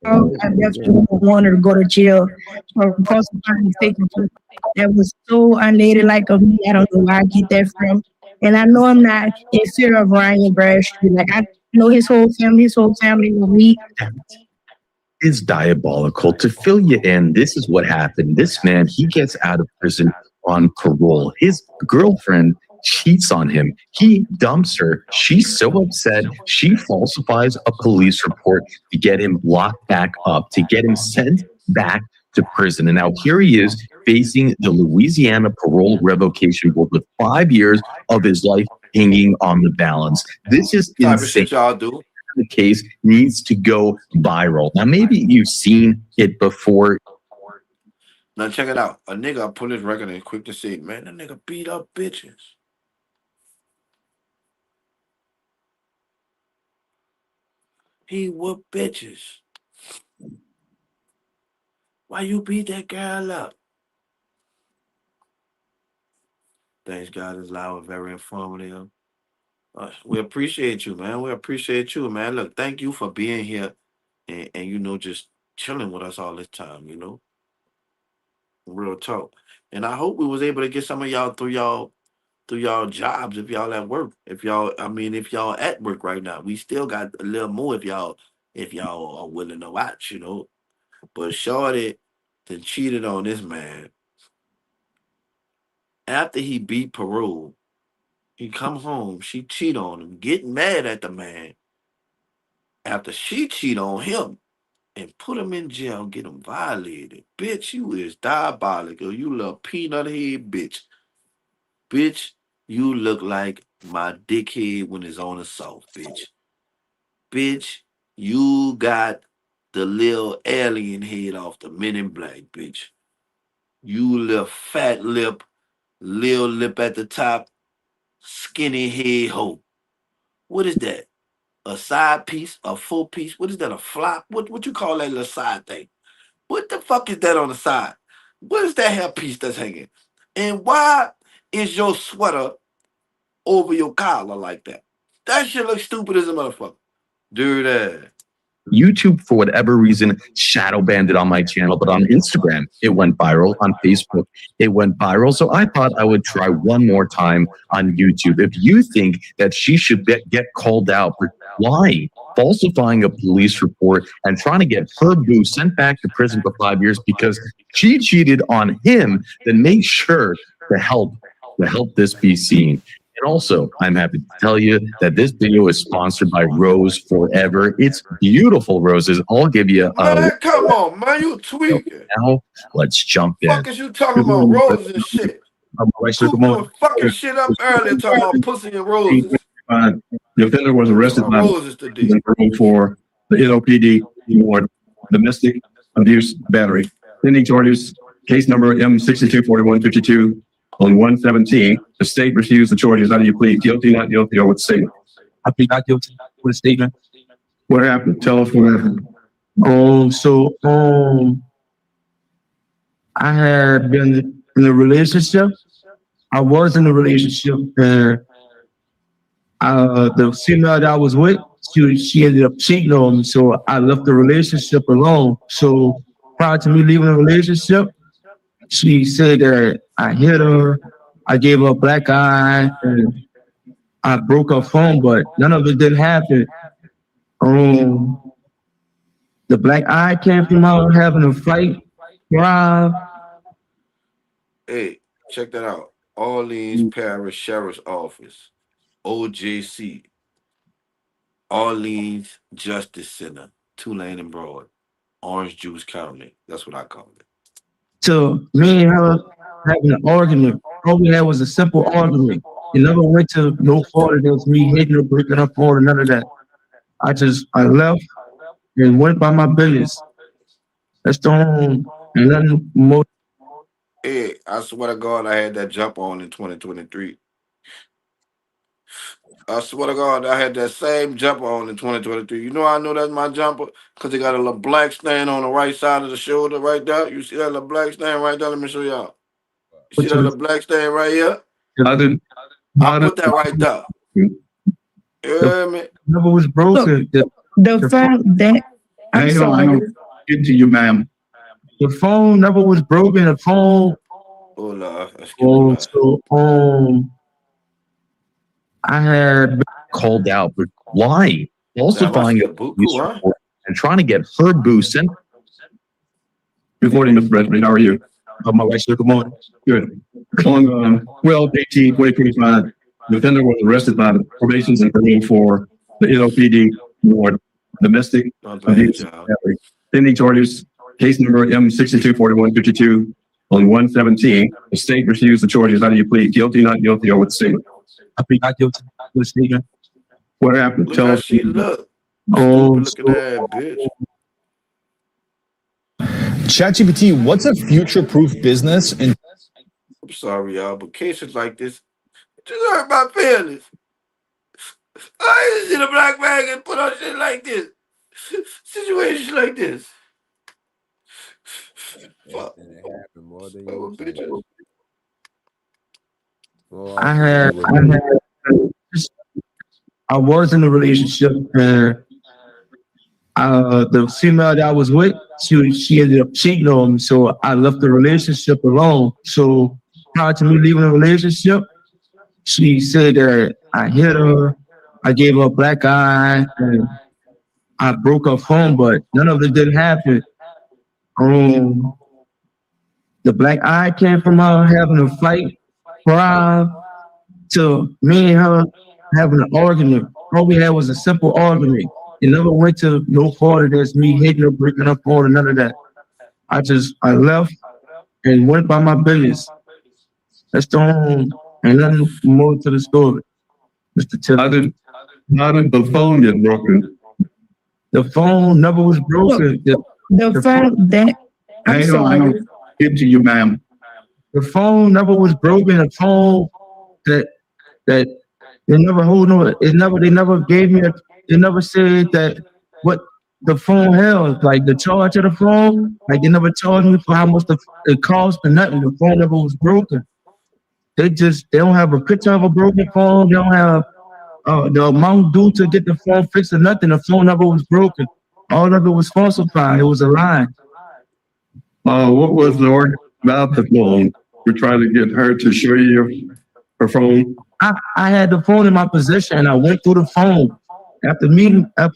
I definitely wanted to go to jail for falsifying signature. That was so unladylike of me. I don't know where I get that from. And I know I'm not in fear of Ryan Bradstreet. Like I know his whole family know me. Is diabolical. To fill you in, this is what happened. This man, he gets out of prison on parole. His girlfriend cheats on him. He dumps her. She's so upset. She falsifies a police report to get him locked back up, to get him sent back to prison. And now here he is facing the Louisiana Parole Revocation Board with 5 years of his life hanging on the balance. This is Type of insane. shit y'all do. The case needs to go viral. Now, maybe you've seen it before. Now check it out. A nigga pull his record and quick to say, man, that nigga beat up bitches. He whooped bitches. Why you beat that girl up? Thanks, God, is loud, very informative. We appreciate you, man. We appreciate you, man. Look, thank you for being here and just chilling with us all this time, Real talk. And I hope we was able to get some of y'all through y'all jobs if y'all at work. If y'all at work right now. We still got a little more if y'all are willing to watch. But Shorty then cheated on this man. After he beat parole, he come home, she cheat on him, get mad at the man. After she cheat on him and put him in jail, get him violated. Bitch, you is diabolical. You little peanut head bitch. Bitch, you look like my dickhead when it's on the soft, bitch. Bitch, you got the little alien head off the Men in Black, bitch. You little fat lip, little lip at the top, skinny head hoe. What is that? a side piece, a full piece. What is that? A flop? What you call that little side thing? What the fuck is that on the side? What is that hair piece that's hanging? And why is your sweater over your collar like that? That shit looks stupid as a motherfucker. Do that. YouTube, for whatever reason, shadow banned it on my channel, but on Instagram, it went viral. On Facebook, it went viral. So I thought I would try one more time on YouTube. If you think that she should get called out for lying, falsifying a police report, and trying to get her boo sent back to prison for 5 years because she cheated on him, then make sure to help this be seen. And also, I'm happy to tell you that this video is sponsored by Rose Forever. It's beautiful roses. I'll give you Man, come on, man, you tweaking. Now, let's jump in. Fuck is you talking about roses and shit? Coop doing fucking shit up earlier talking about pussy and roses. The offender was arrested by Roses today. for the LOPD for domestic abuse battery. Pending charges, case number M624152 on 117. The state refused the charges. How do you plead? Guilty, not guilty, or what statement? I plead not guilty with a statement. What happened? Tell us what happened. I had been in a relationship. I was in a relationship, and the female that I was with, she ended up cheating on me, so I left the relationship alone. So prior to me leaving the relationship, she said that I hit her, I gave her a black eye, and I broke her phone, but none of it didn't happen. The black eye came from her having a fight. Hey, check that out. Orleans Parish Sheriff's Office, OJC, Orleans Justice Center, Tulane and Broad, Orange Juice County. That's what I call it. So me and her having an argument. All we had was a simple argument. It never went to no further than me hitting her, breaking her phone, and none of that. I left and went by my business. That's the home and nothing more. Hey, I swear to God, I had that jump on in 2023. I swear to God, I had that same jumper on in 2023. You know I know that's my jumper? Because it got a little black stain on the right side of the shoulder right there. You see that little black stain right there? Let me show y'all. You see that little black stain right here? I put that right there. You hear me? Never was broken. The phone that I'm sorry. Get to you, ma'am. The phone never was broken. The phone. I had been called out for lying, falsifying a police report, and trying to get her boo sent. Good morning, Mr. President. How are you? My wife, sir. Good morning. Good. On 12/18/2025, the offender was arrested by the probations and parole for the LOPD for domestic abuse. Pending charges, case number M624152 on 117. The state refused the charges. How do you plead? Guilty, not guilty, or what statement? I plead not guilty with a statement. What happened? Look Tell how us. she look. Looking at that bitch. ChatGPT, what's a future-proof business? And I'm sorry, y'all, but cases like this just hurt my feelings. I ain't seen a black man get put on shit like this. Situations like this. Fuck. And it happened more than Oh, you bitches. I was in a relationship, and the female that I was with, she ended up cheating on me, so I left the relationship alone. So prior to me leaving the relationship, she said that I hit her, I gave her a black eye, and I broke her phone, but none of it didn't happen. The black eye came from her having a fight prior to me and her having an argument. All we had was a simple argument. It never went to no further than me hitting her, breaking her phone, and none of that. I left and went by my business. That's the home and nothing more to the story. Mr. Tiller. How did the phone get broken? The phone never was broken. The phone that I'm sorry. Get to you, ma'am. The phone never was broken. The phone that they never hold no. They never gave me they never said that what the phone held, like the charge of the phone. Like they never charged me for how much it cost or nothing. The phone never was broken. They don't have a picture of a broken phone. They don't have the amount due to get the phone fixed or nothing. The phone never was broken. All of it was falsified. It was a lie. What was the order about the phone? We're trying to get her to show you her phone. I had the phone in my possession and I went through the phone. After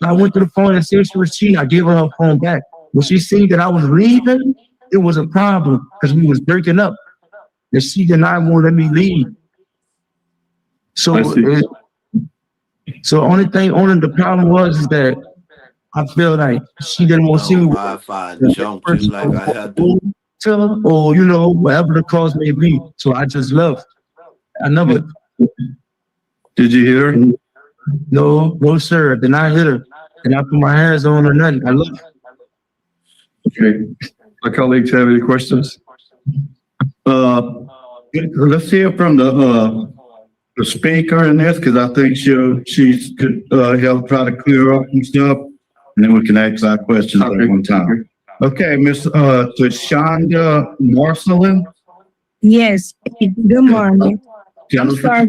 I went through the phone and said she was cheating, I gave her her phone back. When she seen that I was leaving, it was a problem because we was breaking up. And she did not want to let me leave. So only the problem was is that I feel like she didn't want to see me Wi-Fi jumped you like I had to. or whatever the cause may be. So I just left. I never. Did you hit her? No, sir. I did not hit her. And I put my hands on her, nothing. I left. Okay. My colleagues have any questions? Let's hear from the speaker in this, because I think she could help try to clear up some stuff, and then we can ask our questions at one time. Okay, Miss Tashonda Marcelin. Yes. Good morning. I'm sorry.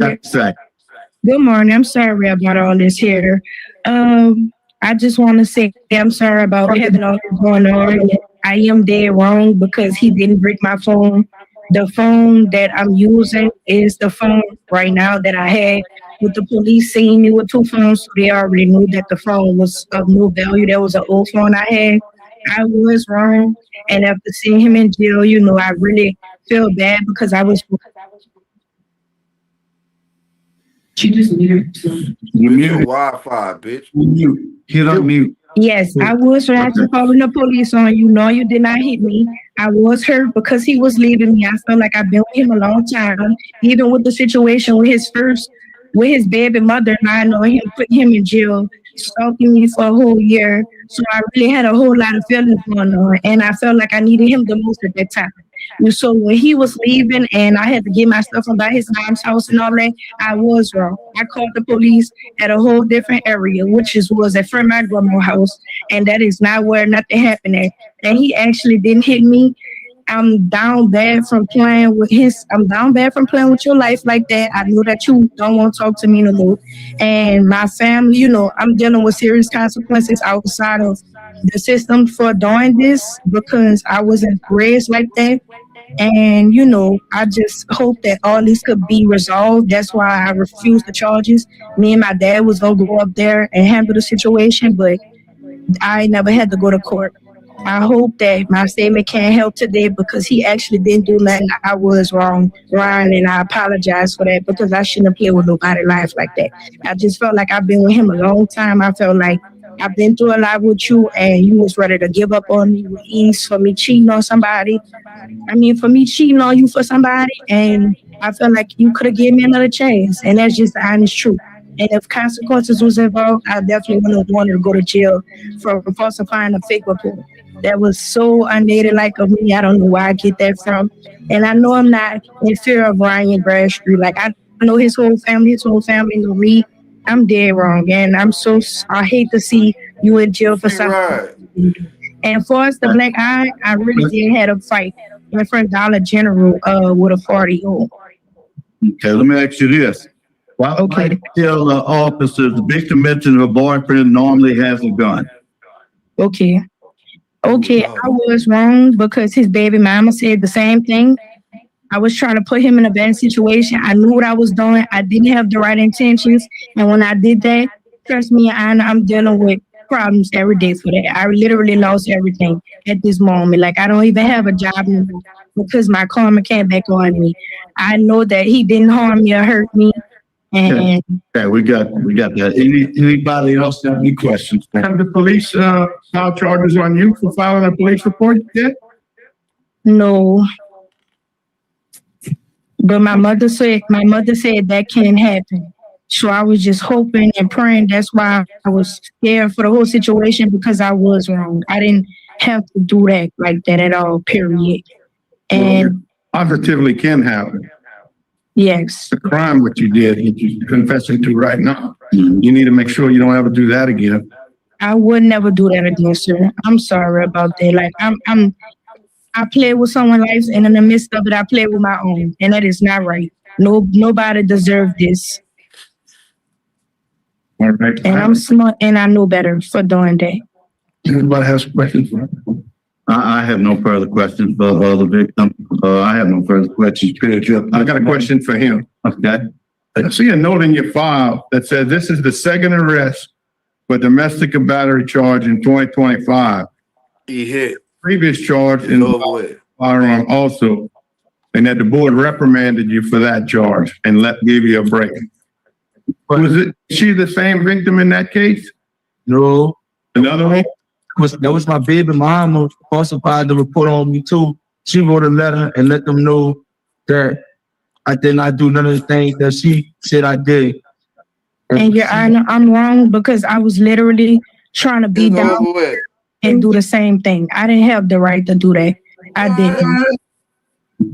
Good morning. I'm sorry about all this here. I just want to say I'm sorry about having all this going on. I am dead wrong because he didn't break my phone. The phone that I'm using is the phone right now that I had with the police seeing me with two phones. So they already knew that the phone was of no value. That was an old phone I had. I was wrong. And after seeing him in jail, I really feel bad because I was. She just muted. You mute Wi-Fi, bitch. Get up mute. Yes, I was actually calling the police on you. No, you did not hit me. I was hurt because he was leaving me. I felt like I've been with him a long time. Even with the situation with his baby mother, and I know him putting him in jail, stalking me for a whole year. So I really had a whole lot of feelings going on, and I felt like I needed him the most at that time. And so when he was leaving and I had to get my stuff about his mom's house and all that, I was wrong. I called the police at a whole different area, which was at front of my grandma's house, and that is not where nothing happened at. And he actually didn't hit me. I'm down bad from playing with your life like that. I know that you don't want to talk to me no more. And my family, I'm dealing with serious consequences outside of the system for doing this because I wasn't raised like that. And, I just hope that all this could be resolved. That's why I refused the charges. Me and my dad was going to go up there and handle the situation, but I never had to go to court. I hope that my statement can help today because he actually didn't do nothing. I was wrong, Ryan, and I apologize for that because I shouldn't have played with nobody's life like that. I just felt like I've been with him a long time. I felt like I've been through a lot with you and you was ready to give up on me with ease for me cheating on somebody. For me cheating on you for somebody, and I felt like you could have given me another chance, and that's just the honest truth. And if consequences was involved, I definitely wouldn't have wanted to go to jail for falsifying a fake report. That was so unladylike of me. I don't know where I get that from. And I know I'm not in fear of Ryan Bradstreet. Like, I know his whole family know me. I'm dead wrong. And I hate to see you in jail for something. Right. And for us, the black eye, I really did have a fight in front of Dollar General with a 40-year-old. Okay, let me ask you this. Why tell the officers the victim mentioned her boyfriend normally has a gun? Okay, I was wrong because his baby mama said the same thing. I was trying to put him in a bad situation. I knew what I was doing. I didn't have the right intentions. And when I did that, trust me, I'm dealing with problems every day for that. I literally lost everything at this moment. Like, I don't even have a job anymore because my karma came back on me. I know that he didn't harm me or hurt me. And we got that. Anybody else got any questions? Have the police file charges on you for filing a police report yet? No. But my mother said that can't happen. So I was just hoping and praying. That's why I was scared for the whole situation because I was wrong. I didn't have to do that like that at all, period. And positively can happen. Yes. The crime what you did, that you're confessing to right now. You need to make sure you don't ever do that again. I would never do that again, sir. I'm sorry about that. Like I play with someone's life, and in the midst of it, I play with my own, and that is not right. Nobody deserves this. All right. And I'm smart, and I know better for doing that. Anybody has questions for her? I have no further questions for the victim. I have no further questions. I got a question for him. Okay. I see a note in your file that says this is the second arrest for domestic battery charge in 2025. He hit. Previous charge in firearm also, and that the board reprimanded you for that charge and gave you a break. Was she the same victim in that case? No. Another one? That was my baby mama falsified the report on me too. She wrote a letter and let them know that I did not do none of the things that she said I did. And Your Honor, I'm wrong because I was literally trying to be down and do the same thing. I didn't have the right to do that. I didn't.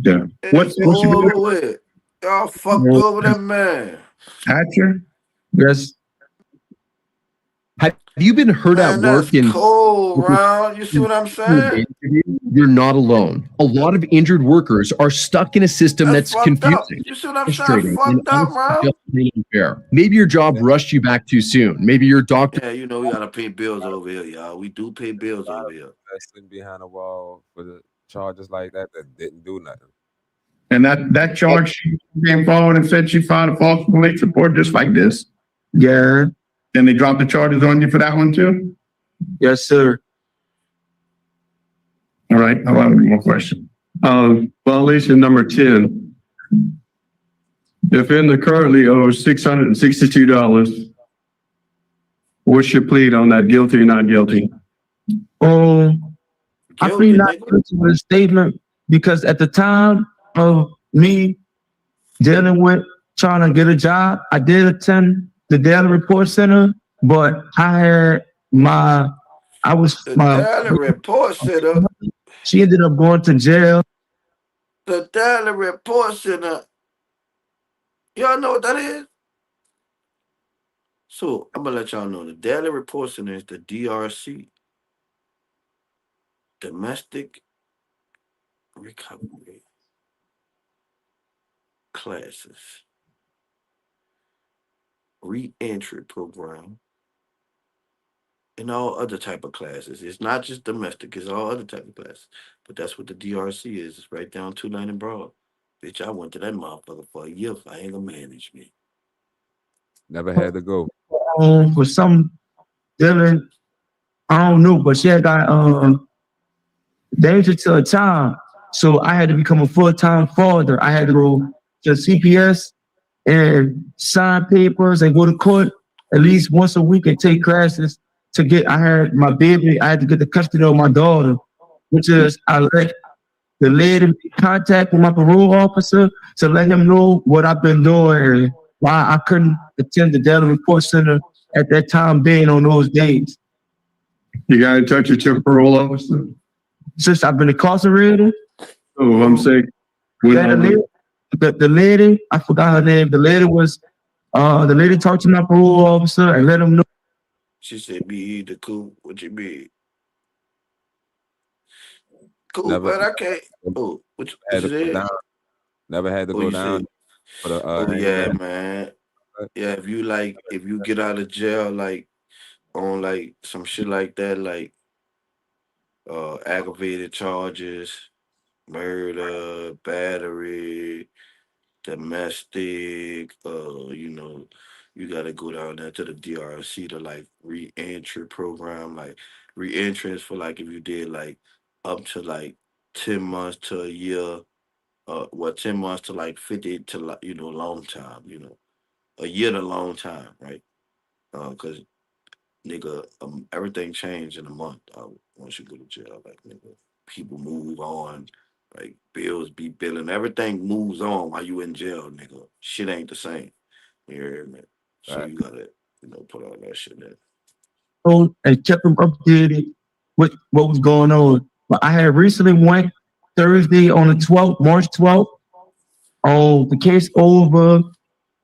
Yeah. What's over with? Y'all fucked over that man. Hatcher? Yes. Have you been hurt at work? That's cold, Ron. You see what I'm saying? You're not alone. A lot of injured workers are stuck in a system that's confusing. You see what I'm saying? Fucked up, Ron. Unfair. Maybe your job rushed you back too soon. Maybe your doctor. Yeah, you know we gotta pay bills over here, y'all. We do pay bills over here. Sitting behind a wall for the charges like that didn't do nothing. And that charge she came forward and said she filed a false police report just like this. Yeah. And they dropped the charges on you for that one too? Yes, sir. All right, I have one more question. Violation number 10. Offender currently owes $662. What's your plea on that, guilty or not guilty? I plead not guilty with a statement because at the time of me dealing with trying to get a job, I did attend the Daily Report Center, but Daily Report Center. She ended up going to jail. The Daily Report Center. Y'all know what that is? So I'm gonna let y'all know the Daily Report Center is the DRC, Domestic Recovery Classes Reentry Program and all other type of classes. It's not just domestic, it's all other type of classes. But that's what the DRC is. It's right down 290 Broad. Bitch, I went to that motherfucker for a year for anger management. Never had to go. For some dealing, I don't know, but she had got danger to a child. So I had to become a full-time father. I had to go to CPS and sign papers and go to court at least once a week and take classes to get, I had my baby, I had to get the custody of my daughter, which is I let the lady contact with my parole officer to let him know what I've been doing and why I couldn't attend the Daily Report Center at that time being on those days. You got in touch with your parole officer? Since I've been incarcerated. Oh, I'm saying. The lady, I forgot her name. The lady talked to my parole officer and let him know. She said, be the cool. What you mean? Cool, Never, but I can't. Oh, what you said? Never had to go down. Yeah, man. Yeah, if you get out of jail, like on like some shit like that, like aggravated charges, murder, battery, domestic, you gotta go down there to the DRC to like re-entry program, like re-entrance for like if you did like up to like 10 months to a year, 10 months to like 50 to like, long time, a year to long time, right? Cause nigga, everything changed in a month once you go to jail, like nigga, people move on, like bills be billing, everything moves on while you in jail, nigga. Shit ain't the same. You hear me? So you gotta, put all that shit in. And kept them updated with what was going on. But I had recently went Thursday on the 12th, March 12th. Oh, the case over.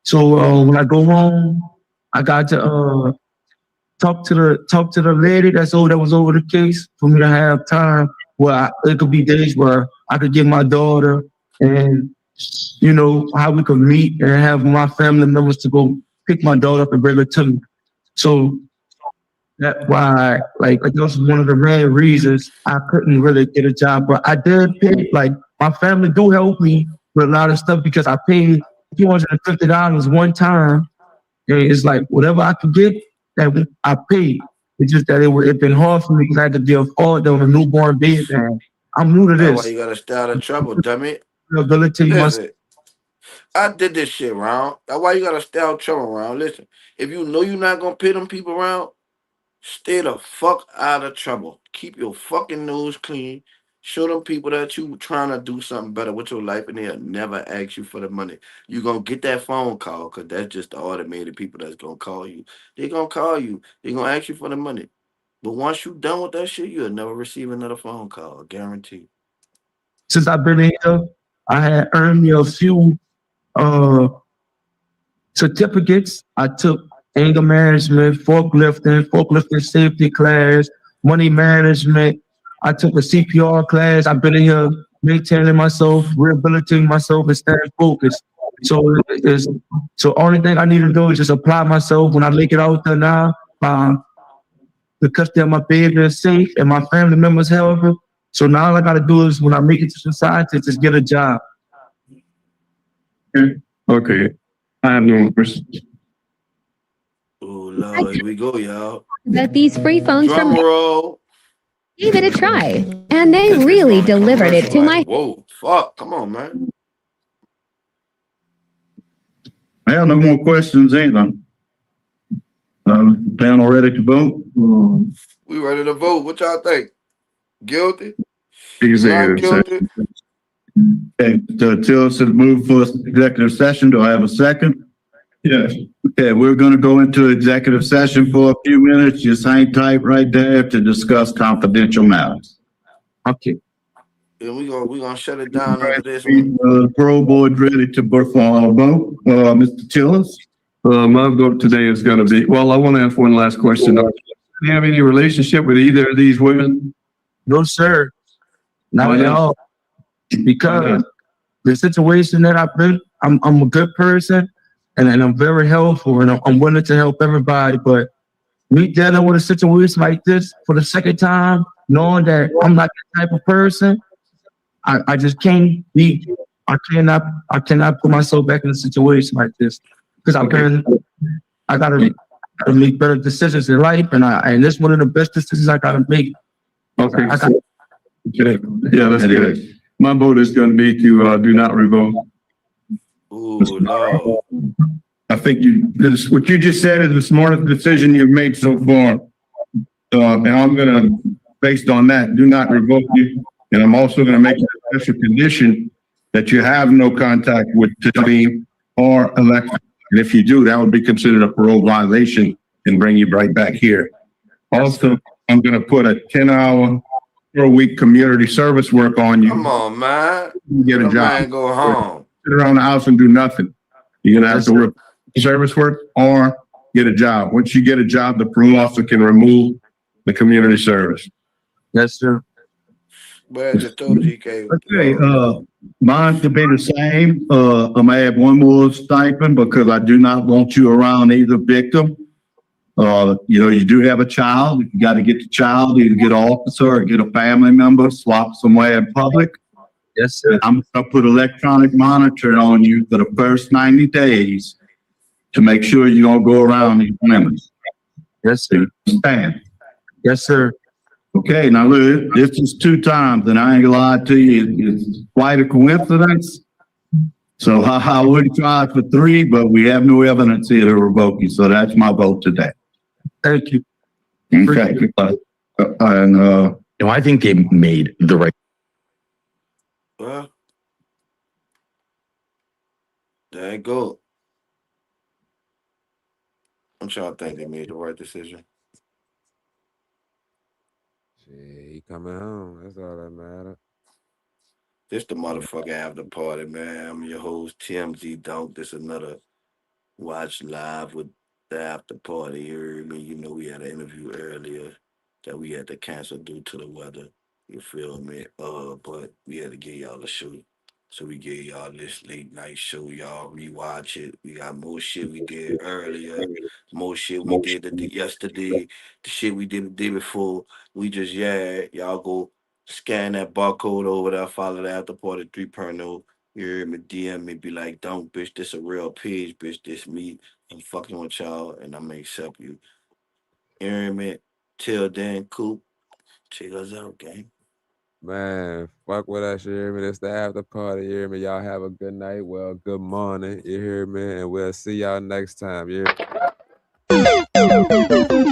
So when I go home, I got to talk to the lady that was over the case for me to have time where it could be days where I could get my daughter and how we could meet and have my family members to go pick my daughter up and bring her to me. So that's why like that was one of the main reasons I couldn't really get a job. But I did pay like my family do help me with a lot of stuff because I paid $250 one time. And it's like whatever I could get that I paid. It's just that it been hard for me because I had to deal with all the newborn baby. And I'm new to That's why this. you gotta stay out of trouble, dummy. Ability must. Listen, I did this shit, round. That's why you gotta stay out of trouble, round. Listen, if you know you're not gonna pay them people around, stay the fuck out of trouble. Keep your fucking nose clean. Show them people that you trying to do something better with your life, and they'll never ask you for the money. You gonna get that phone call because that's just the automated people that's gonna call you. They gonna call you. They gonna ask you for the money. But once you done with that shit, you'll never receive another phone call. Guaranteed. Since I've been here, I had earned me a few uh certificates. I took anger management, forklifting safety class, money management. I took a CPR class. I've been in here maintaining myself, rehabilitating myself, and staying focused. So only thing I need to do is just apply myself when I make it out there now. The custody of my baby is safe and my family members healthy. So now all I gotta do is when I make it to society, just get a job. Okay. I have no more questions. Oh Lord, here we go, y'all. That these free phones Drum from roll. gave it a try, and they really delivered it to my. Whoa, fuck! Come on, man. I have no more questions either. Panel ready to vote? We ready to vote. What y'all think? Guilty? Executive Not guilty? Okay, Till says move for executive session. Do I have a second? Yes. Okay, we're going to go into executive session for a few minutes. Just hang tight right there to discuss confidential matters. Okay. Yeah, we gonna shut it down after this one. Parole board ready to perform a vote. Mr. Tillers? My vote today is going to be, well, I want to ask one last question. Do you have any relationship with either of these women? No, sir. Not at all. Because the situation that I've been, I'm a good person and I'm very helpful and I'm willing to help everybody. But me dealing with a situation like this for the second time, knowing that I'm not that type of person, I just can't be. I cannot put myself back in a situation like this because I gotta make better decisions in life, and this is one of the best decisions I gotta make. Okay. Yeah, that's good. My vote is going to be to do not revoke. Ooh, no. I think what you just said is the smartest decision you've made so far. And I'm gonna, based on that, do not revoke you. And I'm also gonna make a special condition that you have no contact with the team or election. And if you do, that would be considered a parole violation and bring you right back here. Also, I'm gonna put a 10-hour per week community service work on you. Come on, man. You get a The job. man go home. Sit around the house and do nothing. You're gonna have to work service work or get a job. Once you get a job, the parole officer can remove the community service. Yes, sir. But I just told GK. Okay, mine's to be the same. I'm gonna add one more stipend because I do not want you around either victim. You do have a child. You got to get the child, either get an officer or get a family member, swap somewhere in public. Yes, sir. I'm gonna put electronic monitoring on you for the first 90 days to make sure you don't go around these members. Yes, sir. Stand. Yes, sir. Okay, now look, this is 2 times, and I ain't gonna lie to you, it's quite a coincidence. So I would try for 3, but we have no evidence here to revoke you, so that's my vote today. Thank you. Okay. I think they made the right. Well, there you go. I'm trying to think they made the right decision. Shit, he coming home. That's all that matter. This the motherfucking after party, man. I'm your host, TMZ Dunk. This another watch live with the after party. You heard me? You know we had an interview earlier that we had to cancel due to the weather. You feel me? But we had to give y'all a show. So we gave y'all this late night show. Y'all rewatch it. We got more shit we did earlier, more shit we did yesterday, the shit we did the day before. We just y'all go scan that barcode over there, follow the after party 3.0. You hear me? DM me, be like, don't, bitch, this a real page, bitch, this me. I'm fucking with y'all, and I'm gonna accept you. You hear me? Till then, Coop, check us out, gang. Man, fuck with us, you hear me? It's the after party, you hear me? Y'all have a good night. Well, good morning, you hear me? And we'll see y'all next time, you hear me?